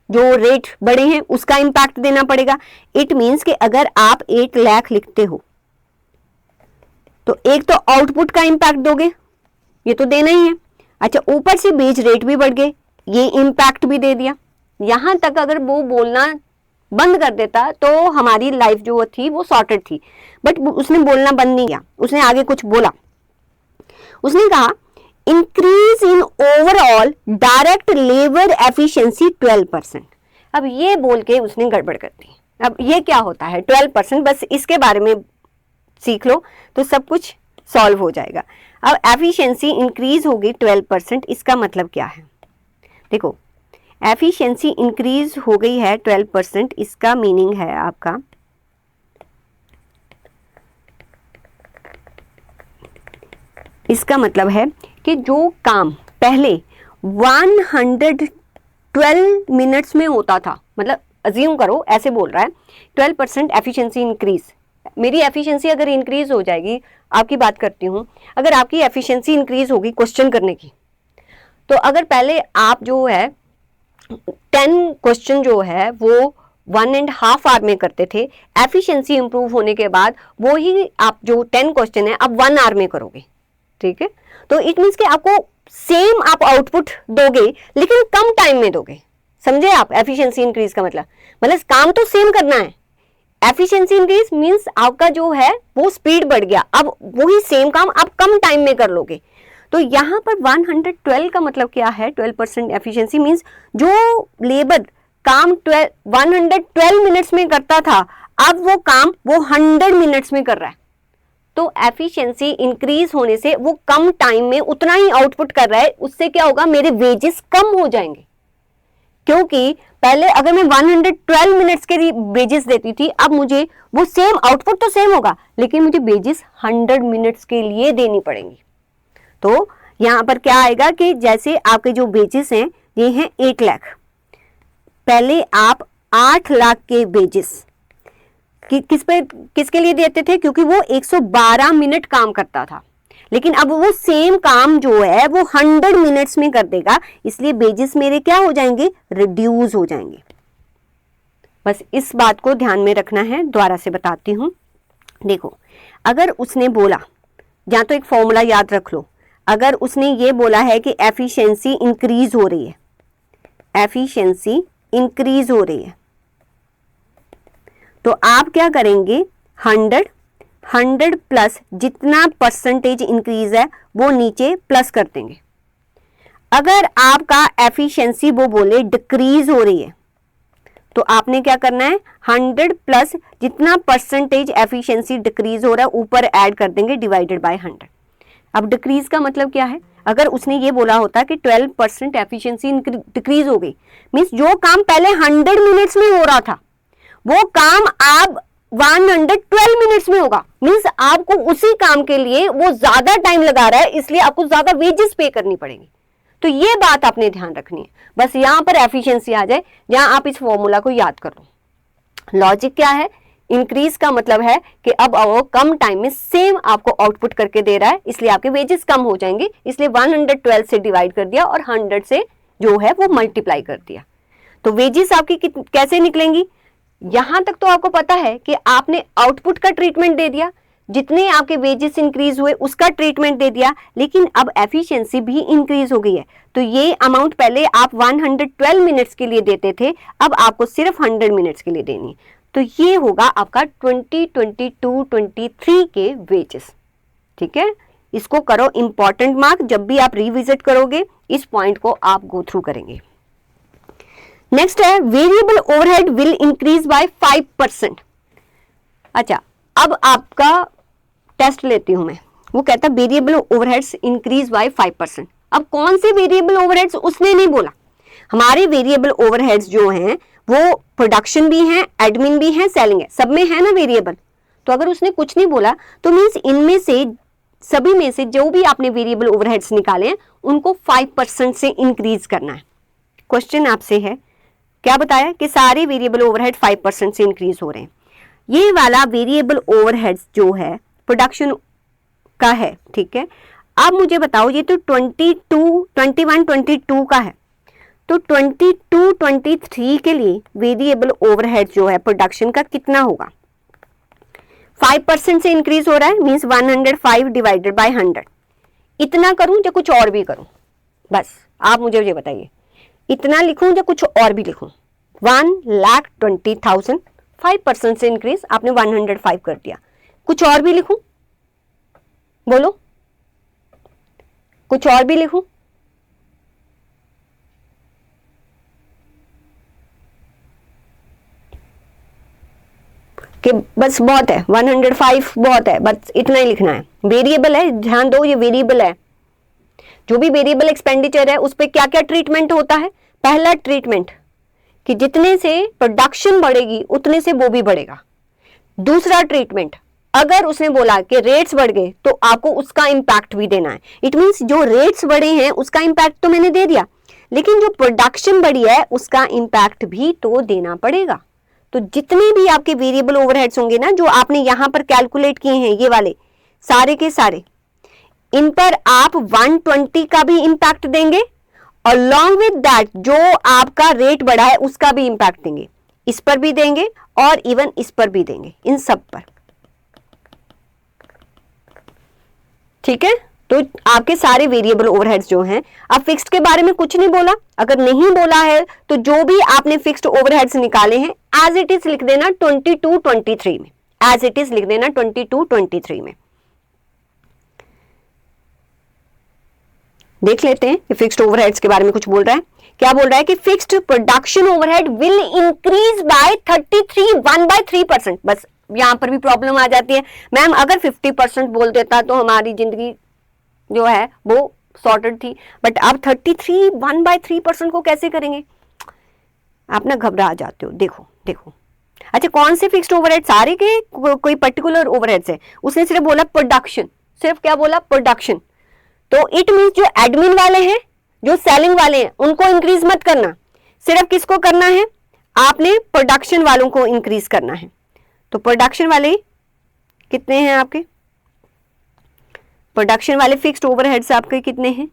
जो रेट बढ़े हैं उसका इंपैक्ट देना पड़ेगा। इट मींस कि अगर आप 1 लाख लिखते हो तो एक तो आउटपुट का इंपैक्ट दोगे, ये तो देना ही है। अच्छा, ऊपर से बेच रेट भी बढ़ गए, ये इंपैक्ट भी दे दिया। यहां तक अगर वो बोलना बंद कर देता तो हमारी लाइफ जो थी वो सॉर्टेड थी, बट उसने बोलना बंद नहीं किया। उसने आगे कुछ बोला, उसने कहा increase in overall direct labour efficiency 12%। अब ये बोल के उसने गड़बड़ कर दी। अब ये क्या होता है 12%? बस इसके बारे में सीख लो तो सब कुछ सॉल्व हो जाएगा। अब एफिशिएंसी इंक्रीज होगी 12%, इसका मतलब क्या है? देखो एफिशिएंसी इंक्रीज हो गई है 12%, इसका मीनिंग है आपका इसका मतलब है कि जो काम पहले 112 मिनट्स में होता था, मतलब अज्यूम करो ऐसे बोल रहा है 12% एफिशिएंसी इंक्रीज। मेरी एफिशिएंसी अगर इंक्रीज हो जाएगी, आपकी बात करती हूँ, अगर आपकी एफिशिएंसी इंक्रीज होगी क्वेश्चन करने की, तो अगर पहले आप जो है 10 क्वेश्चन जो है वो 1.5 आवर में करते थे, एफिशिएंसी इंप्रूव होने के बाद वो ही आप जो 10 क्वेश्चन है अब 1 आवर में करोगे। ठीक है, तो इट मीन्स कि आपको सेम आप आउटपुट दोगे लेकिन कम टाइम में दोगे। समझे आप एफिशिएंसी इंक्रीज का मतलब काम तो सेम करना है, एफिशिएंसी इंक्रीज मीन्स आपका जो है वो स्पीड बढ़ गया, अब वही सेम काम आप कम टाइम में कर लोगे। तो यहाँ पर 112 का मतलब क्या है, 12% एफिशिएंसी मीन्स जो लेबर काम 112 मिनट्स में करता था अब वो काम वो 100 मिनट्स में कर रहा है। तो एफिशिएंसी इंक्रीज होने से वो कम टाइम में उतना ही आउटपुट कर रहा है, उससे क्या होगा, मेरे वेजेस कम हो जाएंगे। क्योंकि पहले अगर मैं 112 मिनट्स के लिए वेजेस देती थी, अब मुझे वो सेम आउटपुट तो सेम होगा लेकिन मुझे वेजेस 100 मिनट्स के लिए देनी पड़ेंगी। तो यहां पर क्या आएगा कि जैसे आपके जो वेजेस हैं ये हैं 8 लाख, पहले आप 8 लाख के वेजेस किसके लिए देते थे, क्योंकि वो 112 मिनट काम करता था, लेकिन अब वो सेम काम जो है वो 100 मिनट्स में कर देगा, इसलिए वेजेस मेरे क्या हो जाएंगे, रिड्यूस हो जाएंगे। बस इस बात को ध्यान में रखना है। दोबारा से बताती हूं, देखो अगर उसने बोला, या तो एक फॉर्मूला याद रख लो, अगर उसने ये बोला है कि एफिशिएंसी इंक्रीज हो रही है, एफिशिएंसी इंक्रीज हो रही है, तो आप क्या करेंगे, 100 प्लस जितना परसेंटेज इंक्रीज है वो नीचे प्लस कर देंगे। अगर आपका एफिशिएंसी वो बोले डिक्रीज हो रही है, तो आपने क्या करना है, 100 प्लस जितना परसेंटेज एफिशिएंसी डिक्रीज हो रहा है ऊपर ऐड कर देंगे डिवाइडेड बाय 100। अब डिक्रीज का मतलब क्या है, अगर उसने ये बोला होता कि 12% एफिशिएंसी डिक्रीज हो गई, मीन्स जो काम पहले 100 मिनट्स में हो रहा था वो काम आप 112 मिनट्स में होगा, मीन्स आपको उसी काम के लिए वो ज्यादा टाइम लगा रहा है, इसलिए आपको ज्यादा वेजेस पे करनी पड़ेगी। तो ये बात आपने ध्यान रखनी है। बस यहां पर एफिशिएंसी आ जाए, जहां आप इस फॉर्मूला को याद कर लो। लॉजिक क्या है, इंक्रीज का मतलब है कि अब वो कम टाइम में सेम आपको आउटपुट करके दे रहा है, इसलिए आपके वेजेस कम हो जाएंगे, इसलिए 112 से डिवाइड कर दिया और 100 से जो है वो मल्टीप्लाई कर दिया। तो वेजेस आपकी कैसे निकलेंगी, यहां तक तो आपको पता है कि आपने आउटपुट का ट्रीटमेंट दे दिया, जितने आपके वेजेस इंक्रीज हुए उसका ट्रीटमेंट दे दिया, लेकिन अब एफिशिएंसी भी इंक्रीज हो गई है। तो ये अमाउंट पहले आप 112 मिनट्स के लिए देते थे, अब आपको सिर्फ 100 मिनट्स के लिए देनी है। तो ये होगा आपका 2022-23 के वेजेस। ठीक है, इसको करो इंपॉर्टेंट मार्क, जब भी आप रिविजिट करोगे इस पॉइंट को आप गो थ्रू करेंगे। नेक्स्ट है variable overhead will increase bye 5%। अच्छा, अब आपका टेस्ट लेती हूं मैं, वो कहता है वेरिएबल ओवरहेड्स इंक्रीज बाय 5%। अब कौन से वेरिएबल ओवरहेड्स उसने नहीं बोला, हमारे वेरिएबल ओवरहेड्स जो हैं वो प्रोडक्शन भी हैं, एडमिन भी हैं, सेलिंग है, सब में है ना वेरिएबल। तो अगर उसने कुछ नहीं बोला तो मीन्स इनमें से सभी में से जो भी आपने वेरिएबल ओवरहेड्स निकाले हैं उनको 5% से इंक्रीज करना है। क्वेश्चन आपसे है, क्या बताया कि सारे वेरिएबल ओवरहेड 5% से इंक्रीज हो रहे हैं। ये वाला वेरिएबल ओवरहेड्स जो है प्रोडक्शन का है, ठीक है। अब मुझे बताओ, ये तो 21-22 का है, तो 22-23 के लिए वेरिएबल ओवरहेड जो है प्रोडक्शन का कितना होगा। 5% से इंक्रीज हो रहा है, मींस 105 डिवाइडेड बाय 100। इतना करूं या कुछ और भी करूं, बस आप मुझे ये बताइए, इतना लिखूं या कुछ और भी लिखूं। 1,20,000, 5% से इंक्रीज, आपने 105 कर दिया, कुछ और भी लिखूं, बोलो कुछ और भी लिखूं। कि बस बहुत है, 105 बहुत है, बस इतना ही लिखना है। वेरिएबल है, ध्यान दो, ये वेरिएबल है। जो भी वेरिएबल एक्सपेंडिचर है उस पर क्या क्या ट्रीटमेंट होता है। पहला ट्रीटमेंट कि जितने से प्रोडक्शन बढ़ेगी उतने से वो भी बढ़ेगा। दूसरा ट्रीटमेंट, अगर उसने बोला कि रेट्स बढ़ गए तो आपको उसका इंपैक्ट भी देना है। इट मींस जो रेट्स बढ़े हैं उसका इंपैक्ट तो मैंने दे दिया, लेकिन जो प्रोडक्शन बढ़ी है उसका इंपैक्ट भी तो देना पड़ेगा। तो जितने भी आपके वेरिएबल ओवरहेड्स होंगे ना, जो आपने यहां पर कैलकुलेट किए हैं, ये वाले सारे के सारे, इन पर आप 120 का भी इंपैक्ट देंगे, और अलॉन्ग विद दैट जो आपका रेट बढ़ा है उसका भी इंपैक्ट देंगे, इस पर भी देंगे और इवन इस पर भी देंगे, इन सब पर। ठीक है, तो आपके सारे वेरिएबल ओवरहेड्स जो हैं, अब फिक्स्ड के बारे में कुछ नहीं बोला, अगर नहीं बोला है तो जो भी आपने फिक्स्ड ओवरहेड्स निकाले हैं एज इट इज लिख देना 22-23 में, एज इट इज लिख देना 22-23 में। देख लेते हैं कि फिक्स्ड ओवरहेड्स के बारे में कुछ बोल रहा है। क्या बोल रहा है कि fixed production overhead will increase bye 1/3%। बस यहां पर भी प्रॉब्लम आ जाती है, मैम अगर 50% बोल देता तो हमारी जिंदगी जो है वो सॉर्टेड थी, बट अब 1/3% को कैसे करेंगे, आप ना घबरा जाते हो। देखो देखो, अच्छा कौन से फिक्स्ड ओवरहेड, सारे के कोई पर्टिकुलर ओवरहेड्स है, उसने सिर्फ बोला प्रोडक्शन, सिर्फ क्या बोला, प्रोडक्शन। तो इट मींस जो एडमिन वाले हैं, जो सेलिंग वाले हैं, उनको इंक्रीज मत करना, सिर्फ किसको करना है, आपने प्रोडक्शन वालों को इंक्रीज करना है। तो प्रोडक्शन वाले कितने हैं आपके, प्रोडक्शन वाले फिक्स्ड ओवरहेड्स आपके कितने हैं,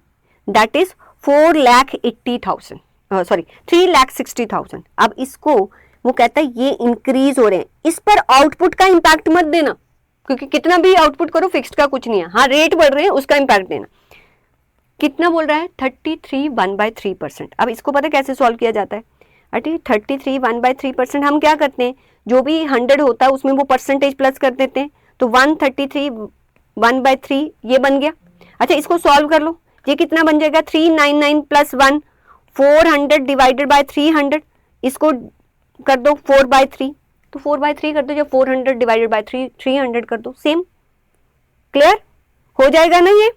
दैट इज 3,60,000। अब इसको वो कहता है ये इंक्रीज हो रहे हैं, इस पर आउटपुट का इंपैक्ट मत देना, क्योंकि कितना भी आउटपुट करो फिक्स्ड का कुछ नहीं है, हाँ रेट बढ़ रहे हैं उसका इंपैक्ट देना। कितना बोल रहा है, 33 अब इसको पता कैसे सॉल्व किया जाता है, 33 हम क्या करते हैं, जो भी 100 होता है उसमें वो परसेंटेज प्लस कर देते हैं, तो 133 ये बन गया। अच्छा इसको सॉल्व कर लो, ये कितना बन जाएगा, 399 + 1, 400 डिवाइडेड बाय 300, इसको कर दो 4/3, तो 4/3 कर दो, जब 400 डिवाइडेड बाय 300 कर दो, सेम, क्लियर हो जाएगा ना ये।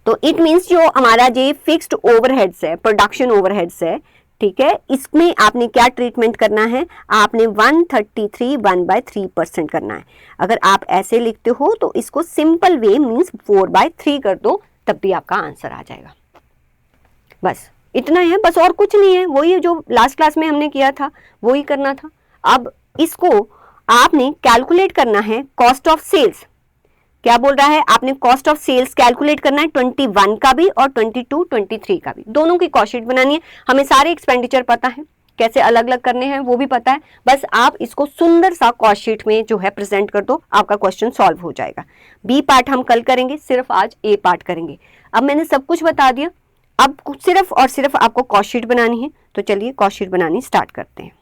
तो इट मींस जो हमारा ये फिक्स्ड ओवरहेड्स है, प्रोडक्शन ओवरहेड्स है, ठीक है, इसमें आपने क्या ट्रीटमेंट करना है, आपने 133 1/3% करना है। अगर आप ऐसे लिखते हो तो इसको सिंपल वे मींस 4/3 कर दो, तब भी आपका आंसर आ जाएगा। बस इतना है, बस और कुछ नहीं है, वही जो लास्ट क्लास में हमने किया था वही करना था। अब इसको आपने कैलकुलेट करना है कॉस्ट ऑफ सेल्स। क्या बोल रहा है, आपने कॉस्ट ऑफ सेल्स कैलकुलेट करना है 21 का भी और 22-23 का भी, दोनों की कॉस्ट शीट बनानी है। हमें सारे एक्सपेंडिचर पता है, कैसे अलग अलग करने हैं वो भी पता है, बस आप इसको सुंदर सा कॉस्ट शीट में जो है प्रेजेंट कर दो, आपका क्वेश्चन सॉल्व हो जाएगा। बी पार्ट हम कल करेंगे, सिर्फ आज ए पार्ट करेंगे। अब मैंने सब कुछ बता दिया, अब सिर्फ और सिर्फ आपको कॉस्ट शीट बनानी है, तो चलिए कॉस्ट शीट बनानी स्टार्ट करते हैं।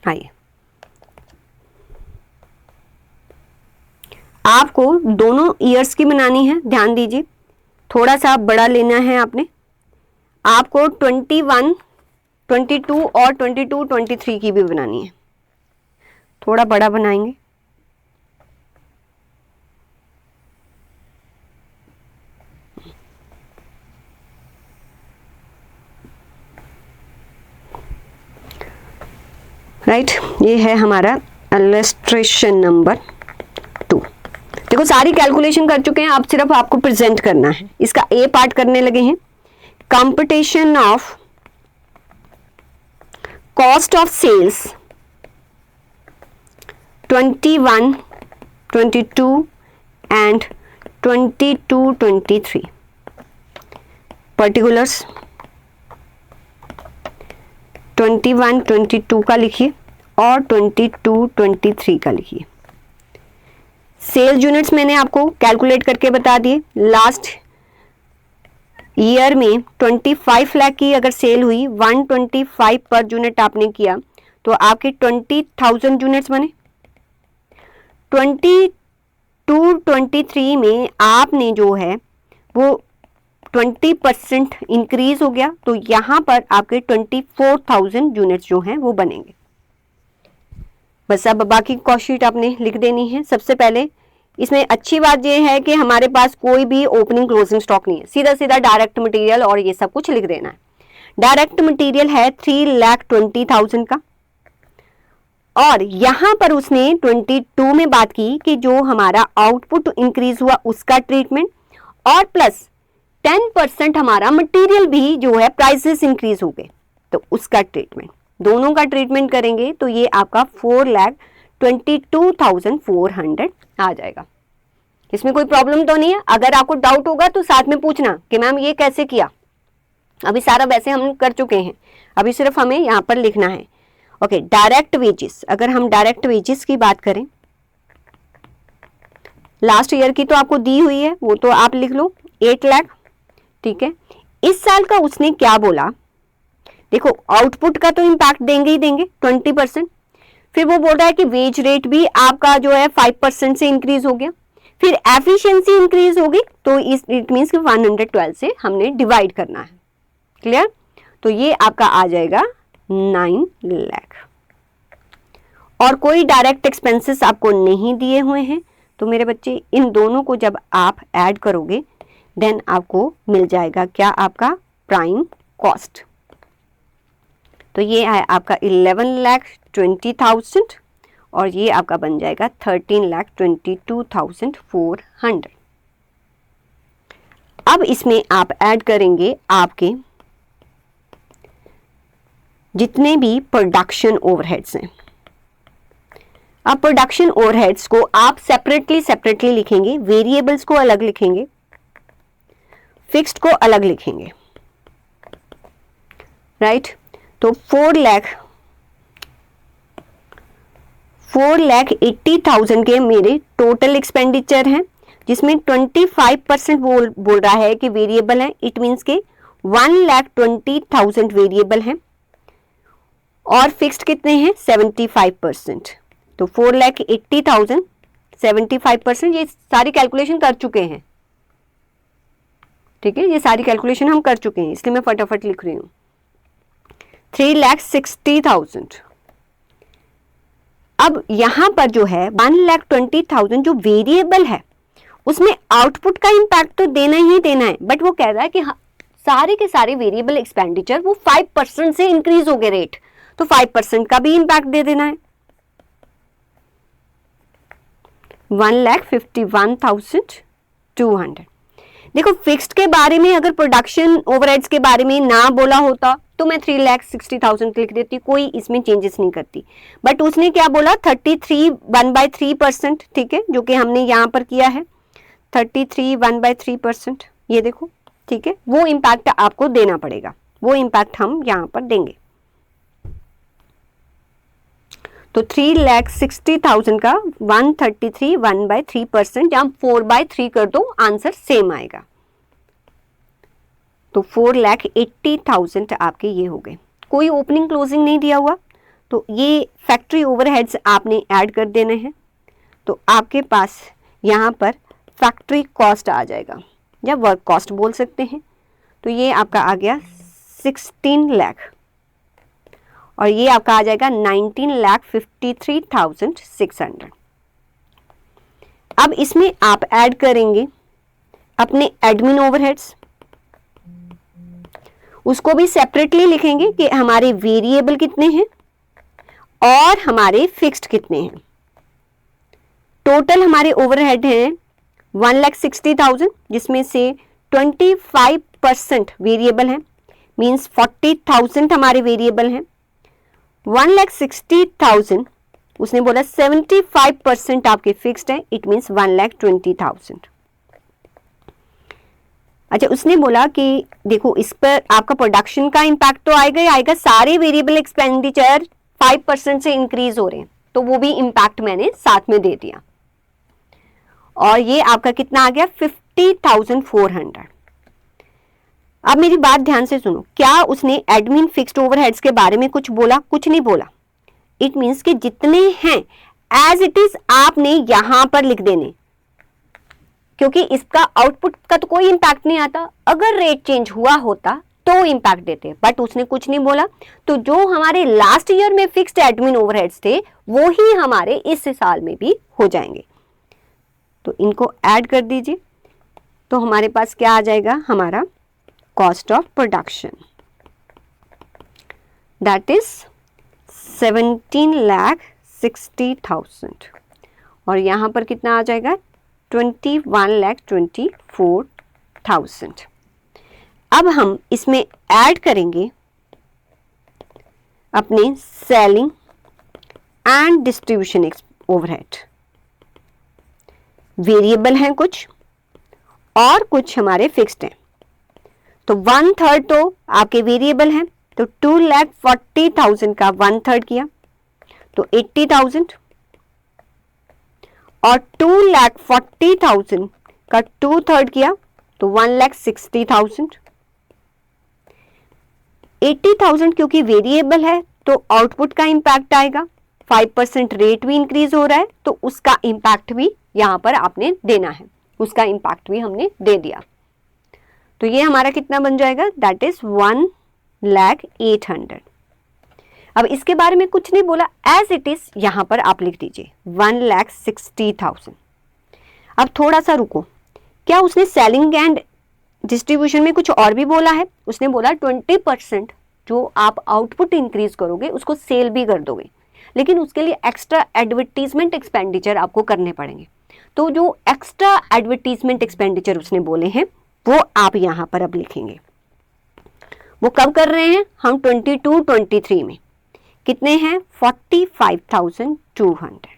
आइए, आपको दोनों ईयर्स की बनानी है, ध्यान दीजिए, थोड़ा सा बड़ा लेना है आपने, आपको 21, 22 और 22-23 की भी बनानी है, थोड़ा बड़ा बनाएंगे। राइट, ये है हमारा इलस्ट्रेशन नंबर 2। देखो सारी कैलकुलेशन कर चुके हैं, अब सिर्फ आपको प्रेजेंट करना है। इसका ए पार्ट करने लगे हैं, competition of cost of sales 21, 22 and 22-23, particulars 21, 22 का लिखिए और 22-23 का लिखिए। सेल्स यूनिट्स मैंने आपको कैलकुलेट करके बता दिए। लास्ट ईयर में 25 लाख की अगर सेल हुई, 125 पर यूनिट आपने किया, तो आपके 20,000 यूनिट्स बने। 22-23 में आपने जो है वो 20% इंक्रीज हो गया, तो यहां पर आपके 24,000 यूनिट्स जो हैं वो बनेंगे। बस अब बाकी कॉस्ट शीट आपने लिख देनी है। सबसे पहले इसमें अच्छी बात यह है कि हमारे पास कोई भी ओपनिंग क्लोजिंग स्टॉक नहीं है, सीधा सीधा डायरेक्ट मटेरियल और ये सब कुछ लिख देना है। डायरेक्ट मटेरियल है 3,20,000 का, और यहां पर उसने 22 में बात की कि जो हमारा आउटपुट इंक्रीज हुआ उसका ट्रीटमेंट, और प्लस 10% हमारा मटेरियल भी जो है प्राइसेस इंक्रीज हो गए, तो उसका ट्रीटमेंट, दोनों का ट्रीटमेंट करेंगे तो ये आपका 4,22,400 आ जाएगा। इसमें कोई प्रॉब्लम तो नहीं है? अगर आपको डाउट होगा तो साथ में पूछना कि मैम ये कैसे किया। अभी सारा वैसे हम कर चुके हैं, अभी सिर्फ हमें यहाँ पर लिखना है। ओके, डायरेक्ट वेजेस, अगर हम डायरेक्ट वेजेस की बात करें, लास्ट ईयर की तो आपको दी हुई है, वो तो आप लिख लो 8 लाख, ठीक है। इस साल का उसने क्या बोला, देखो आउटपुट का तो इम्पैक्ट देंगे ही देंगे 20%, फिर वो बोल रहा है कि वेज रेट भी आपका जो है 5% से इंक्रीज हो गया, फिर एफिशिएंसी इंक्रीज होगी, तो इट मीन्स कि 112 से हमने डिवाइड करना है। क्लियर? तो ये आपका आ जाएगा 9 लाख। और कोई डायरेक्ट एक्सपेंसेस आपको नहीं दिए हुए हैं, तो मेरे बच्चे इन दोनों को जब आप ऐड करोगे देन आपको मिल जाएगा क्या, आपका प्राइम कॉस्ट। तो ये है आपका 11,20,000 और ये आपका बन जाएगा 13,22,400। अब इसमें आप ऐड करेंगे आपके जितने भी प्रोडक्शन ओवरहेड्स हैं। अब प्रोडक्शन ओवरहेड्स को आप सेपरेटली लिखेंगे, वेरिएबल्स को अलग लिखेंगे, फिक्स्ड को अलग लिखेंगे, राइट। तो 4,80,000 के मेरे टोटल एक्सपेंडिचर हैं, जिसमें 25% बोल रहा है कि वेरिएबल है, इट मीन्स के 1,20,000 वेरिएबल हैं और फिक्स्ड कितने हैं 75%। तो 4,80,000 75%, ये सारी कैलकुलेशन कर चुके हैं, ठीक है, ये सारी कैलकुलेशन हम कर चुके हैं, इसलिए मैं फटाफट लिख रही हूँ। 3,60,000। अब यहां पर जो है 1,20,000 जो वेरिएबल है उसमें आउटपुट का इंपैक्ट तो देना ही देना है, बट वो कह रहा है कि सारे के सारे वेरिएबल एक्सपेंडिचर वो 5% से इंक्रीज हो गए रेट, तो 5% का भी इंपैक्ट दे देना है। 1,51,200। देखो फिक्स्ड के बारे में अगर प्रोडक्शन ओवरहेड्स के बारे में ना बोला होता तो मैं 3,60,000 लिख देती, कोई इसमें चेंजेस नहीं करती, बट उसने क्या बोला 33 1/3%, ठीक है, जो कि हमने यहाँ पर किया है 33 1/3%, ये देखो, ठीक है, वो इम्पैक्ट आपको देना पड़ेगा, वो इम्पैक्ट हम यहाँ पर देंगे। तो 3,60,000 का 133 1/3%, जहां 4/3 कर दो आंसर सेम आएगा। तो 4,80,000 आपके ये हो गए, कोई ओपनिंग क्लोजिंग नहीं दिया हुआ, तो ये फैक्ट्री ओवरहेड्स आपने ऐड कर देने हैं। तो आपके पास यहाँ पर फैक्ट्री कॉस्ट आ जाएगा या वर्क कॉस्ट बोल सकते हैं, तो ये आपका आ गया 16 लाख और ये आपका आ जाएगा 19,53,600। अब इसमें आप ऐड करेंगे अपने एडमिन ओवरहेड्स, उसको भी सेपरेटली लिखेंगे कि हमारे वेरिएबल कितने हैं और हमारे फिक्स्ड कितने हैं। टोटल हमारे ओवरहेड हैं 1,60,000, जिसमें से 25% वेरिएबल हैं, मींस 40,000 हमारे वेरिएबल हैं। 1,60,000 उसने बोला 75% आपके फिक्स्ड है, इट मींस 1,20,000। अच्छा, उसने बोला कि देखो इस पर आपका प्रोडक्शन का इंपैक्ट तो आएगा ही आएगा, सारे वेरिएबल एक्सपेंडिचर 5% से इंक्रीज हो रहे हैं, तो वो भी इंपैक्ट मैंने साथ में दे दिया। और ये आपका कितना आ गया 50,400। अब मेरी बात ध्यान से सुनो, क्या उसने एडमिन फिक्स्ड ओवरहेड्स के बारे में कुछ बोला? कुछ नहीं बोला। इट मींस कि जितने हैं एज इट इज आपने यहां पर लिख देने, क्योंकि इसका आउटपुट का तो कोई इंपैक्ट नहीं आता, अगर रेट चेंज हुआ होता तो इंपैक्ट देते, बट उसने कुछ नहीं बोला। तो जो हमारे लास्ट ईयर में फिक्स्ड एडमिन ओवरहेड्स थे वो ही हमारे इस साल में भी हो जाएंगे, तो इनको ऐड कर दीजिए। तो हमारे पास क्या आ जाएगा, हमारा cost of production, that is 17,60,000 और यहां पर कितना आ जाएगा 21,24,000। अब हम इसमें ऐड करेंगे अपने selling and distribution overhead. Variable हैं कुछ और कुछ हमारे फिक्स्ड हैं। तो 1/3 तो आपके वेरिएबल हैं, तो 2,40,000 का 1/3 किया तो 80,000 और 2,40,000 का 2/3 किया तो 1,60,000। 80,000 क्योंकि वेरिएबल है तो आउटपुट का इंपैक्ट आएगा, 5% रेट भी इंक्रीज हो रहा है तो उसका इंपैक्ट भी यहां पर आपने देना है, उसका इंपैक्ट भी हमने दे दिया। तो ये हमारा कितना बन जाएगा, दैट इज 1,08,000। अब इसके बारे में कुछ नहीं बोला, एज इट इज यहां पर आप लिख दीजिए 1,60,000। अब थोड़ा सा रुको, क्या उसने सेलिंग एंड डिस्ट्रीब्यूशन में कुछ और भी बोला है? उसने बोला 20% जो आप आउटपुट इंक्रीज करोगे उसको सेल भी कर दोगे, लेकिन उसके लिए एक्स्ट्रा एडवर्टीजमेंट एक्सपेंडिचर आपको करने पड़ेंगे। तो जो एक्स्ट्रा एडवर्टीजमेंट एक्सपेंडिचर उसने बोले हैं वो आप यहां पर अब लिखेंगे। वो कब कर रहे हैं हम? 22-23 में कितने हैं? 45,200।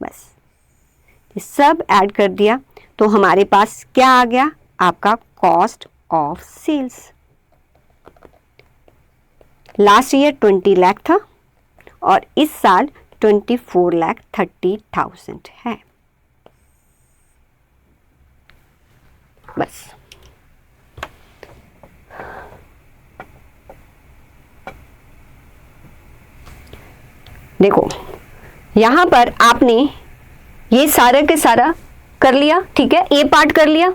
बस ये सब ऐड कर दिया तो हमारे पास क्या आ गया? आपका cost of sales. Last year 20 lakh था और इस साल 24,30,000 है। बस देखो यहां पर आपने ये सारा के सारा कर लिया, ठीक है, ए पार्ट कर लिया।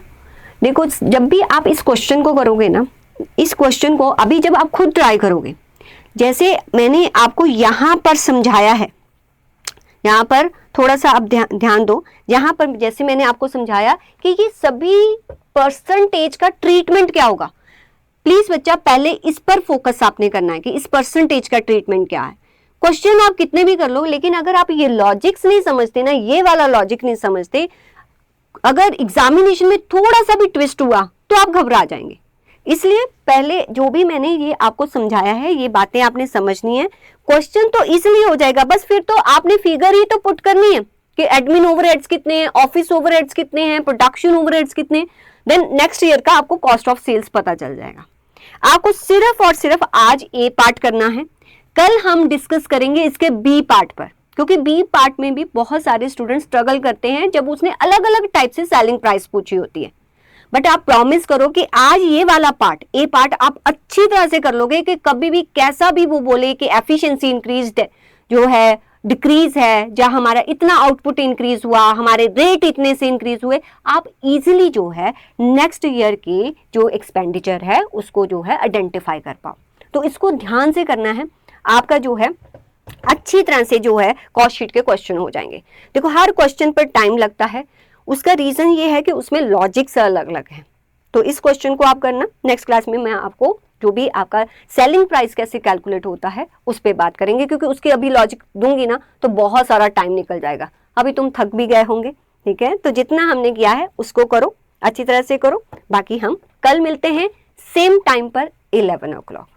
देखो जब भी आप इस क्वेश्चन को करोगे ना, इस क्वेश्चन को अभी जब आप खुद ट्राई करोगे, जैसे मैंने आपको यहां पर समझाया है, यहां पर थोड़ा सा आप ध्यान दो, यहां पर जैसे मैंने आपको समझाया कि ये सभी परसेंटेज का ट्रीटमेंट क्या होगा। प्लीज बच्चा पहले इस पर फोकस आपने करना है कि इस परसेंटेज का ट्रीटमेंट क्या है। क्वेश्चन आप कितने भी कर लो, लेकिन अगर आप ये लॉजिक्स नहीं समझते ना, ये वाला लॉजिक नहीं समझते, अगर एग्जामिनेशन में थोड़ा सा भी ट्विस्ट हुआ तो आप घबरा जाएंगे। इसलिए पहले जो भी मैंने ये आपको समझाया है ये बातें आपने समझनी है। क्वेश्चन तो इजीली हो जाएगा, बस फिर तो आपने फिगर ही तो पुट करनी है कि एडमिन ओवरहेड्स कितने हैं, ऑफिस ओवरहेड्स कितने हैं, प्रोडक्शन ओवरहेड्स कितने, देन नेक्स्ट ईयर का आपको कॉस्ट ऑफ सेल्स पता चल जाएगा। आपको सिर्फ और सिर्फ आज ए पार्ट करना है, कल हम डिस्कस करेंगे इसके बी पार्ट पर, क्योंकि बी पार्ट में भी बहुत सारे स्टूडेंट स्ट्रगल करते हैं जब उसने अलग अलग टाइप से सेलिंग प्राइस पूछी होती है। बट आप प्रॉमिस करो कि आज ये वाला पार्ट, ए पार्ट आप अच्छी तरह से कर लोगे कि कभी भी कैसा भी वो बोले कि एफिशिएंसी इंक्रीज जो है डिक्रीज है, जहां हमारा इतना आउटपुट इंक्रीज हुआ, हमारे रेट इतने से इंक्रीज हुए, आप इजीली जो है नेक्स्ट ईयर के जो एक्सपेंडिचर है उसको जो है आइडेंटिफाई कर पाओ। तो इसको ध्यान से करना है, आपका जो है अच्छी तरह से जो है कॉस्ट शीट के क्वेश्चन हो जाएंगे। देखो हर क्वेश्चन पर टाइम लगता है, उसका रीजन ये है कि उसमें लॉजिक्स अलग अलग हैं। तो इस क्वेश्चन को आप करना, नेक्स्ट क्लास में मैं आपको जो भी आपका सेलिंग प्राइस कैसे कैलकुलेट होता है उस पर बात करेंगे, क्योंकि उसके अभी लॉजिक दूंगी ना तो बहुत सारा टाइम निकल जाएगा, अभी तुम थक भी गए होंगे। ठीक है, तो जितना हमने किया है उसको करो, अच्छी तरह से करो, बाकी हम कल मिलते हैं सेम टाइम पर 11 o'clock।